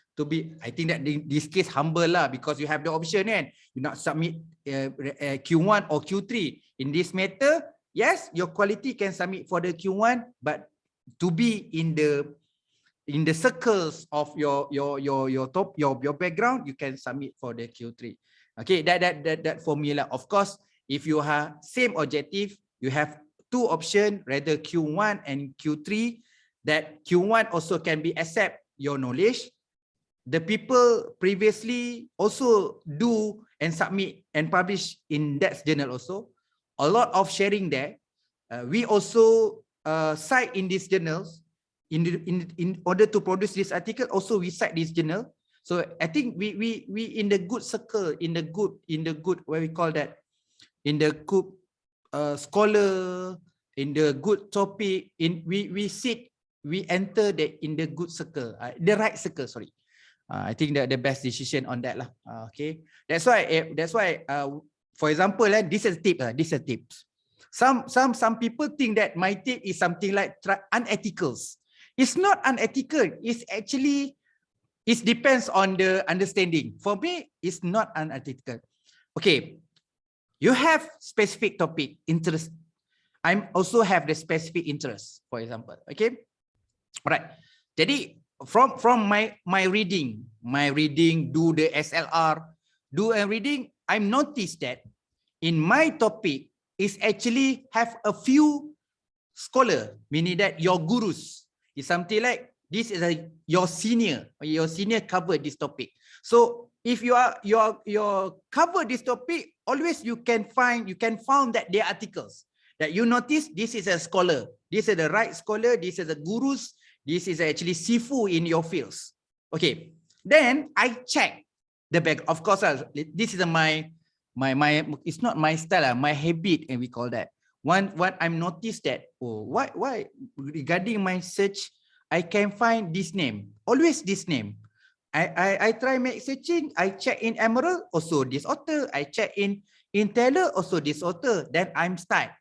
I think that in this case humble lah, because you have the option and you not submit Q1 or Q3 in this matter. Yes, your quality can submit for the Q1, but to be in the circles of your background, you can submit for the Q3. Okay, that formula. Of course, if you have same objective, you have two options, rather Q1 and Q3. That Q1 also can be accept your knowledge. The people previously also do and submit and publish in that journal also. A lot of sharing there. We also cite in these journals in order to produce this article. Also, we cite this journal. So I think we in the good circle, in the good what we call that, in the good scholar, in the good topic. We enter in the good circle, the right circle. Sorry. I think that the best decision on that lah. Okay, that's why for example, this is tip. This is tips. Some people think that my tip is something like unethical. It's not unethical. It's actually, it depends on the understanding. For me, it's not unethical. Okay, you have specific topic interest. I also have the specific interest, for example. Okay, all right. Jadi from my reading, do the SLR, reading, I'm noticed that in my topic is actually have a few scholar, meaning that your gurus is something like this is your senior cover this topic. So if you cover this topic, always you can found that their articles that you notice this is a scholar, this is the right scholar, this is a gurus. This is actually sifu in your fields. Okay, then I check the back. Of course, this is my it's not my style, my habit, and we call that. What I'm noticed that, oh, why regarding my search, I can find this name, always this name. I try make searching. I check in Emerald, also this author. I check in Teller, also this author. Then I'm start.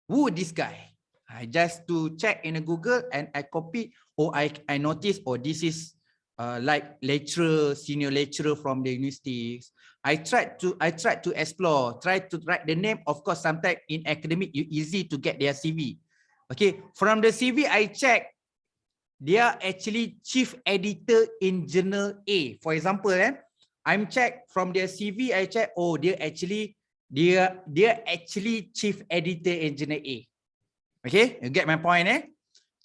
Who this guy? I just to check in a Google and I copy, or I notice, or this is like senior lecturer from the universities. I tried to explore, try to write the name. Of course, sometimes in academic, you easy to get their CV. Okay, from the CV, I check they are actually chief editor in journal A. For example, I'm check from their CV. I check, oh, they're actually chief editor in journal A. Okay, you get my point,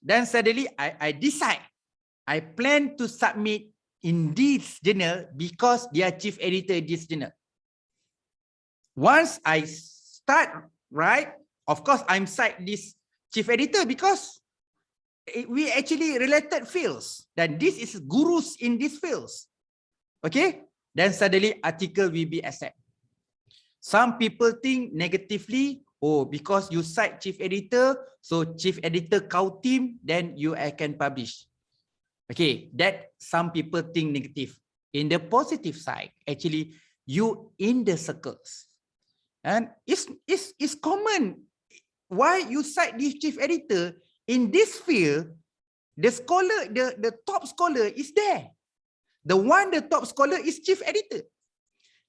Then suddenly I decide, I plan to submit in this journal because they are chief editor in this journal. Once I start, right, of course, I'm cite this chief editor because we actually related fields. Then this is gurus in these fields. Okay, then suddenly article will be accepted. Some people think negatively. Oh, because you cite chief editor, so chief editor cow team, then you can publish. Okay, that some people think negative. In the positive side, actually, you in the circles. And it's common. Why you cite this chief editor in this field? The scholar, the top scholar is there. The top scholar is chief editor.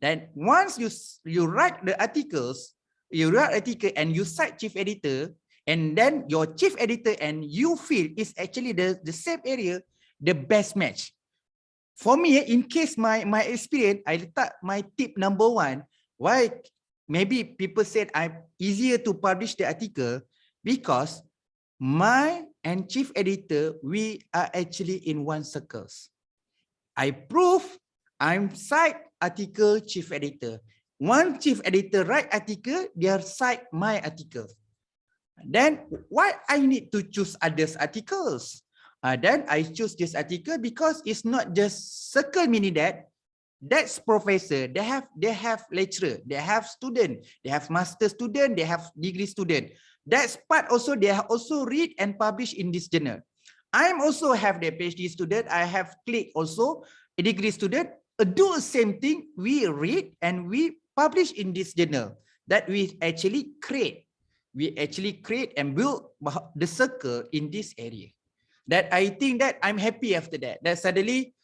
Then once you write the articles, and you cite chief editor, and then your chief editor and you feel is actually the same area, the best match. For me, in case my experience, I letak my tip number 1. Why maybe people said I'm easier to publish the article, because my and chief editor, we are actually in one circles. I prove I'm cite article chief editor. One chief editor write article, they cite my article. Then why I need to choose others articles? Then I choose this article because it's not just circle, meaning that's professor. They have lecturer, they have student, they have master student, they have degree student. That's part also they have also read and publish in this journal. I'm also have the PhD student. I have click also a degree student. Do the same thing. We read and we publish in this journal, that we actually create and build the circle in this area. That I think that I'm happy after that. That suddenly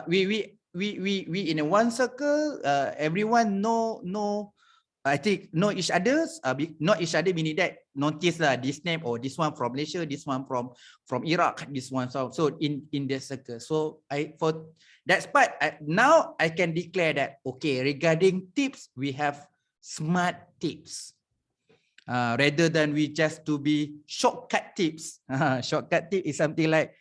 we in a one circle, everyone know I think know each other's, not each other meaning that notice lah this name or this one from Malaysia, this one from Iraq, this one so in the circle. So for that part now I can declare that okay, regarding tips we have smart tips. Rather than we just to be shortcut tips. Shortcut tip is something like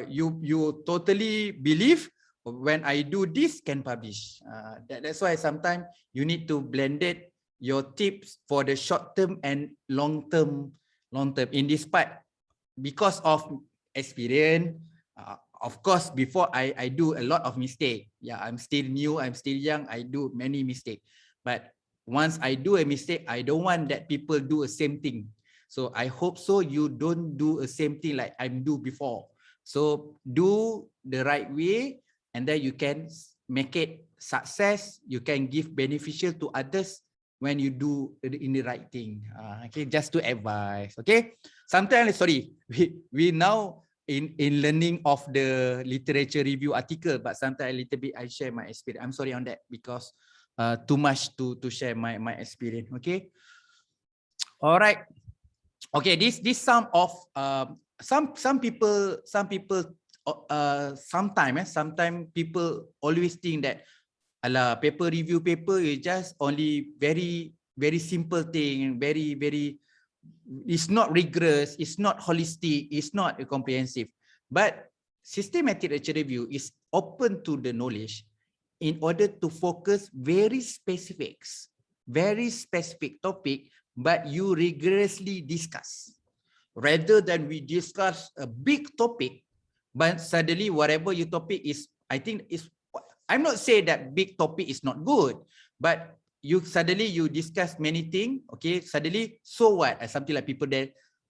you totally believe when I do this can publish. That's why sometimes you need to blend it your tips for the short term and long term in this part because of experience. Of course, before I do a lot of mistake. Yeah, I'm still new, I'm still young, I do many mistakes. But once I do a mistake, I don't want that people do the same thing. So I hope so you don't do the same thing like I do before. So do the right way and then you can make it success. You can give beneficial to others when you do in the right thing. Okay, just to advise. Okay, sometimes sorry, we now in learning of the literature review article, but sometimes a little bit I share my experience. I'm sorry on that because too much to share my experience. Okay, all right. Okay, this some of some people sometimes people always think that paper review paper is just only very simple thing, very it's not rigorous, it's not holistic, it's not comprehensive. But systematic literature review is open to the knowledge in order to focus very specific topic, but you rigorously discuss rather than we discuss a big topic, but suddenly whatever your topic is, I think is, I'm not saying that big topic is not good, but you suddenly you discuss many things. Okay, suddenly so what? Something like people there,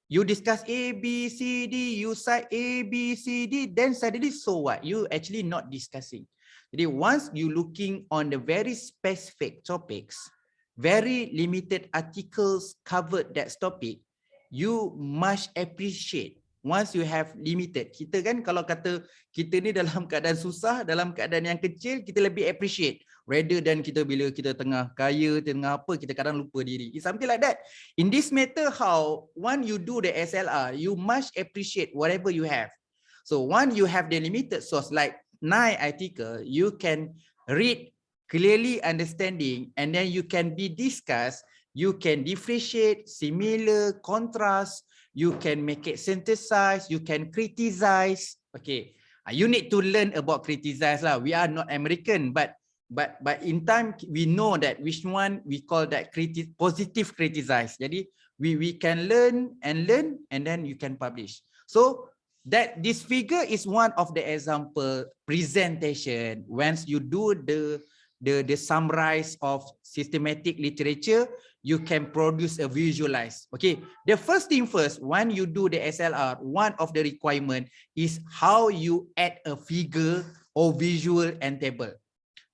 you discuss A, B, C, D, you cite A, B, C, D, then suddenly so what? You actually not discussing. Once you looking on the very specific topics, very limited articles covered that topic, you must appreciate. Once you have limited, kita kan kalau kata kita ni dalam keadaan susah, dalam keadaan yang kecil, kita lebih appreciate rather than kita bila kita tengah kaya, tengah apa, kita kadang lupa diri. It's something like that. In this matter, how when you do the SLR, you must appreciate whatever you have. So once you have the limited source, like 9 article, you can read clearly understanding, and then you can be discussed, you can differentiate, similar, contrast, you can make it synthesize, you can criticize. Okay, you need to learn about criticize lah. We are not American, but in time we know that which one we call that positive criticize. Jadi we can learn and then you can publish. So that this figure is one of the example presentation. Once you do the summarize of systematic literature, you can produce a visualize. Okay, the first thing first, when you do the SLR, one of the requirement is how you add a figure or visual and table.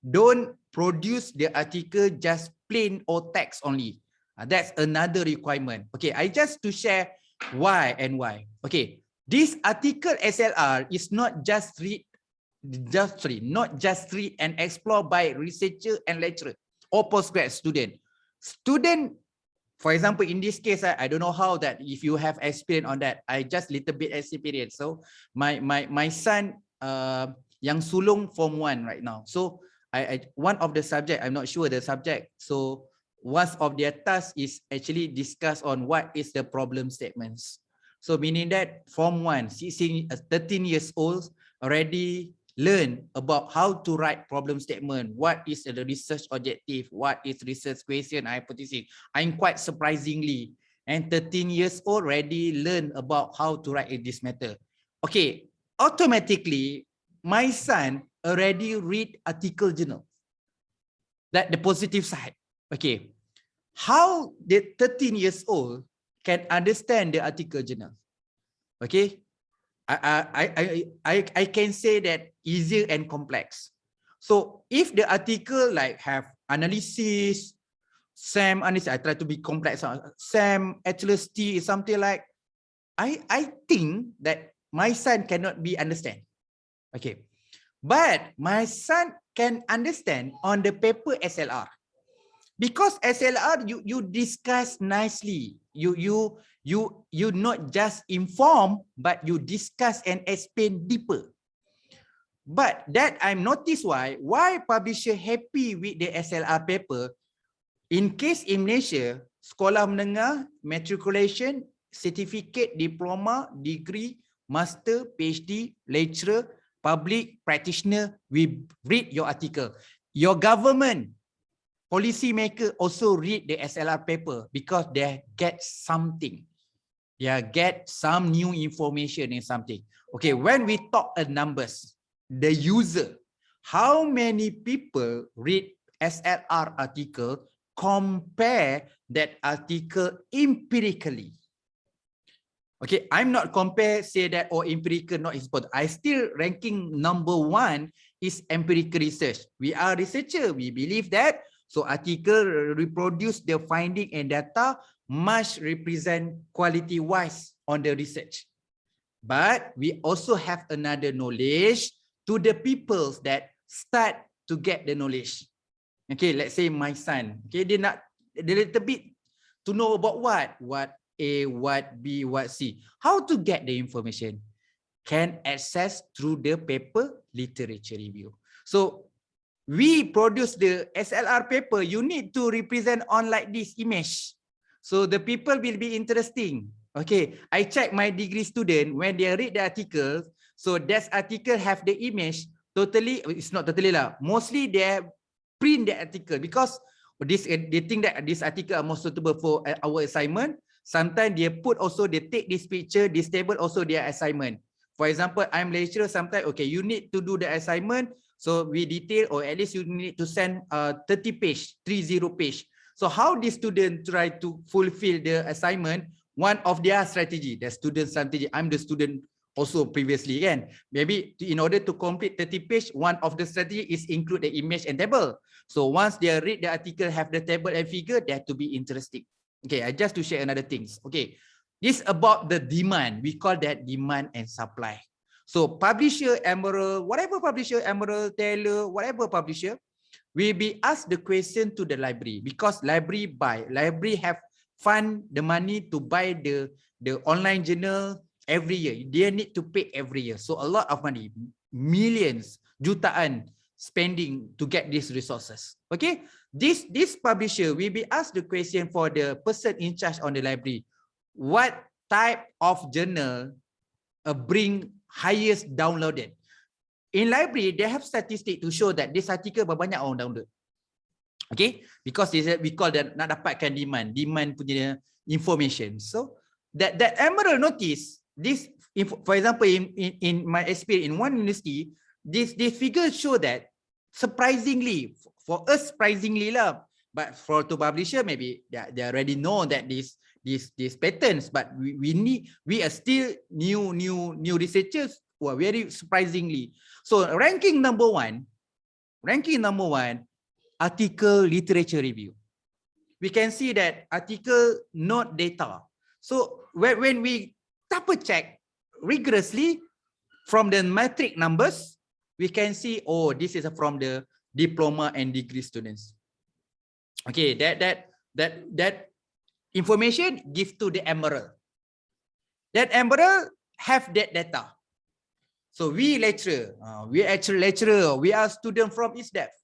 Don't produce the article just plain or text only. That's another requirement. Okay, I just to share why and why. Okay, this article SLR is not just read and explore by researcher and lecturer or postgrad student. Student, for example, in this case, I don't know how that if you have experience on that. I just little bit experience. So my son yang sulung form 1 right now. So I one of the subject, I'm not sure the subject. So one of their tasks is actually discuss on what is the problem statements. So meaning that form 1, 13 years old already learn about how to write problem statement, what is the research objective, what is research question, hypothesis. I'm quite surprisingly, and 13 years old already learn about how to write in this matter. Okay, automatically, my son already read article journal. That the positive side. Okay, how the 13 years old can understand the article journal? Okay, I can say that easier and complex. So if the article like have analysis, SAM analysis. I try to be complex. SAM, HLST is something like, I think that my son cannot be understand. Okay. But my son can understand on the paper SLR. Because SLR, you discuss nicely. You not just inform, but you discuss and explain deeper. But that I'm noticed why publisher happy with the SLR paper. In case in Malaysia, sekolah menengah, matriculation, certificate, diploma, degree, master, PhD, lecturer, public practitioner, we read your article. Your government, policy maker also read the SLR paper because they get something. They get some new information in something. Okay, when we talk numbers, the user, how many people read SLR article, compare that article empirically. Okay, I'm not compare, say that, or empirical not important. I still ranking number 1 is empirical research. We are researcher, we believe that. So article reproduce the finding and data must represent quality wise on the research. But we also have another knowledge to the people that start to get the knowledge. Okay, let's say my son. Okay, dia nak a little bit to know about what A, what B, what C. How to get the information? Can access through the paper literature review. So we produce the SLR paper, you need to represent on like this image. So the people will be interesting. Okay, I check my degree student when they read the article. So that article have the image totally, it's not totally lah. Mostly they print the article because this they think that this article are more suitable for our assignment. Sometimes they put also, they take this picture, this table also their assignment. For example, I'm lecturer, sometimes, okay, you need to do the assignment. So we detail, or at least you need to send 30 page, 30 page. So how the student try to fulfill the assignment? One of their strategy, the student strategy. I'm the student also previously, again. Maybe in order to complete 30 page, one of the strategy is include the image and table. So once they read the article, have the table and figure, they have to be interesting. Okay, I just to share another things. Okay, this about the demand. We call that demand and supply. So publisher, Emerald, whatever publisher, Emerald, Taylor, whatever publisher, we be asked the question to the library because library have fund the money to buy the online journal every year. They need to pay every year. So a lot of money, millions, jutaan spending to get these resources. Okay, this publisher will be asked the question for the person in charge on the library. What type of journal bring highest downloaded? In library, they have statistics to show that this article berapa banyak orang download. Okay, because we call that nak dapatkan demand punya information. So that Emerald notice this, for example, in my experience in one university, this figure show that surprisingly, for us surprisingly lah, but for to publisher maybe they already know that these patterns, but we are still new researchers who are very surprisingly. So ranking number one, article literature review. We can see that article not data. So when we double check rigorously from the metric numbers, we can see, oh, this is from the diploma and degree students. Okay, that information give to the Emerald. That Emerald have that data. So we lecturer, we actually lecturer, we are student from ISDEF.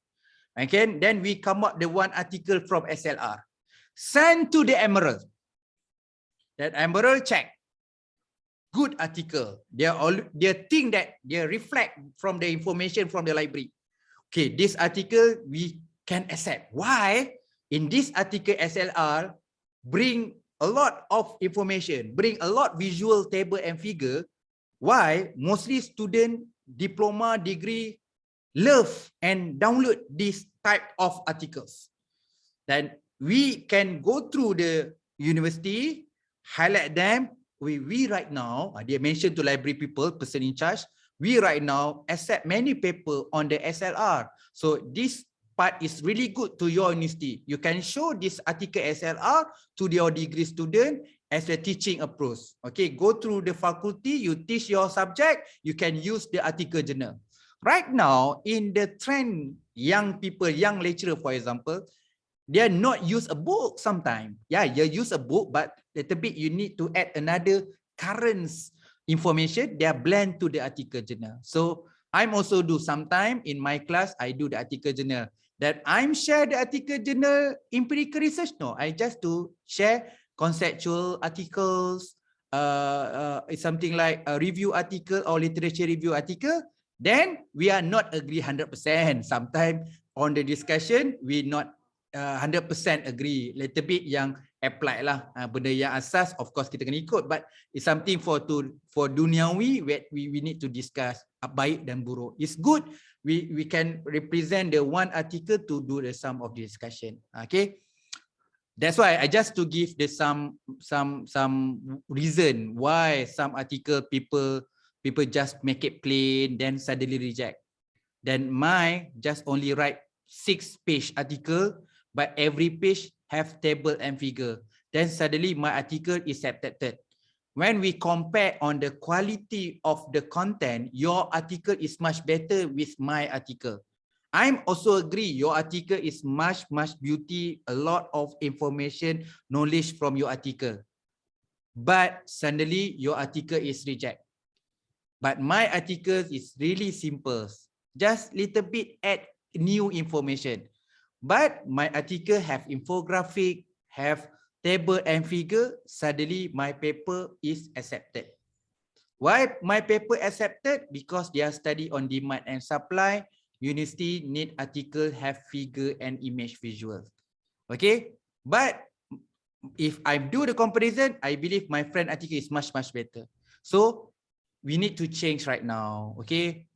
Okay, then we come up the one article from SLR, send to the Emerald. That Emerald check. Good article. They think that they reflect from the information from the library. Okay, this article we can accept. Why? In this article, SLR bring a lot of information, bring a lot visual table and figure. Why? Mostly student, diploma, degree, love and download this type of articles. Then we can go through the university, highlight them. We right now, they mentioned to library people, person in charge, we right now accept many paper on the SLR. So this part is really good to your university. You can show this article SLR to your degree student as a teaching approach. Okay, go through the faculty, you teach your subject, you can use the article journal. Right now, in the trend, young people, young lecturer, for example, they are not use a book sometimes. Yeah, you use a book, but little bit you need to add another current information. They are blend to the article journal. So I'm also do sometime in my class, I do the article journal. That I'm share the article journal empirical research. No, I just to share conceptual articles, it's something like a review article or literature review article. Then we are not agree 100%. Sometimes on the discussion, we not 100% agree. Little bit yang apply lah. Benda yang asas, of course kita kena ikut. But it's something for duniawi we need to discuss baik dan buruk. It's good. We can represent the one article to do the sum of the discussion. Okay. That's why I just to give the some reason why some article people just make it plain then suddenly reject. Then my just only write 6-page article, but every page have table and figure. Then suddenly my article is accepted. When we compare on the quality of the content, your article is much better with my article. I'm also agree your article is much beauty, a lot of information, knowledge from your article. But suddenly your article is reject. But my article is really simple. Just little bit add new information. But my article have infographic, have table and figure, suddenly my paper is accepted. Why my paper accepted? Because they are study on demand and supply. University need article have figure and image visual. Okay, but if I do the comparison, I believe my friend article is much better. So we need to change right now. Okay,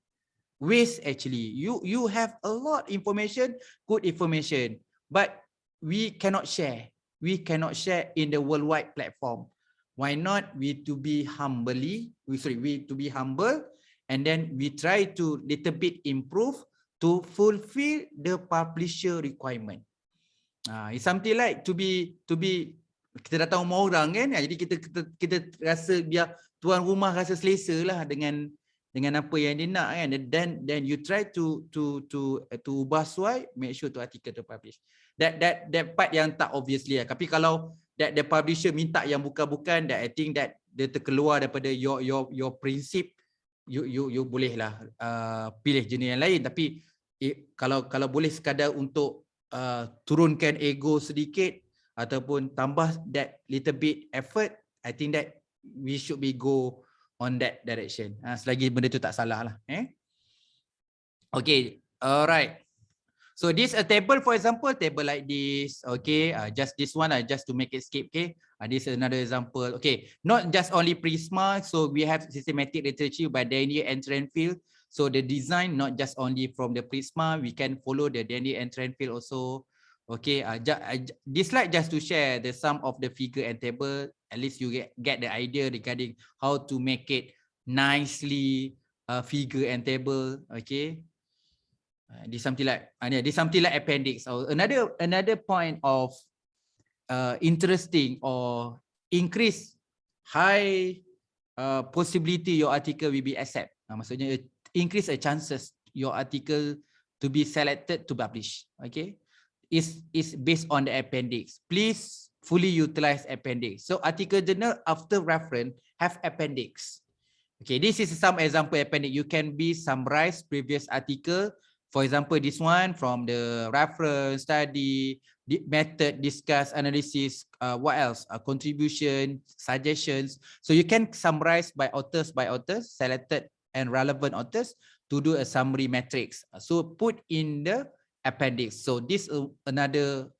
waste actually you have a lot information, good information, but we cannot share in the worldwide platform. Why not we to be to be humble, and then we try to little bit improve to fulfill the publisher requirement. It's something like to be kita datang rumah orang kan, jadi kita rasa biar tuan rumah rasa selesa lah dengan apa yang dia nak kan. Then you try to ubah suai, make sure to artikel to publish. That part yang tak obviously lah. Tapi kalau that the publisher minta yang bukan, that I think that dia terkeluar daripada your prinsip, you boleh lah pilih jenis yang lain. Tapi kalau boleh sekadar untuk turunkan ego sedikit ataupun tambah that little bit effort, I think that we should be go on that direction. Selagi benda tu tak salah lah. Okay, alright. So this a table, for example, table like this. Okay, just this one, just to make it skip. Okay, this is another example. Okay, not just only Prisma. So we have systematic literature by Daniel and Trenfield. So the design not just only from the Prisma, we can follow the Daniel and Trenfield also. Okay, this slide just to share the sum of the figure and table. At least you get the idea regarding how to make it nicely figure and table. Okay. This something like appendix. Or another point of interesting or increase high possibility your article will be accepted. Maksudnya increase the chances your article to be selected to publish. Okay, is based on the appendix. Please fully utilize appendix. So article journal after reference have appendix. Okay, this is some example appendix. You can be summarize previous article. For example, this one from the reference, study, method, discuss, analysis, what else? Contribution, suggestions. So you can summarize by authors, selected and relevant authors to do a summary matrix. So put in the appendix. So this is another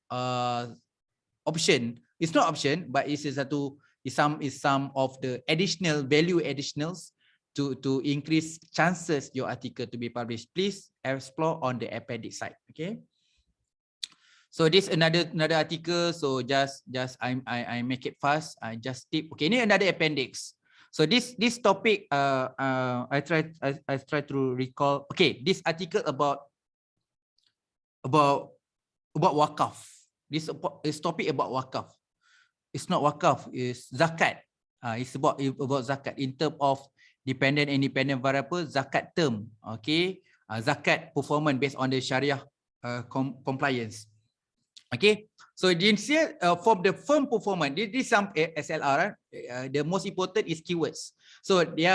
option. It's not option, but it is some of the additional value additionals to increase chances your article to be published. Please explore on the appendix side. Okay. So this another article. So just I make it fast. I just tip. Okay, ini another appendix. So this topic I try to recall. Okay, this article about about wakaf. This is topic about wakaf. It's not wakaf, it's zakat. It's about zakat in terms of dependent and independent variable, zakat term. Okay, zakat performance based on the Sharia compliance. Okay, so this here for the firm performance, this some SLR. The most important is keywords. So they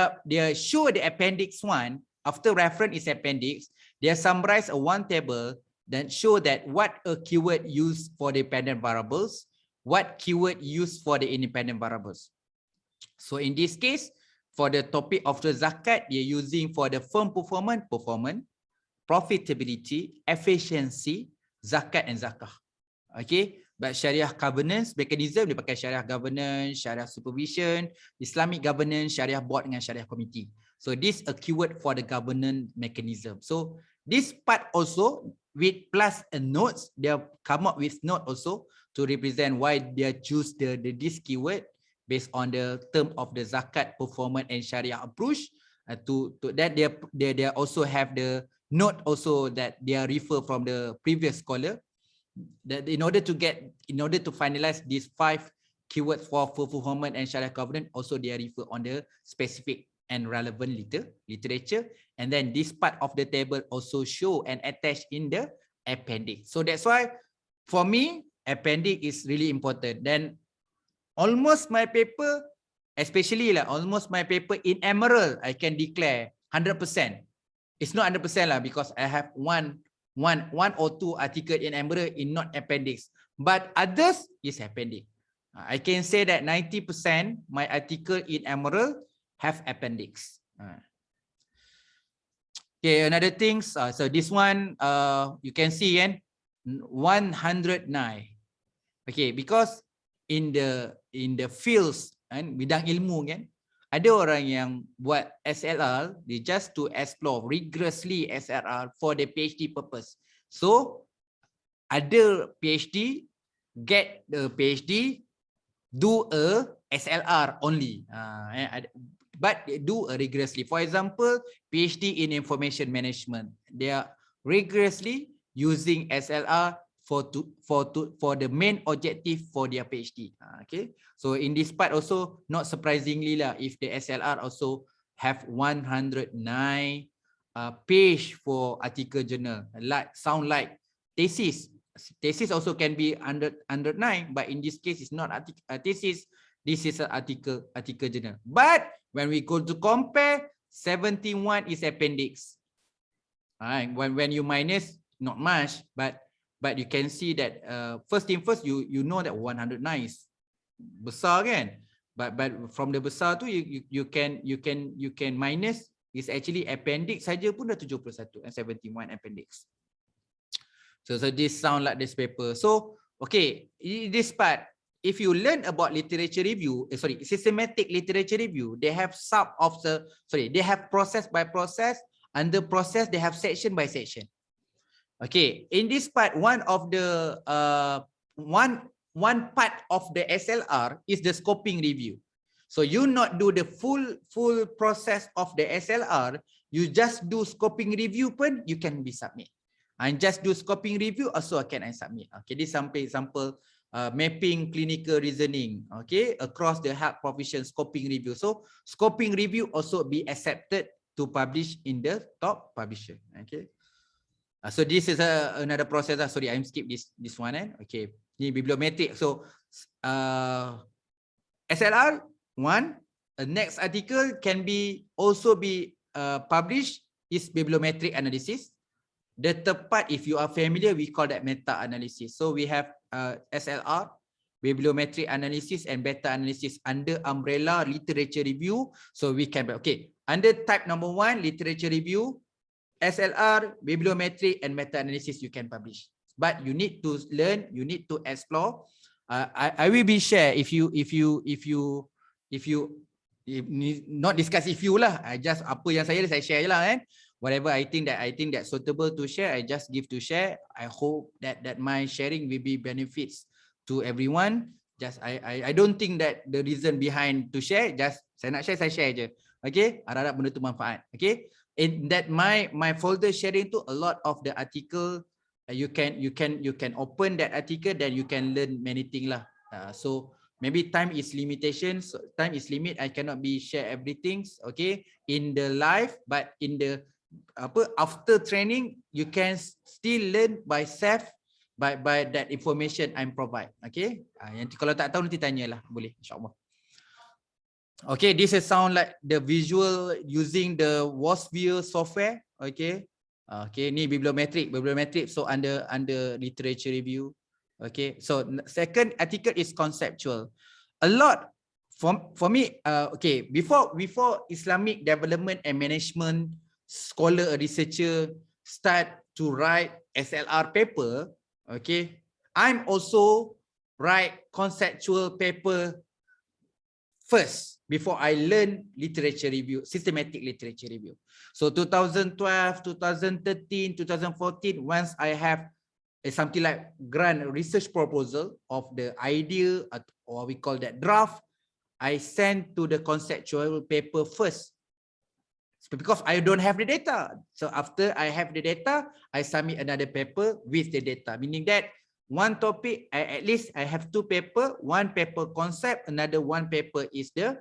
show the appendix 1 after reference is appendix. They summarize a one table that show that what a keyword used for dependent variables, what keyword used for the independent variables. So in this case, for the topic of the zakat, they're using for the firm performance, profitability, efficiency, zakat and zakah. Okay, but Syariah governance mechanism dia pakai Syariah governance, Syariah supervision, Islamic governance, Syariah board dengan Syariah committee. So this a keyword for the governance mechanism. So this part also with plus a notes, they come up with note also to represent why they choose this keyword based on the term of the zakat performance and Syariah approach. To that they also have the note also that they are refer from the previous scholar. That in order to finalize these 5 keywords for performance and Sharia governance, also they refer on the specific and relevant literature, and then this part of the table also show and attach in the appendix. So that's why for me appendix is really important. Then almost my paper, especially almost my paper in Emerald, I can declare 100%. It's not 100% because I have one or two article in Embargo in not appendix, but others is appendix. I can say that 90% my article in Emerald have appendix. Okay, another things. So this one, you can see 109. Okay, because in the fields and bidang ilmu kan, ada orang yang buat SLR, they just to explore rigorously SLR for the PhD purpose. So, ada PhD, get the PhD, do a SLR only. But do a rigorously. For example, PhD in information management. They are rigorously using SLR for the main objective for their PhD. Okay, so in this part also, not surprisingly if the SLR also have 109 page for article journal, sound like thesis. Thesis also can be 109, but in this case it's not thesis. This is an article journal. But when we go to compare, 71 is appendix. When you minus, not much, but you can see that first thing first, you know that 109 is besar kan, but from the besar tu you can minus, is actually appendix saja pun dah 71 and 71 appendix. So this sound like this paper. So okay, in this part, if you learn about literature review, systematic literature review, they have they have process by process. Under process, they have section by section. Okay, in this part, one part of the SLR is the scoping review. So you not do the full process of the SLR, you just do scoping review pun you can be submit. And just do scoping review also can I submit. Okay, this example mapping clinical reasoning. Okay, across the health profession scoping review. So scoping review also be accepted to publish in the top publisher. Okay. So this is another process. Sorry, I'm skip this one. Okay, ini bibliometric. So SLR 1, next article can also be published is bibliometric analysis. The third part, if you are familiar, we call that meta analysis. So we have SLR, bibliometric analysis and beta analysis under umbrella literature review. So we can under type number 1 literature review, SLR, bibliometry, and meta-analysis you can publish. But you need to learn, you need to explore. I will be share if you not discuss if you lah. I just apa yang saya share je lah Whatever I think that suitable to share, I just give to share. I hope that my sharing will be benefits to everyone. Just I don't think that the reason behind to share, just saya nak share, saya share je. Okay, harap benda tu manfaat. Okay. In that my folder sharing tu a lot of the article you can open that article, then you can learn many things lah. So maybe time is limitation, so time is limit, I cannot be share everything, okay, in the live, but in the after training you can still learn by self, by that information I'm provide. Okay, nanti kalau tak tahu nanti tanyalah, boleh, insyaallah. Okay, this is sound like the visual using the WASView software. Okay, okay, ni bibliometric, so under literature review. Okay, so second article is conceptual. A lot for me, okay, before Islamic development and management scholar or researcher start to write SLR paper, okay, I'm also write conceptual paper first before I learn literature review, systematic literature review. So 2012, 2013, 2014, once I have something like grant research proposal of the idea, or we call that draft, I send to the conceptual paper first, because I don't have the data. So after I have the data, I submit another paper with the data, meaning that one topic, at least I have two paper, one paper concept, another one paper is the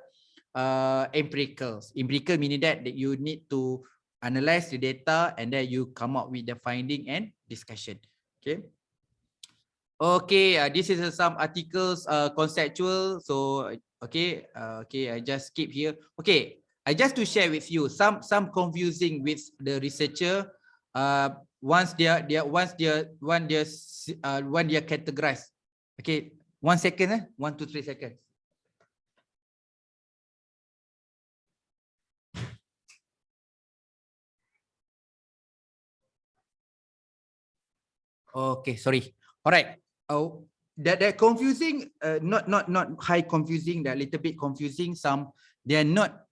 empiricals. Empirical meaning that you need to analyze the data and then you come up with the finding and discussion. Okay. Okay, this is some articles, conceptual. So okay, okay, I just keep here. Okay, I just to share with you some confusing with the researcher. Once they are categorized. Okay, 1 second, 1 to 3 seconds. Okay, sorry. All right. Oh, that confusing, not high confusing, that little bit confusing. Some they are not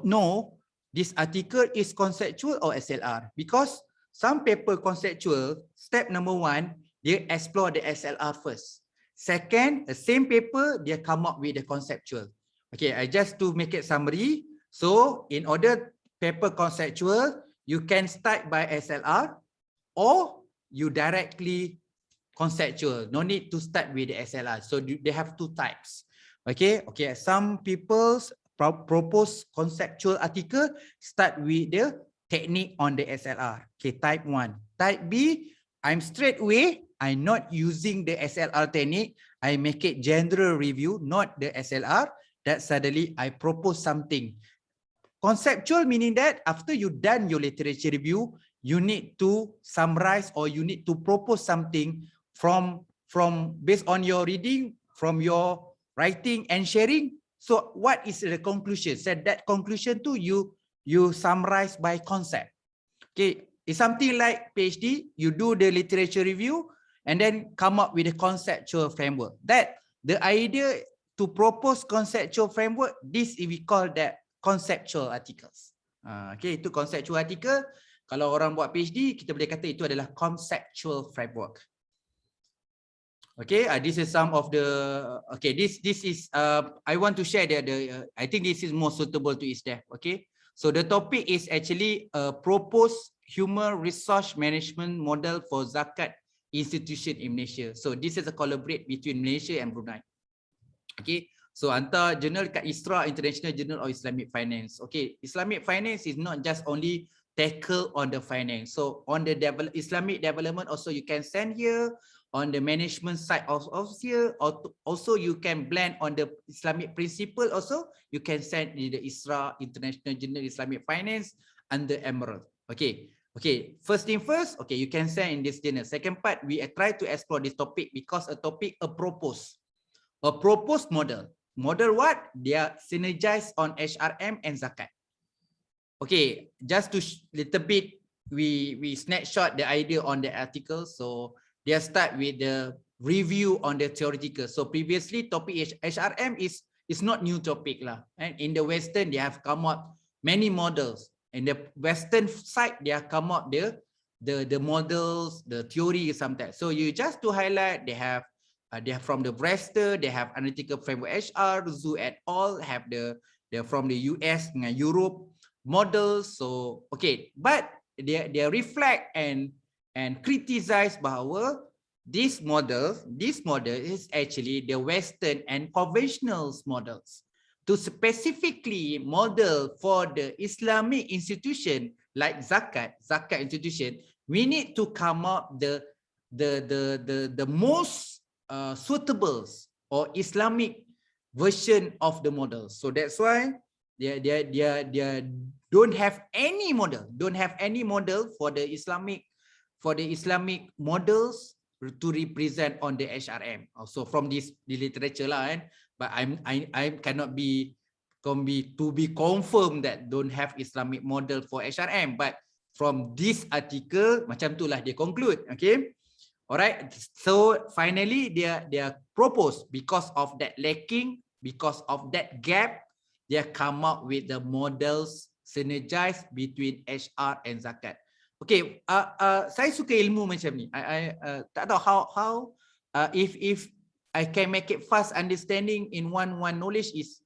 know this article is conceptual or SLR, because some paper conceptual, step number 1, they explore the SLR first. Second, the same paper, they come up with the conceptual. Okay, I just to make it summary. So in order paper conceptual, you can start by SLR or you directly conceptual. No need to start with the SLR. So they have two types. Okay, okay. Some people's propose conceptual article start with the technique on the SLR. Okay, type 1. Type B, I'm straight away, I'm not using the SLR technique. I make it general review, not the SLR. That suddenly I propose something. Conceptual meaning that after you done your literature review, you need to summarize or you need to propose something from based on your reading, from your writing and sharing. So what is the conclusion? Said that conclusion to you summarize by concept. Okay, it's something like PhD, you do the literature review and then come up with a conceptual framework. That the idea to propose conceptual framework, this we call that conceptual articles. Okay, itu conceptual article. Kalau orang buat PhD, kita boleh kata itu adalah conceptual framework. Okay, this is some of the, okay, this is, I want to share the I think this is more suitable to ISDEF. Okay, so the topic is actually a proposed human resource management model for zakat institution in Malaysia. So this is a collaborate between Malaysia and Brunei. Okay, so hantar journal kat ISRA, International Journal of Islamic Finance. Okay, Islamic finance is not just only tackle on the finance. So on the Islamic development also you can send here. On the management side of here, also you can blend on the Islamic principle also, you can send in the ISRA, International Journal Islamic Finance, under Emerald. Okay, okay, first thing first, okay, you can send in this journal. Second part, we try to explore this topic because a proposed model. Model what? They are synergized on HRM and Zakat. Okay, just to little bit, we snapshot the idea on the article. So they start with the review on the theoretical. So previously topic HRM is not new topic lah. And in the Western, they have come up many models. In the Western side, they have come up the models, the theory sometimes. So you just to highlight, they have from the Western, they have analytical framework HR, Zhu et al. Have the from the US and Europe models. So okay, but they reflect and and criticize bahawa this model is actually the Western and conventional models. To specifically model for the Islamic institution like zakat institution, we need to come up the most suitable or Islamic version of the model. So that's why they don't have any model for the Islamic models to represent on the HRM. Also from the literature lah, but I cannot be to be confirmed that don't have Islamic model for HRM, but from this article macam tu lah dia conclude. Okay, alright, so finally they propose, because of that lacking, because of that gap, they come up with the models synergize between HR and zakat. Okay, saya suka ilmu macam ni. I tak tahu how if I can make it fast understanding in one knowledge is,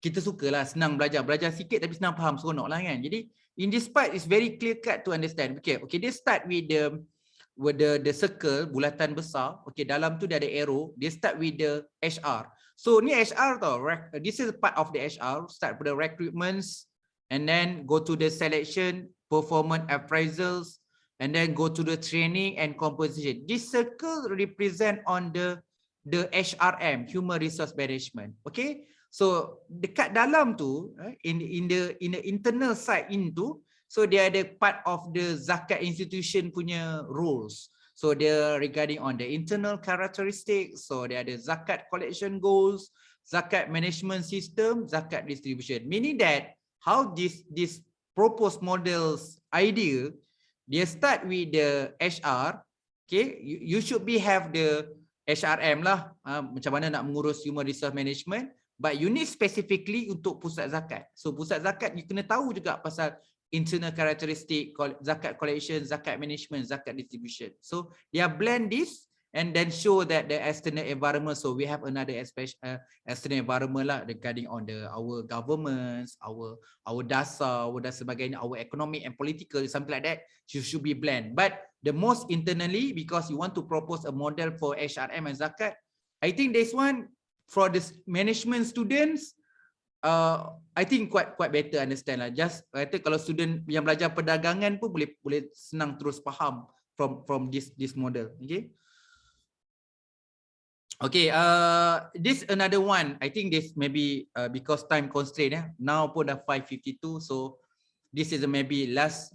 kita sukalah senang belajar sikit tapi senang faham, seronok lah kan. Jadi in this part is very clear cut to understand. Okay, they start with the circle, bulatan besar. Okay, dalam tu dia ada arrow. They start with the HR. So ni HR tau. This is part of the HR. Start with the recruitments and then go to the selection, performance appraisals, and then go to the training and composition. This circle represent on the HRM, human resource management. Okay, so dekat dalam tu, in the internal side into, so dia ada part of the zakat institution punya rules. So dia regarding on the internal characteristics. So dia ada zakat collection goals, zakat management system, zakat distribution. Meaning that how this proposed models idea, they start with the HR. Okay, you should have the HRM lah, macam mana nak mengurus human resource management, but you need specifically untuk pusat zakat. So pusat zakat you kena tahu juga pasal internal characteristic, zakat collection, zakat management, zakat distribution. So they blend this and then show that the external environment. So we have another external environment lah regarding on our governments, our dasar sebagainya, our economic and political, something like that. You should be blend. But the most internally, because you want to propose a model for HRM and zakat, I think this one for the management students, I think quite better understand lah. Just kata kalau student yang belajar perdagangan pun boleh senang terus faham from this model. Okay. Okay, this another one. I think this maybe because time constraint. Now pun dah 5:52, so this is maybe last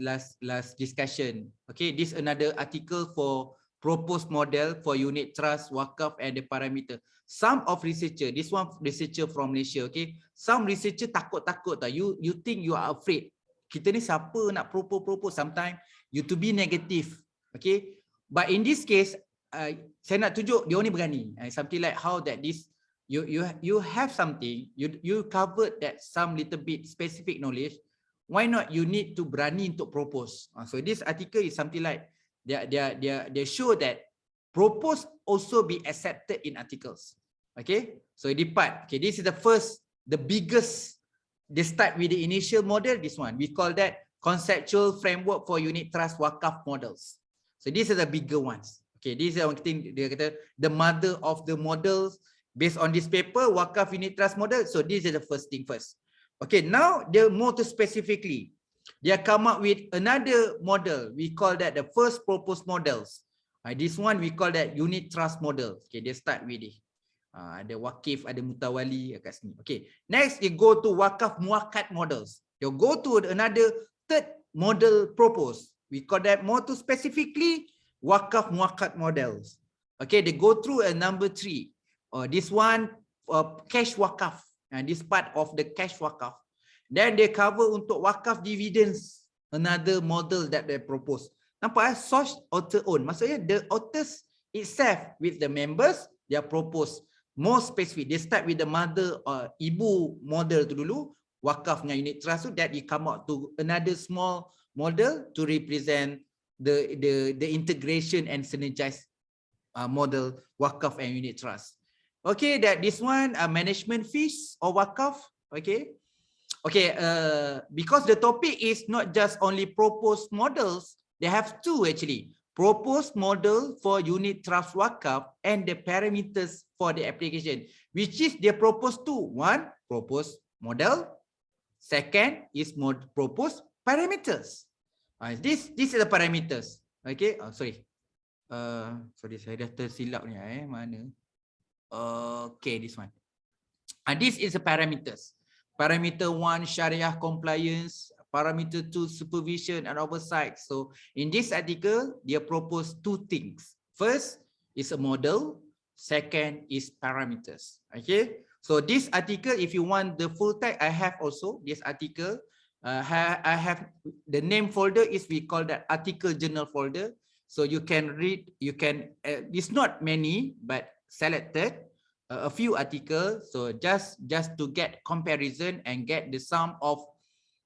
discussion. Okay, this another article for proposed model for unit trust, wakaf and the parameter. Some of researcher, this one researcher from Malaysia. Okay, some researcher takut tau. You think you are afraid. Kita ni siapa nak propose? Sometimes you to be negative. Okay, but in this case, saya nak tunjuk dia ni berani. Something like how that this you have something, you covered that some little bit specific knowledge. Why not you need to berani untuk propose? So this article is something like they show that propose also be accepted in articles. Okay, so the part. Okay, this is the biggest. They start with the initial model. This one we call that conceptual framework for unit trust wakaf models. So these are the bigger ones. Okay, this is one thing dia kata the mother of the models based on this paper, wakaf unit trust model. So this is the first thing first. Okay, now they more to specifically, they come up with another model. We call that the first proposed models. This one we call that unit trust model. Okay, they start with it. Ada wakif, ada mutawali kat sini. Okay, next they go to wakaf muakkad models. They go to another third model proposed. We call that more to specifically wakaf muakkad models. Okay, they go through a number 3. This one cash wakaf, and this part of the cash wakaf. Then they cover untuk wakaf dividends, another model that they propose. Nampak source author own. Maksudnya the authors itself with the members they propose more specific. They start with the mother or ibu model tu dulu, wakaf dengan unit trust tu, that you come out to another small model to represent the integration and synergized model wakaf and unit trust. Okay, that this one management fees or wakaf. Okay, because the topic is not just only proposed models, they have two actually. proposed model for unit trust wakaf and the parameters for the application, which is they propose two. One, proposed model. Second is proposed parameters. This is the parameters. Okay, sorry. Sorry, saya dah tersilap ni. Mana? Okay, this one. This is the parameters. Parameter 1, Sharia compliance. Parameter 2, supervision and oversight. So in this article, they propose two things. First is a model. Second is parameters. Okay. So this article, if you want the full text, I have also this article. I have the name folder is we call that article journal folder. So you can read, you can, it's not many, but selected a few articles. So just to get comparison and get the sum of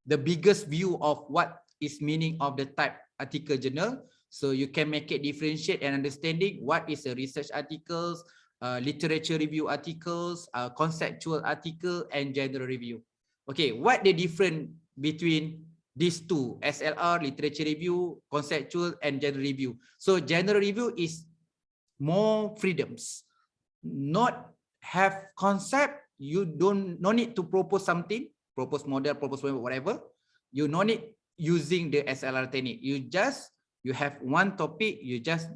the biggest view of what is meaning of the type article journal. So you can make it differentiate and understanding what is a research articles, literature review articles, conceptual article, and general review. Okay, what the difference between these two, SLR, literature review, conceptual, and general review? So general review is more freedoms, not have concept. You no need to propose something, propose model, whatever. You no need using the SLR technique. You have one topic, you just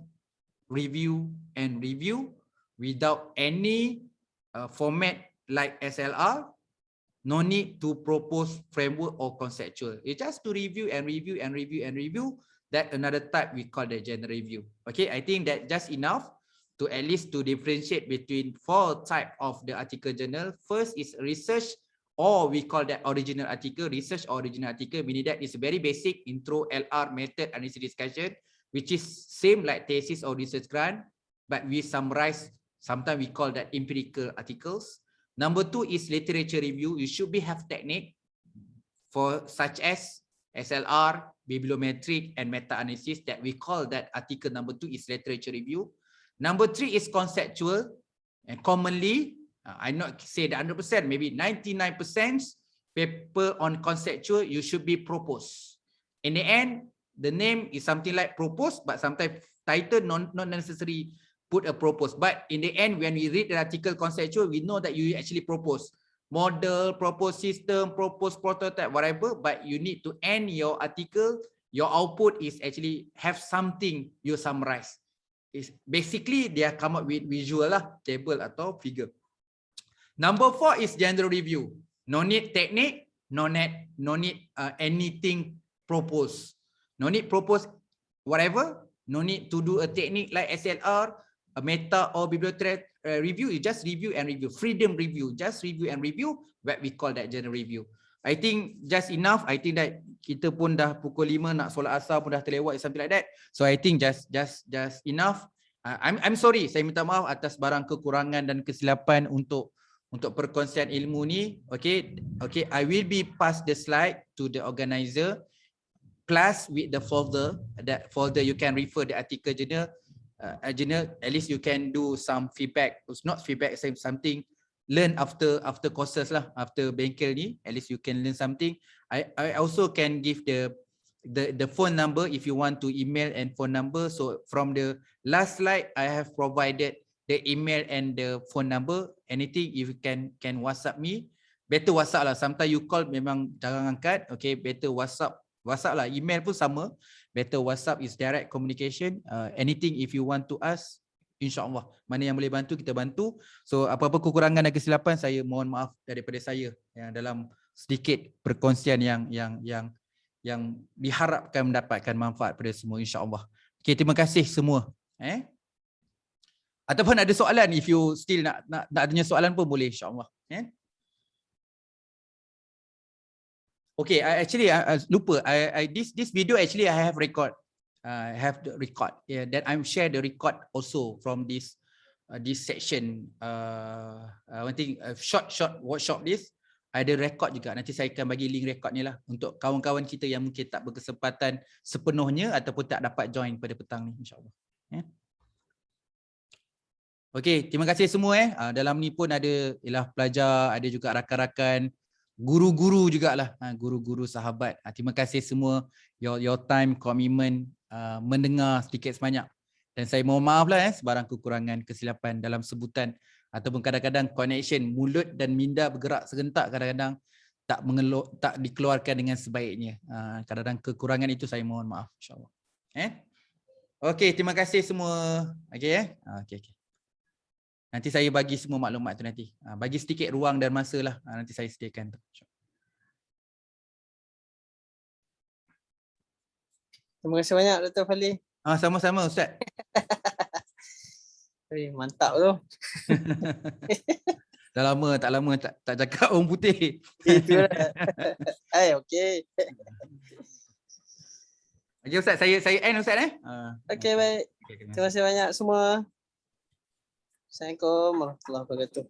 review and review without any format like SLR. No need to propose framework or conceptual. You just to review and review and review and review. That another type we call the general review. Okay, I think that just enough to at least to differentiate between four types of the article journal. First is research, or we call that original article. Research or original article, meaning that is very basic intro, LR, method, analysis, discussion, which is same like thesis or research grant, but we summarize. Sometimes we call that empirical articles. Number two is literature review. You should have technique for such as SLR, bibliometric, and meta-analysis, that we call that article number two is literature review. Number three is conceptual, and commonly, I not say that 100%, maybe 99% paper on conceptual, you should be proposed. In the end, the name is something like proposed, but sometimes title not necessarily put a propose. But in the end, when we read the article conceptual, we know that you actually propose model, propose system, propose prototype, whatever, but you need to end your article, your output is actually have something you summarize. It's basically they are come up with visual lah, table atau figure. Number four is general review. No need technique, no need anything propose. No need propose whatever. No need to do a technique like SLR, a meta or bibliothèque review. You just review and review. Freedom review. Just review and review. What we call that general review. I think just enough. I think that kita pun dah pukul 5 nak solat asar pun dah terlewat, something like that. So I think just enough. I'm sorry. Saya minta maaf atas barang kekurangan dan kesilapan untuk perkongsian ilmu ni. Okay. I will be pass the slide to the organizer. Plus with the folder. That folder you can refer the article journal. At least you can do some feedback. It's not feedback, something learn after courses lah, after bengkel ni. At least you can learn something. I also can give the phone number if you want to email and phone number. So from the last slide, I have provided the email and the phone number. Anything if you can WhatsApp me. Better WhatsApp lah. Sometimes you call memang jarang angkat. Okay, better WhatsApp lah. Email pun sama. Better WhatsApp is direct communication. Anything if you want to ask, insyaAllah. Mana yang boleh bantu, kita bantu. So apa-apa kekurangan dan kesilapan, saya mohon maaf daripada saya yang dalam sedikit perkongsian yang diharapkan mendapatkan manfaat pada semua, insyaAllah. Okay, terima kasih semua. Ataupun ada soalan, if you still nak tanya soalan pun boleh, insyaAllah. Okay, I lupa. This video actually I have record. I have the record. Yeah, that I'm share the record also from this section. One thing, short workshop this. Ada record juga. Nanti saya akan bagi link record ni lah untuk kawan-kawan kita yang mungkin tak berkesempatan sepenuhnya ataupun tak dapat join pada petang ni, insyaAllah. Okay, terima kasih semua. Dalam ni pun ada ialah pelajar, ada juga rakan-rakan guru-guru jugalah, guru-guru sahabat. Terima kasih semua your time, commitment, mendengar sedikit sebanyak. Dan saya mohon maaf lah sebarang kekurangan, kesilapan dalam sebutan ataupun kadang-kadang connection mulut dan minda bergerak serentak, kadang-kadang tak dikeluarkan dengan sebaiknya. Kadang-kadang kekurangan itu saya mohon maaf, insya-Allah. Okey, terima kasih semua. Okey okey. Nanti saya bagi semua maklumat tu nanti. Bagi sedikit ruang dan masa lah. Nanti saya sediakan tu. Terima kasih banyak Dr. Fali. Sama-sama Ustaz. Mantap tu. Tak lama tak cakap orang putih. Itulah. Okey. Okey Ustaz, saya end Ustaz Okey baik. Terima kasih banyak semua. Assalamualaikum warahmatullahi wabarakatuh.